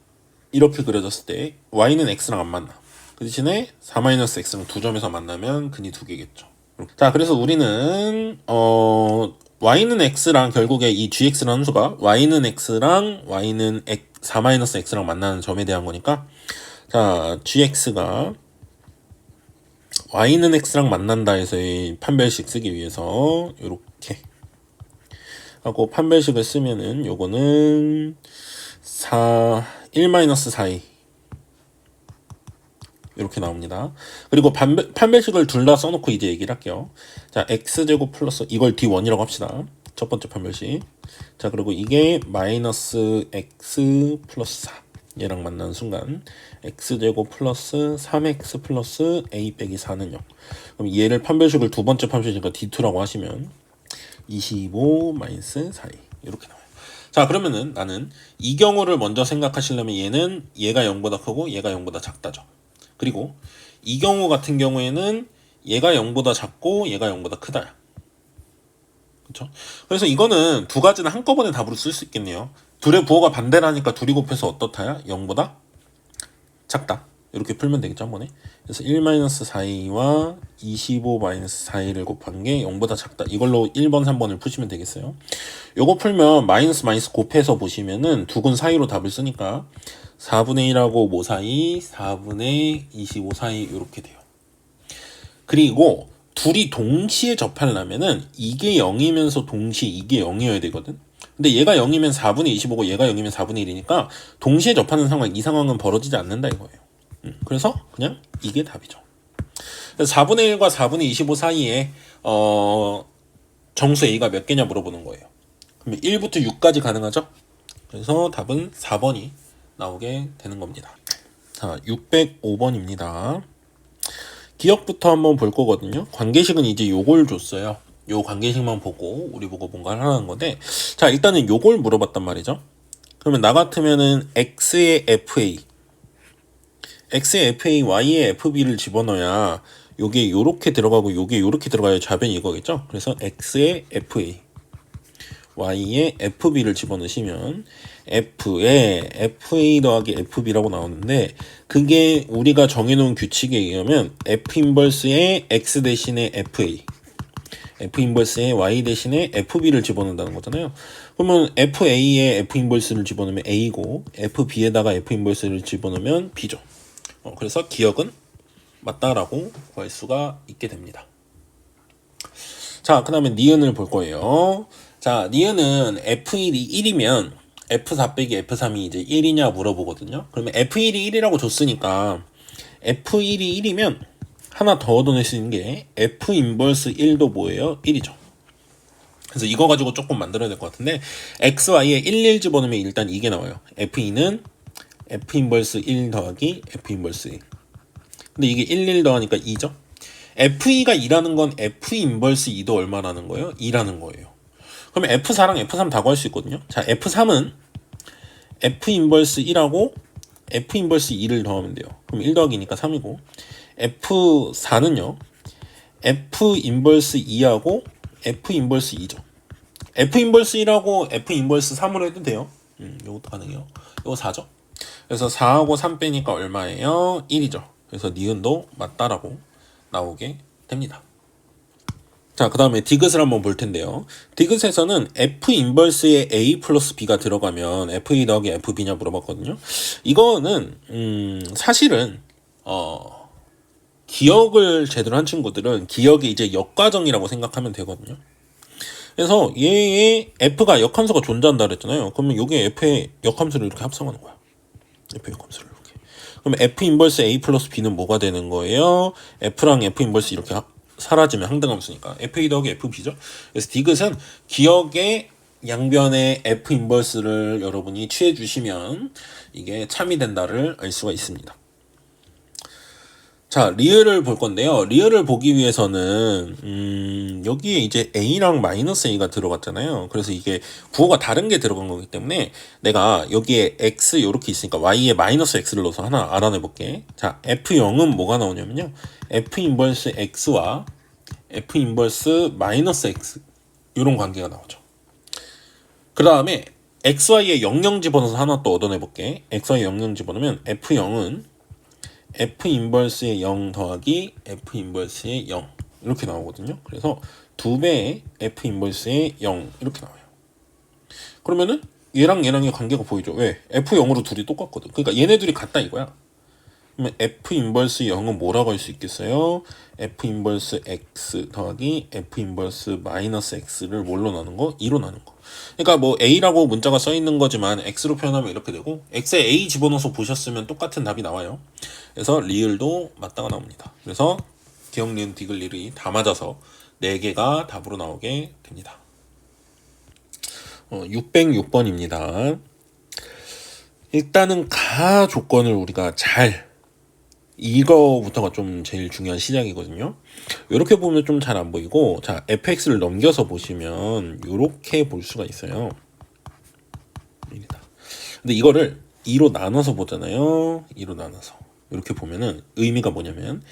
이렇게 그려졌을 때 y는 x랑 안 만나. 그 대신에 4-x랑 두 점에서 만나면 근이 두 개겠죠. 자, 그래서 우리는 y는 x랑 결국에 이 gx라는 함수가 y는 x랑 y는 4-x랑 만나는 점에 대한 거니까, 자, gx가 y는 x랑 만난다 해서의 판별식 쓰기 위해서 요렇게 하고, 판별식을 쓰면은 요거는 1-4이 이렇게 나옵니다. 그리고 판별식을 둘 다 써놓고 이제 얘기를 할게요. 자, x제곱 플러스, 이걸 d1이라고 합시다. 첫 번째 판별식. 자, 그리고 이게 마이너스 x 플러스 4 얘랑 만나는 순간 x제곱 플러스 3x 플러스 a 빼기 4는 0. 그럼 얘를 판별식을 두 번째 판별식이니까 d2라고 하시면 25 마이너스 4이 이렇게 나와요. 자, 그러면은 나는 이 경우를 먼저 생각하시려면 얘가 0보다 크고 얘가 0보다 작다죠. 그리고 이 경우 같은 경우에는 얘가 0보다 작고 얘가 0보다 크다. 그렇죠? 그래서 이거는 두 가지는 한꺼번에 답으로 쓸 수 있겠네요. 둘의 부호가 반대라니까 둘이 곱해서 어떻다야? 0보다 작다. 이렇게 풀면 되겠죠, 한 번에. 그래서 1-4이와 25-4이를 곱한 게 0보다 작다. 이걸로 1번, 3번을 푸시면 되겠어요. 요거 풀면 마이너스 곱해서 보시면은 두근 사이로 답을 쓰니까 4분의 1하고 5 사이, 4분의 25 사이 이렇게 돼요. 그리고 둘이 동시에 접하려면은 이게 0이면서 동시에 이게 0이어야 되거든. 근데 얘가 0이면 4분의 25고 얘가 0이면 4분의 1이니까 동시에 접하는 상황, 이 상황은 벌어지지 않는다 이거예요. 그래서 그냥 이게 답이죠. 4분의 1과 4분의 25 사이에 정수 A가 몇 개냐 물어보는 거예요. 그러면 1부터 6까지 가능하죠? 그래서 답은 4번이 나오게 되는 겁니다. 자, 605번입니다. 기억부터 한번 볼 거거든요. 관계식은 이제 요걸 줬어요. 요 관계식만 보고 우리 보고 뭔가를 하라는 건데, 자, 일단은 요걸 물어봤단 말이죠. 그러면 나 같으면은 x의 fa, x의 fa, y의 fb를 집어넣어야 요게 요렇게 들어가고 요게 요렇게 들어가야 좌변이 이거겠죠. 그래서 x의 fa, y의 fb를 집어넣으시면 f에 fa 더하기 fb라고 나오는데, 그게 우리가 정해놓은 규칙에 의하면 f 인버스의 x 대신에 fa, f 인버스의 y 대신에 fb를 집어넣는다는 거잖아요. 그러면 fa에 f 인버스를 집어넣으면 a고 fb에다가 f 인버스를 집어넣으면 b죠. 그래서 기억은 맞다라고 구할 수가 있게 됩니다. 자, 그 다음에 니은을 볼 거예요. 자, 니은은 f1이 1이면 f4 빼기 f3이 이제 1이냐 물어보거든요. 그러면 f1이 1이라고 줬으니까 f1이 1이면 하나 더 얻어낼 수 있는 게 f 인버스 1도 뭐예요? 1이죠. 그래서 이거 가지고 조금 만들어야 될 것 같은데, x, y에 1, 1 집어넣으면 일단 이게 나와요. f2는 f 인버스 1 더하기 f 인버스 1. 근데 이게 1, 1 더하니까 2죠. f2가 2라는 건 f 인버스 2도 얼마라는 거예요? 2라는 거예요. 그러면 f4랑 f3 다 구할 수 있거든요. 자, f3은 f 인버스 1하고 f 인버스 2를 더하면 돼요. 그럼 1 더하기니까 3이고, f4는요 f 인버스 2하고 f 인버스 2죠. f 인버스 1하고 f 인버스 3으로 해도 돼요. 요것도 가능해요. 요거 4죠. 그래서 4하고 3 빼니까 얼마예요? 1이죠. 그래서 니은도 맞다라고 나오게 됩니다. 자, 그 다음에 디귿을 한번 볼 텐데요. 디귿에서는 f 인버스에 a 플러스 b가 들어가면 f2 더하기 fb냐 물어봤거든요. 이거는 사실은 기억을 제대로 한 친구들은 기억이 이제 역과정이라고 생각하면 되거든요. 그래서 얘의 f가 역함수가 존재한다 그랬잖아요. 그러면 요게 f의 역함수를 이렇게 합성하는 거야. f 역함수를 이렇게. 그러면 f 인버스 a 플러스 b는 뭐가 되는 거예요? f랑 f 인버스 이렇게 사라지면 항등함수니까 f2 더하기 fb죠. 그래서 디귿은 기억의 양변의 f 인버스를 여러분이 취해 주시면 이게 참이 된다를 알 수가 있습니다. 자, 리을을 볼 건데요. 리을을 보기 위해서는 여기에 이제 a랑 마이너스 a가 들어갔잖아요. 그래서 이게 부호가 다른 게 들어간 거기 때문에 내가 여기에 x 요렇게 있으니까 y에 마이너스 x를 넣어서 하나 알아내 볼게. 자, f0은 뭐가 나오냐면요, f 인버스 x와 f 인버스 마이너스 x, 요런 관계가 나오죠. 그 다음에 xy에 00 집어넣어서 하나 또 얻어내 볼게. xy에 00 집어넣으면 f0은 f 인버스의 0 더하기 f 인버스의 0 이렇게 나오거든요. 그래서 2배의 f 인버스의 0 이렇게 나와요. 그러면은 얘랑 얘랑의 관계가 보이죠. 왜? f0으로 둘이 똑같거든. 그러니까 얘네 둘이 같다 이거야. 그러면 f 인버스 0은 뭐라고 할 수 있겠어요? f 인버스 x 더하기 f 인버스 마이너스 x를 뭘로 나눈 거? 2로 나눈 거. 그러니까 뭐 a라고 문자가 써 있는 거지만 x로 표현하면 이렇게 되고, x에 a 집어넣어서 보셨으면 똑같은 답이 나와요. 그래서 리을도 맞다가 나옵니다. 그래서 기억, 니은, 디귿, 리을이 다 맞아서 4개가 답으로 나오게 됩니다. 606번입니다. 일단은 가 조건을 우리가 잘, 이거부터가 좀 제일 중요한 시작이거든요. 이렇게 보면 좀 잘 안 보이고, 자, fx를 넘겨서 보시면 이렇게 볼 수가 있어요. 근데 이거를 2로 나눠서 보잖아요. 2로 나눠서 이렇게 보면은 의미가 뭐냐면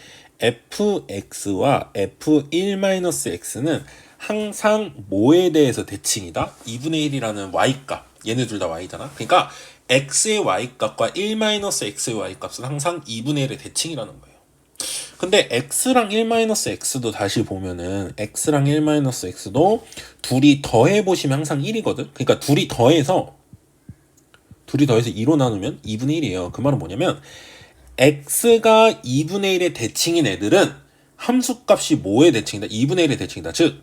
fx와 f1-x는 항상 뭐에 대해서 대칭이다? 2분의 1이라는 y값, 얘네 둘 다 y잖아. 그러니까 x의 y값과 1-x의 y값은 항상 2분의 1의 대칭이라는 거예요. 근데 x랑 1-x도 다시 보면은 x랑 1-x도 둘이 더해보시면 항상 1이거든. 그러니까 둘이 더해서 2로 나누면 2분의 1이에요. 그 말은 뭐냐면 x가 2분의 1의 대칭인 애들은 함수값이 뭐의 대칭이다? 2분의 1의 대칭이다. 즉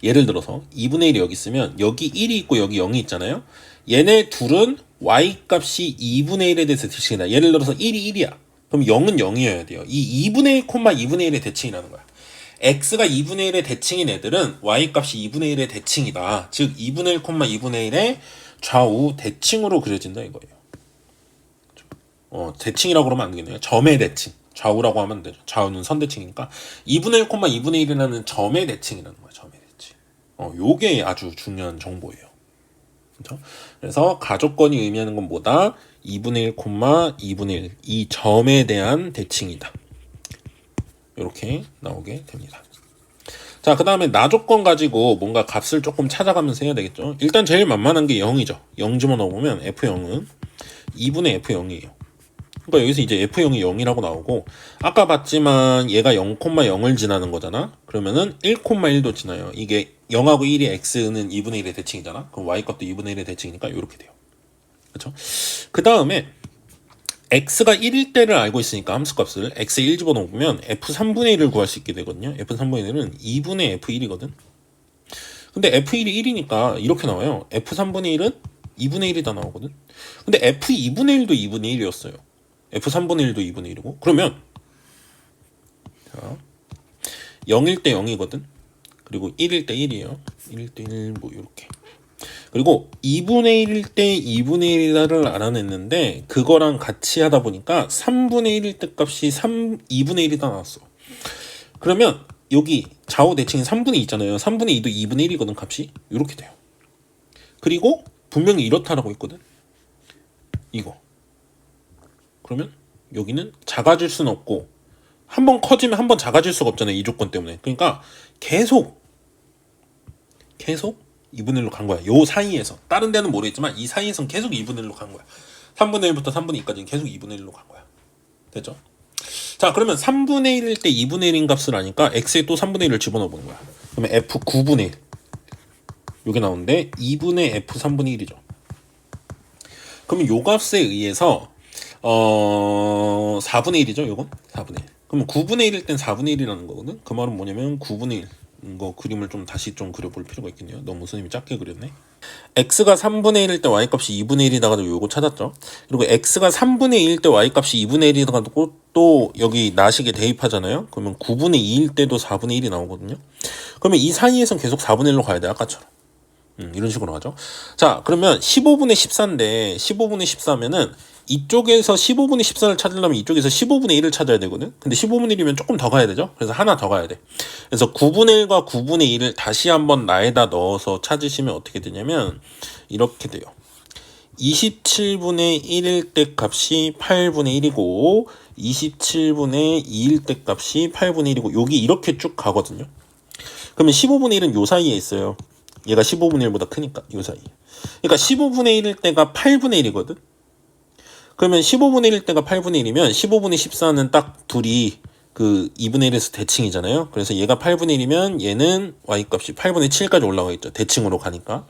예를 들어서 2분의 1이 여기 있으면 여기 1이 있고 여기 0이 있잖아요. 얘네 둘은 y값이 2분의 1에 대해서 대칭이다. 예를 들어서 1이 1이야. 그럼 0은 0이어야 돼요. 이 2분의 1, 2분의 1의 대칭이라는 거야. x가 2분의 1의 대칭인 애들은 y값이 2분의 1의 대칭이다. 즉 2분의 1, 2분의 1의 좌우 대칭으로 그려진다 이거예요. 대칭이라고 그러면 안 되겠네요. 점의 대칭. 좌우라고 하면 되죠. 좌우는 선대칭이니까 2분의 1, 2분의 1이라는 점의 대칭이라는 거예요. 점의 대칭. 요게 아주 중요한 정보예요. 그렇죠? 그래서 가족권이 의미하는 건 뭐다? 2분의 1, 2분의 1. 이 점에 대한 대칭이다. 이렇게 나오게 됩니다. 자, 그 다음에 나조건 가지고 뭔가 값을 조금 찾아가면서 해야 되겠죠. 일단 제일 만만한 게 0이죠. 0 집어넣으면 F0은 2분의 F0이에요. 그러니까 여기서 이제 F0이 0이라고 나오고, 아까 봤지만 얘가 0,0을 지나는 거잖아. 그러면은 1,1도 지나요. 이게 0하고 1이 x는 2분의 1의 대칭이잖아. 그럼 y값도 2분의 1의 대칭이니까 이렇게 돼요. 그렇죠? 그 다음에 x가 1일 때를 알고 있으니까 함수값을 x 1 집어넣으면 f3분의 1을 구할 수 있게 되거든요. f3분의 1은 2분의 f1이거든. 근데 f1이 1이니까 이렇게 나와요. f3분의 1은 2분의 1이 다 나오거든. 근데 f2분의 1도 2분의 1이었어요. f3분의 1도 2분의 1이고. 그러면 자, 0일 때 0이거든. 그리고 1일 때 1이에요. 1일 때 1, 뭐 이렇게. 그리고 2분의 1일 때 2분의 1을 알아냈는데 그거랑 같이 하다 보니까 3분의 1일 때 값이 2분의 1이 다 나왔어. 그러면 여기 좌우 대칭이 3분의 2 있잖아요. 3분의 2도 2분의 1이거든 값이. 이렇게 돼요. 그리고 분명히 이렇다라고 했거든. 이거. 그러면 여기는 작아질 수는 없고 한 번 커지면 한 번 작아질 수가 없잖아요. 이 조건 때문에. 그러니까 계속 2분의 1로 간 거야. 요 사이에서. 다른 데는 모르겠지만 이 사이에선 계속 2분의 1로 간 거야. 3분의 1부터 3분의 2까지는 계속 2분의 1로 간 거야. 됐죠? 자, 그러면 3분의 1일 때 2분의 1인 값을 아니까 x에 또 3분의 1을 집어넣어 보는 거야. 그러면 f 9분의 1. 요게 나오는데 2분의 f 3분의 1이죠. 그러면 요 값에 의해서 4분의 1이죠, 요건? 4분의 1. 그럼 9분의 1일 땐 4분의 1이라는 거거든? 그 말은 뭐냐면 9분의 1. 이거 그림을 좀 다시 좀 그려볼 필요가 있겠네요. 너무 선생님이 작게 그렸네. x가 3분의 1일 때 y값이 2분의 1이다가도 요거 찾았죠. 그리고 x가 3분의 2일 때 y값이 2분의 1이다가도 또 여기 나식에 대입하잖아요. 그러면 9분의 2일 때도 4분의 1이 나오거든요. 그러면 이 사이에선 계속 4분의 1로 가야 돼, 아까처럼. 이런 식으로 하죠. 자, 그러면 15분의 14인데 15분의 14면은 이쪽에서 15분의 14를 찾으려면 이쪽에서 15분의 1을 찾아야 되거든. 근데 15분의 1이면 조금 더 가야 되죠. 그래서 하나 더 가야 돼. 그래서 9분의 1과 9분의 1을 다시 한번 나에다 넣어서 찾으시면 어떻게 되냐면 이렇게 돼요. 27분의 1일 때 값이 8분의 1이고 27분의 2일 때 값이 8분의 1이고 여기 이렇게 쭉 가거든요. 그러면 15분의 1은 요 사이에 있어요. 얘가 15분의 1보다 크니까 요 사이. 그러니까 15분의 1일 때가 8분의 1이거든. 그러면 15분의 1일 때가 8분의 1이면 15분의 14는 딱 둘이 그 2분의 1에서 대칭이잖아요. 그래서 얘가 8분의 1이면 얘는 y값이 8분의 7까지 올라가 있죠. 대칭으로 가니까.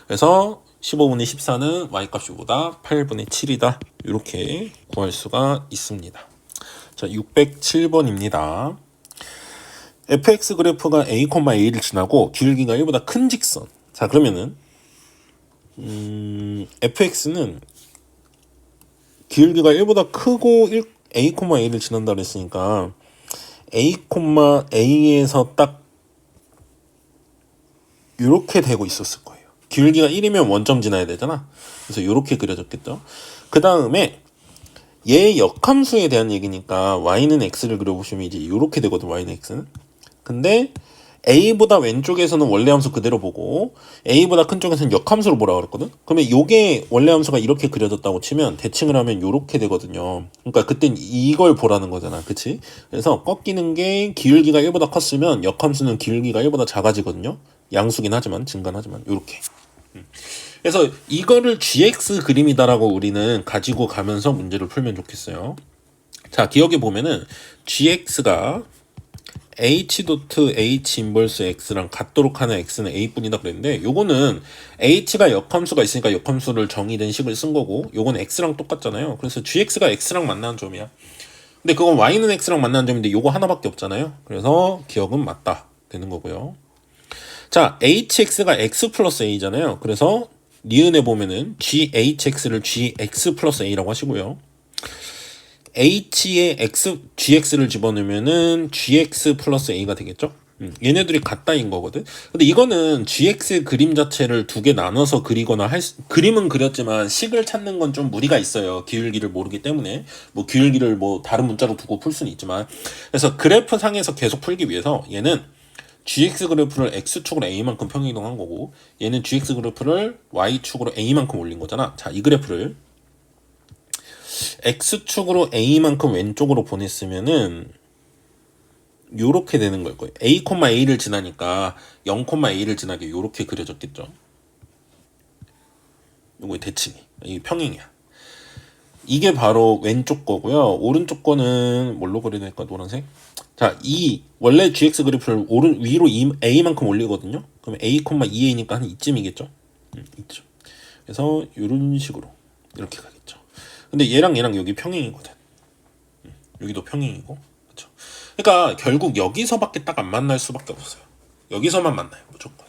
그래서 15분의 14는 y값보다 8분의 7이다. 이렇게 구할 수가 있습니다. 자, 607번입니다. fx 그래프가 a, a를 지나고 기울기가 1보다 큰 직선. 자, 그러면은 fx는 기울기가 1보다 크고 a, a를 지난다 그랬으니까 a, a에서 딱 이렇게 되고 있었을 거예요. 기울기가 1이면 원점 지나야 되잖아. 그래서 이렇게 그려졌겠죠. 그 다음에 얘의 역함수에 대한 얘기니까 y는 x를 그려보시면 이제 이렇게 되거든. y는 x는. 근데 a보다 왼쪽에서는 원래 함수 그대로 보고 a보다 큰 쪽에서는 역함수로 보라고 그랬거든. 그러면 요게 원래 함수가 이렇게 그려졌다고 치면 대칭을 하면 요렇게 되거든요. 그러니까 그땐 이걸 보라는 거잖아. 그치? 그래서 꺾이는 게 기울기가 1보다 컸으면 역함수는 기울기가 1보다 작아지거든요. 양수긴 하지만 증가하지만 요렇게. 그래서 이거를 gx 그림이다라고 우리는 가지고 가면서 문제를 풀면 좋겠어요. 자, 기억해 보면은 gx가 h 도트 h 인버스 x랑 같도록 하는 x는 a뿐이다 그랬는데 요거는 h가 역함수가 있으니까 역함수를 정의된 식을 쓴 거고 요건 x랑 똑같잖아요. 그래서 gx가 x랑 만나는 점이야. 근데 그건 y는 x랑 만나는 점인데 요거 하나밖에 없잖아요. 그래서 기억은 맞다 되는 거고요. 자, hx가 x 플러스 a잖아요. 그래서 니은에 보면은 ghx를 gx 플러스 a라고 하시고요. h에 gx를 집어넣으면은 gx 플러스 a가 되겠죠? 얘네들이 같다인 거거든. 근데 이거는 gx 그림 자체를 두 개 나눠서 그리거나 그림은 그렸지만 식을 찾는 건 좀 무리가 있어요. 기울기를 모르기 때문에 뭐 기울기를 뭐 다른 문자로 두고 풀 수는 있지만, 그래서 그래프 상에서 계속 풀기 위해서 얘는 gx 그래프를 x축으로 a만큼 평행이동한 거고, 얘는 gx 그래프를 y축으로 a만큼 올린 거잖아. 자, 이 그래프를 x축으로 a만큼 왼쪽으로 보냈으면은 요렇게 되는 걸 거예요. a, a를 지나니까 0, a를 지나게 요렇게 그려졌겠죠. 요거의 대칭이, 이 평행이야. 이게 바로 왼쪽 거고요. 오른쪽 거는 뭘로 그려야 될까? 노란색. 자, 이 원래 gx 그래프를 위로 a만큼 올리거든요. 그럼 a, 2a니까 한 이쯤이겠죠. 이쯤. 그래서 이런 식으로 이렇게 가겠죠. 근데 얘랑 여기 평행이거든. 여기도 평행이고, 그렇죠. 그러니까 결국 여기서밖에 딱 안 만날 수밖에 없어요. 여기서만 만나요, 무조건.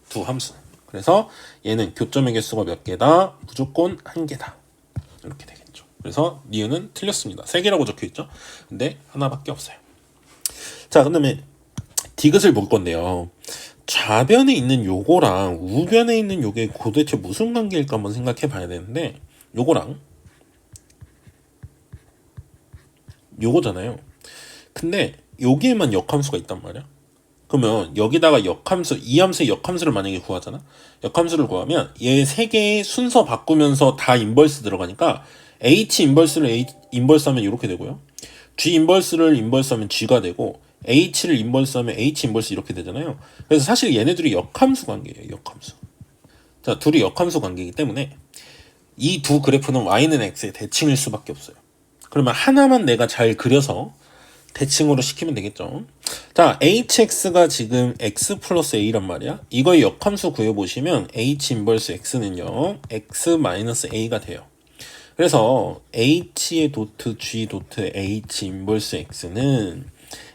두 함수. 그래서 얘는 교점의 개수가 몇 개다? 무조건 한 개다. 이렇게 되겠죠. 그래서 니은은 틀렸습니다. 세 개라고 적혀 있죠. 근데 하나밖에 없어요. 자, 그다음에 디귿을 볼 건데요. 좌변에 있는 요거랑 우변에 있는 요게 도대체 무슨 관계일까 한번 생각해 봐야 되는데, 요거랑 요거잖아요. 근데 여기에만 역함수가 있단 말이야. 그러면 여기다가 역함수, 이 함수의 역함수를 만약에 구하잖아. 역함수를 구하면 얘 세 개의 순서 바꾸면서 다 인버스 들어가니까 h 인버스를 인버스하면 이렇게 되고요. g 인버스를 인버스하면 g가 되고, h를 인버스하면 h 인버스 이렇게 되잖아요. 그래서 사실 얘네들이 역함수 관계예요. 역함수. 자, 둘이 역함수 관계이기 때문에 이 두 그래프는 y는 x의 대칭일 수밖에 없어요. 그러면 하나만 내가 잘 그려서 대칭으로 시키면 되겠죠. 자, hx가 지금 x 플러스 a란 말이야. 이거의 역함수 구해보시면 h 인버스 x는요, x 마이너스 a가 돼요. 그래서 h의 도트 g 도트 h 인버스 x는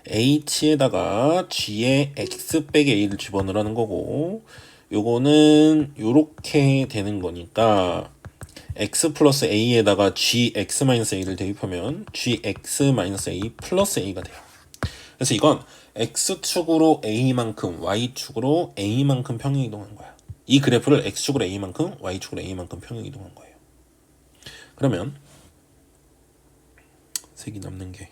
h에다가 g의 x 빼기 a를 집어넣으라는 거고, 요거는 요렇게 되는 거니까 x 플러스 a에다가 gx 마이너스 a를 대입하면 gx 마이너스 a 플러스 a가 돼요. 그래서 이건 x축으로 a만큼 y축으로 a만큼 평행이동한 거야. 이 그래프를 x축으로 a만큼 y축으로 a만큼 평행이동한 거예요. 그러면 색이 남는 게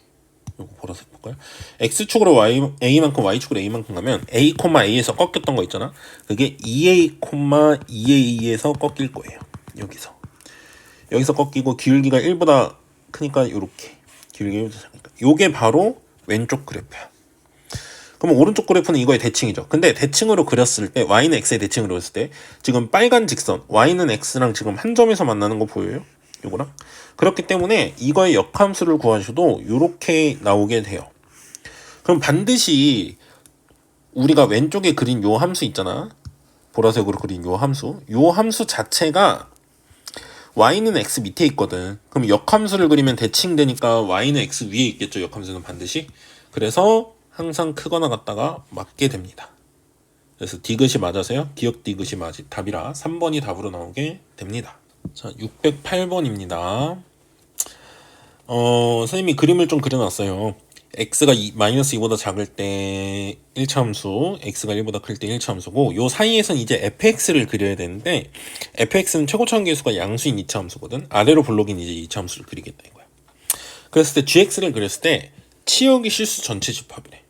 요거 보라색 볼까요? x축으로 a만큼 y축으로 a만큼 가면 a, a에서 꺾였던 거 있잖아. 그게 2a, 2a에서 꺾일 거예요. 여기서 꺾이고 기울기가 1보다 크니까 요렇게 기울기가 1보다 작으니까 요게 바로 왼쪽 그래프야. 그러면 오른쪽 그래프는 이거의 대칭이죠. 근데 대칭으로 그렸을 때, y는 x의 대칭으로 그렸을 때 지금 빨간 직선 y는 x랑 지금 한 점에서 만나는 거 보여요? 요거랑. 그렇기 때문에 이거의 역함수를 구하셔도 요렇게 나오게 돼요. 그럼 반드시 우리가 왼쪽에 그린 요 함수 있잖아. 보라색으로 그린 요 함수 자체가 y는 x 밑에 있거든. 그럼 역함수를 그리면 대칭되니까 y는 x 위에 있겠죠. 역함수는 반드시. 그래서 항상 크거나 같다가 맞게 됩니다. 그래서 디귿이 맞아서요. 기억 디귿이 맞이 답이라 3번이 답으로 나오게 됩니다. 자, 608번입니다. 선생님이 그림을 좀 그려놨어요. x가 마이너스 2보다 작을 때 1차 함수, x가 1보다 클 때 1차 함수고, 요 사이에선 이제 fx를 그려야 되는데, fx는 최고차원 계수가 양수인 2차 함수거든. 아래로 블록인 이제 2차 함수를 그리겠다 이거야. 그랬을 때 gx를 그렸을 때 치역이 실수 전체 집합이래.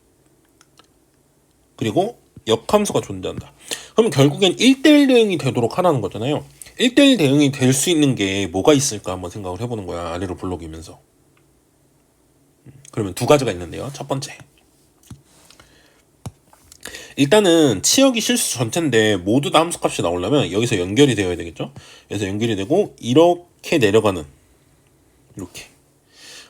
그리고 역함수가 존재한다. 그럼 결국엔 1대1 대응이 되도록 하라는 거잖아요. 1대1 대응이 될 수 있는 게 뭐가 있을까 한번 생각을 해보는 거야. 아래로 블록이면서. 그러면 두 가지가 있는데요. 첫 번째, 일단은 치역이 실수 전체인데 모두 다 함수값이 나오려면 여기서 연결이 되어야 되겠죠. 그래서 연결이 되고 이렇게 내려가는, 이렇게.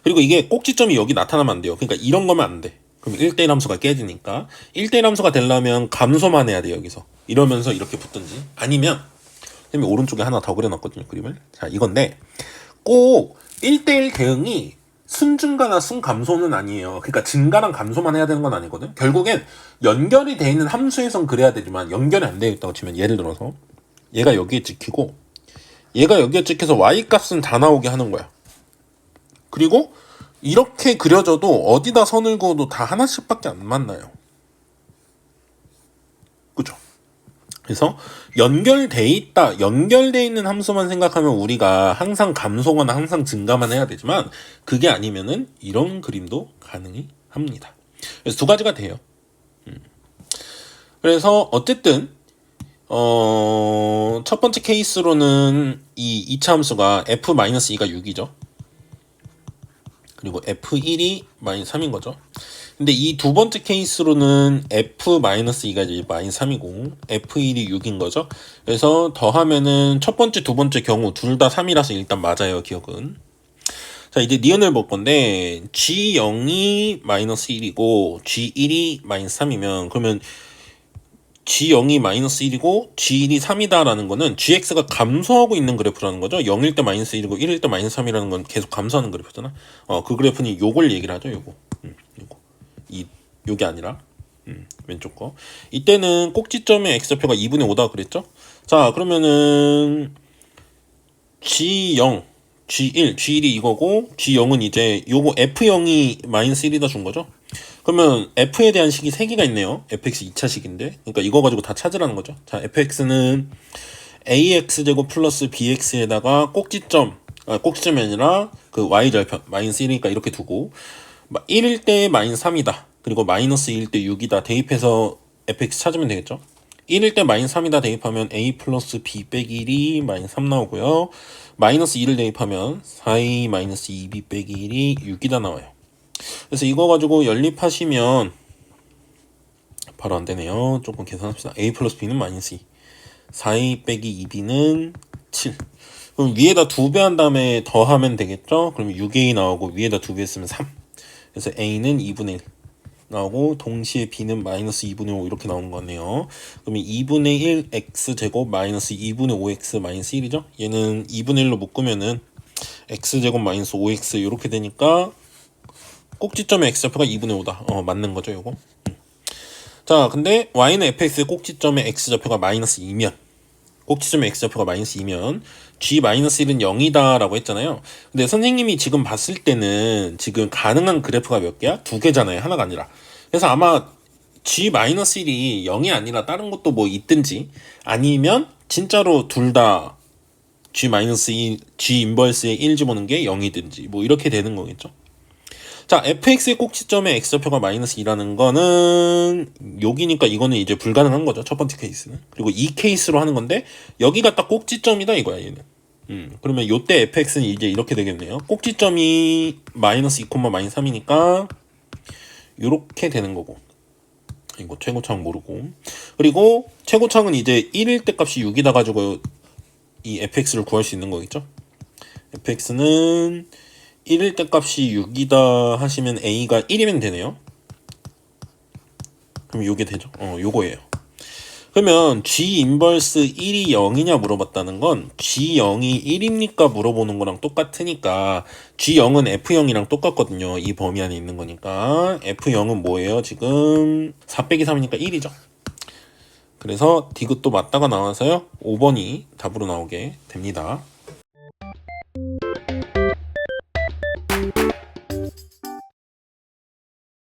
그리고 이게 꼭지점이 여기 나타나면 안 돼요. 그러니까 이런 거면 안 돼. 그럼 1대1 함수가 깨지니까 1대1 함수가 되려면 감소만 해야 돼. 여기서 이러면서 이렇게 붙든지, 아니면 오른쪽에 하나 더 그려놨거든요. 그림을. 자, 이건데 꼭 1대1 대응이 순증가나 순감소는 아니에요. 그러니까 증가랑 감소만 해야 되는 건 아니거든. 결국엔 연결이 돼 있는 함수에선 그래야 되지만 연결이 안 되어 있다고 치면 예를 들어서 얘가 여기에 찍히고 얘가 여기에 찍혀서 y 값은 다 나오게 하는 거야. 그리고 이렇게 그려져도 어디다 선을 그어도 다 하나씩밖에 안 만나요. 그죠? 그래서 연결돼 있다, 연결돼 있는 함수만 생각하면 우리가 항상 감소거나 항상 증가만 해야 되지만 그게 아니면은 이런 그림도 가능히 합니다. 그래서 두 가지가 돼요. 그래서 어쨌든 첫 번째 케이스로는 이 2차 함수가 f-2가 6이죠. 그리고 f1이 -3인 거죠. 근데 이 두 번째 케이스로는 f-2가 이제 -3이고 f1이 6인 거죠. 그래서 더하면은 첫 번째, 두 번째 경우 둘 다 3이라서 일단 맞아요, 기억은. 자, 이제 니은을 볼 건데 g0이 -1이고 g1이 -3이면 그러면 g0이 -1이고 g1이 3이다라는 거는 gx가 감소하고 있는 그래프라는 거죠. 0일 때 -1이고 1일 때 -3이라는 건 계속 감소하는 그래프잖아. 그 그래프는 요걸 얘기를 하죠. 요거. 요게 아니라 왼쪽 거. 이때는 꼭지점의 x좌표가 2분의 5다 그랬죠. 자, 그러면은 g0, g1, g1이 이거고 g0은 이제 요거 f0이 -1이다 준 거죠. 그러면 f에 대한 식이 3개가 있네요. fx 2차식인데. 그러니까 이거 가지고 다 찾으라는 거죠. 자, fx는 ax제곱 플러스 bx에다가 꼭지점이 아니라 그 y절편 -1이니까 이렇게 두고 1일 때 -3이다. 그리고 -2일 때 6이다. 대입해서 fx 찾으면 되겠죠. 1일 때 -3이다 대입하면 a 플러스 b 빼기 1이 -3 나오고요. -2를 대입하면 4a 마이너스 2b 빼기 1이 6이다 나와요. 그래서 이거 가지고 연립하시면 바로 안 되네요. 조금 계산합시다. a 플러스 b는 -2, 4a 빼기 2b는 7. 그럼 위에다 2배 한 다음에 더하면 되겠죠? 그러면 6a 나오고 위에다 2배 했으면 3. 그래서 a는 2분의 1 나오고 동시에 b는 -2분의 5 이렇게 나오는 거네요. 그러면 2분의 1 x제곱 마이너스 2분의 5x 마이너스 1이죠? 얘는 2분의 1로 묶으면은 x제곱 마이너스 5x 이렇게 되니까 꼭지점의 x좌표가 2분의 5다. 맞는 거죠, 요거. 자, 근데 y는 fx의 꼭지점의 x좌표가 -2면 꼭지점의 x좌표가 -2면 g-1은 0이다 라고 했잖아요. 근데 선생님이 지금 봤을 때는 지금 가능한 그래프가 몇 개야? 2개잖아요. 하나가 아니라. 그래서 아마 g-1이 0이 아니라 다른 것도 뭐 있든지 아니면 진짜로 둘 다 g-1, g 인버스에 1 집어넣은 게 0이든지 뭐 이렇게 되는 거겠죠. 자, fx의 꼭지점의 x좌표가 -2라는 거는 여기니까 이거는 이제 불가능한 거죠. 첫 번째 케이스는. 그리고 이 케이스로 하는 건데 여기가 딱 꼭지점이다 이거야, 얘는. 그러면 요때 fx는 이제 이렇게 되겠네요. 꼭지점이 -2, -3이니까 요렇게 되는 거고. 이거 최고차항 모르고. 그리고 최고차항은 이제 1일 때 값이 6이다 가지고 이 fx를 구할 수 있는 거겠죠. fx는 1일 때 값이 6이다 하시면 a가 1이면 되네요. 그럼 요게 되죠. 요거예요. 그러면 g 인버스 1이 0이냐 물어봤다는 건 g0이 1입니까 물어보는 거랑 똑같으니까 g0은 f0이랑 똑같거든요. 이 범위 안에 있는 거니까 f0은 뭐예요? 지금 4 빼기 3이니까 1이죠. 그래서 디귿도 맞다가 나와서요. 5번이 답으로 나오게 됩니다.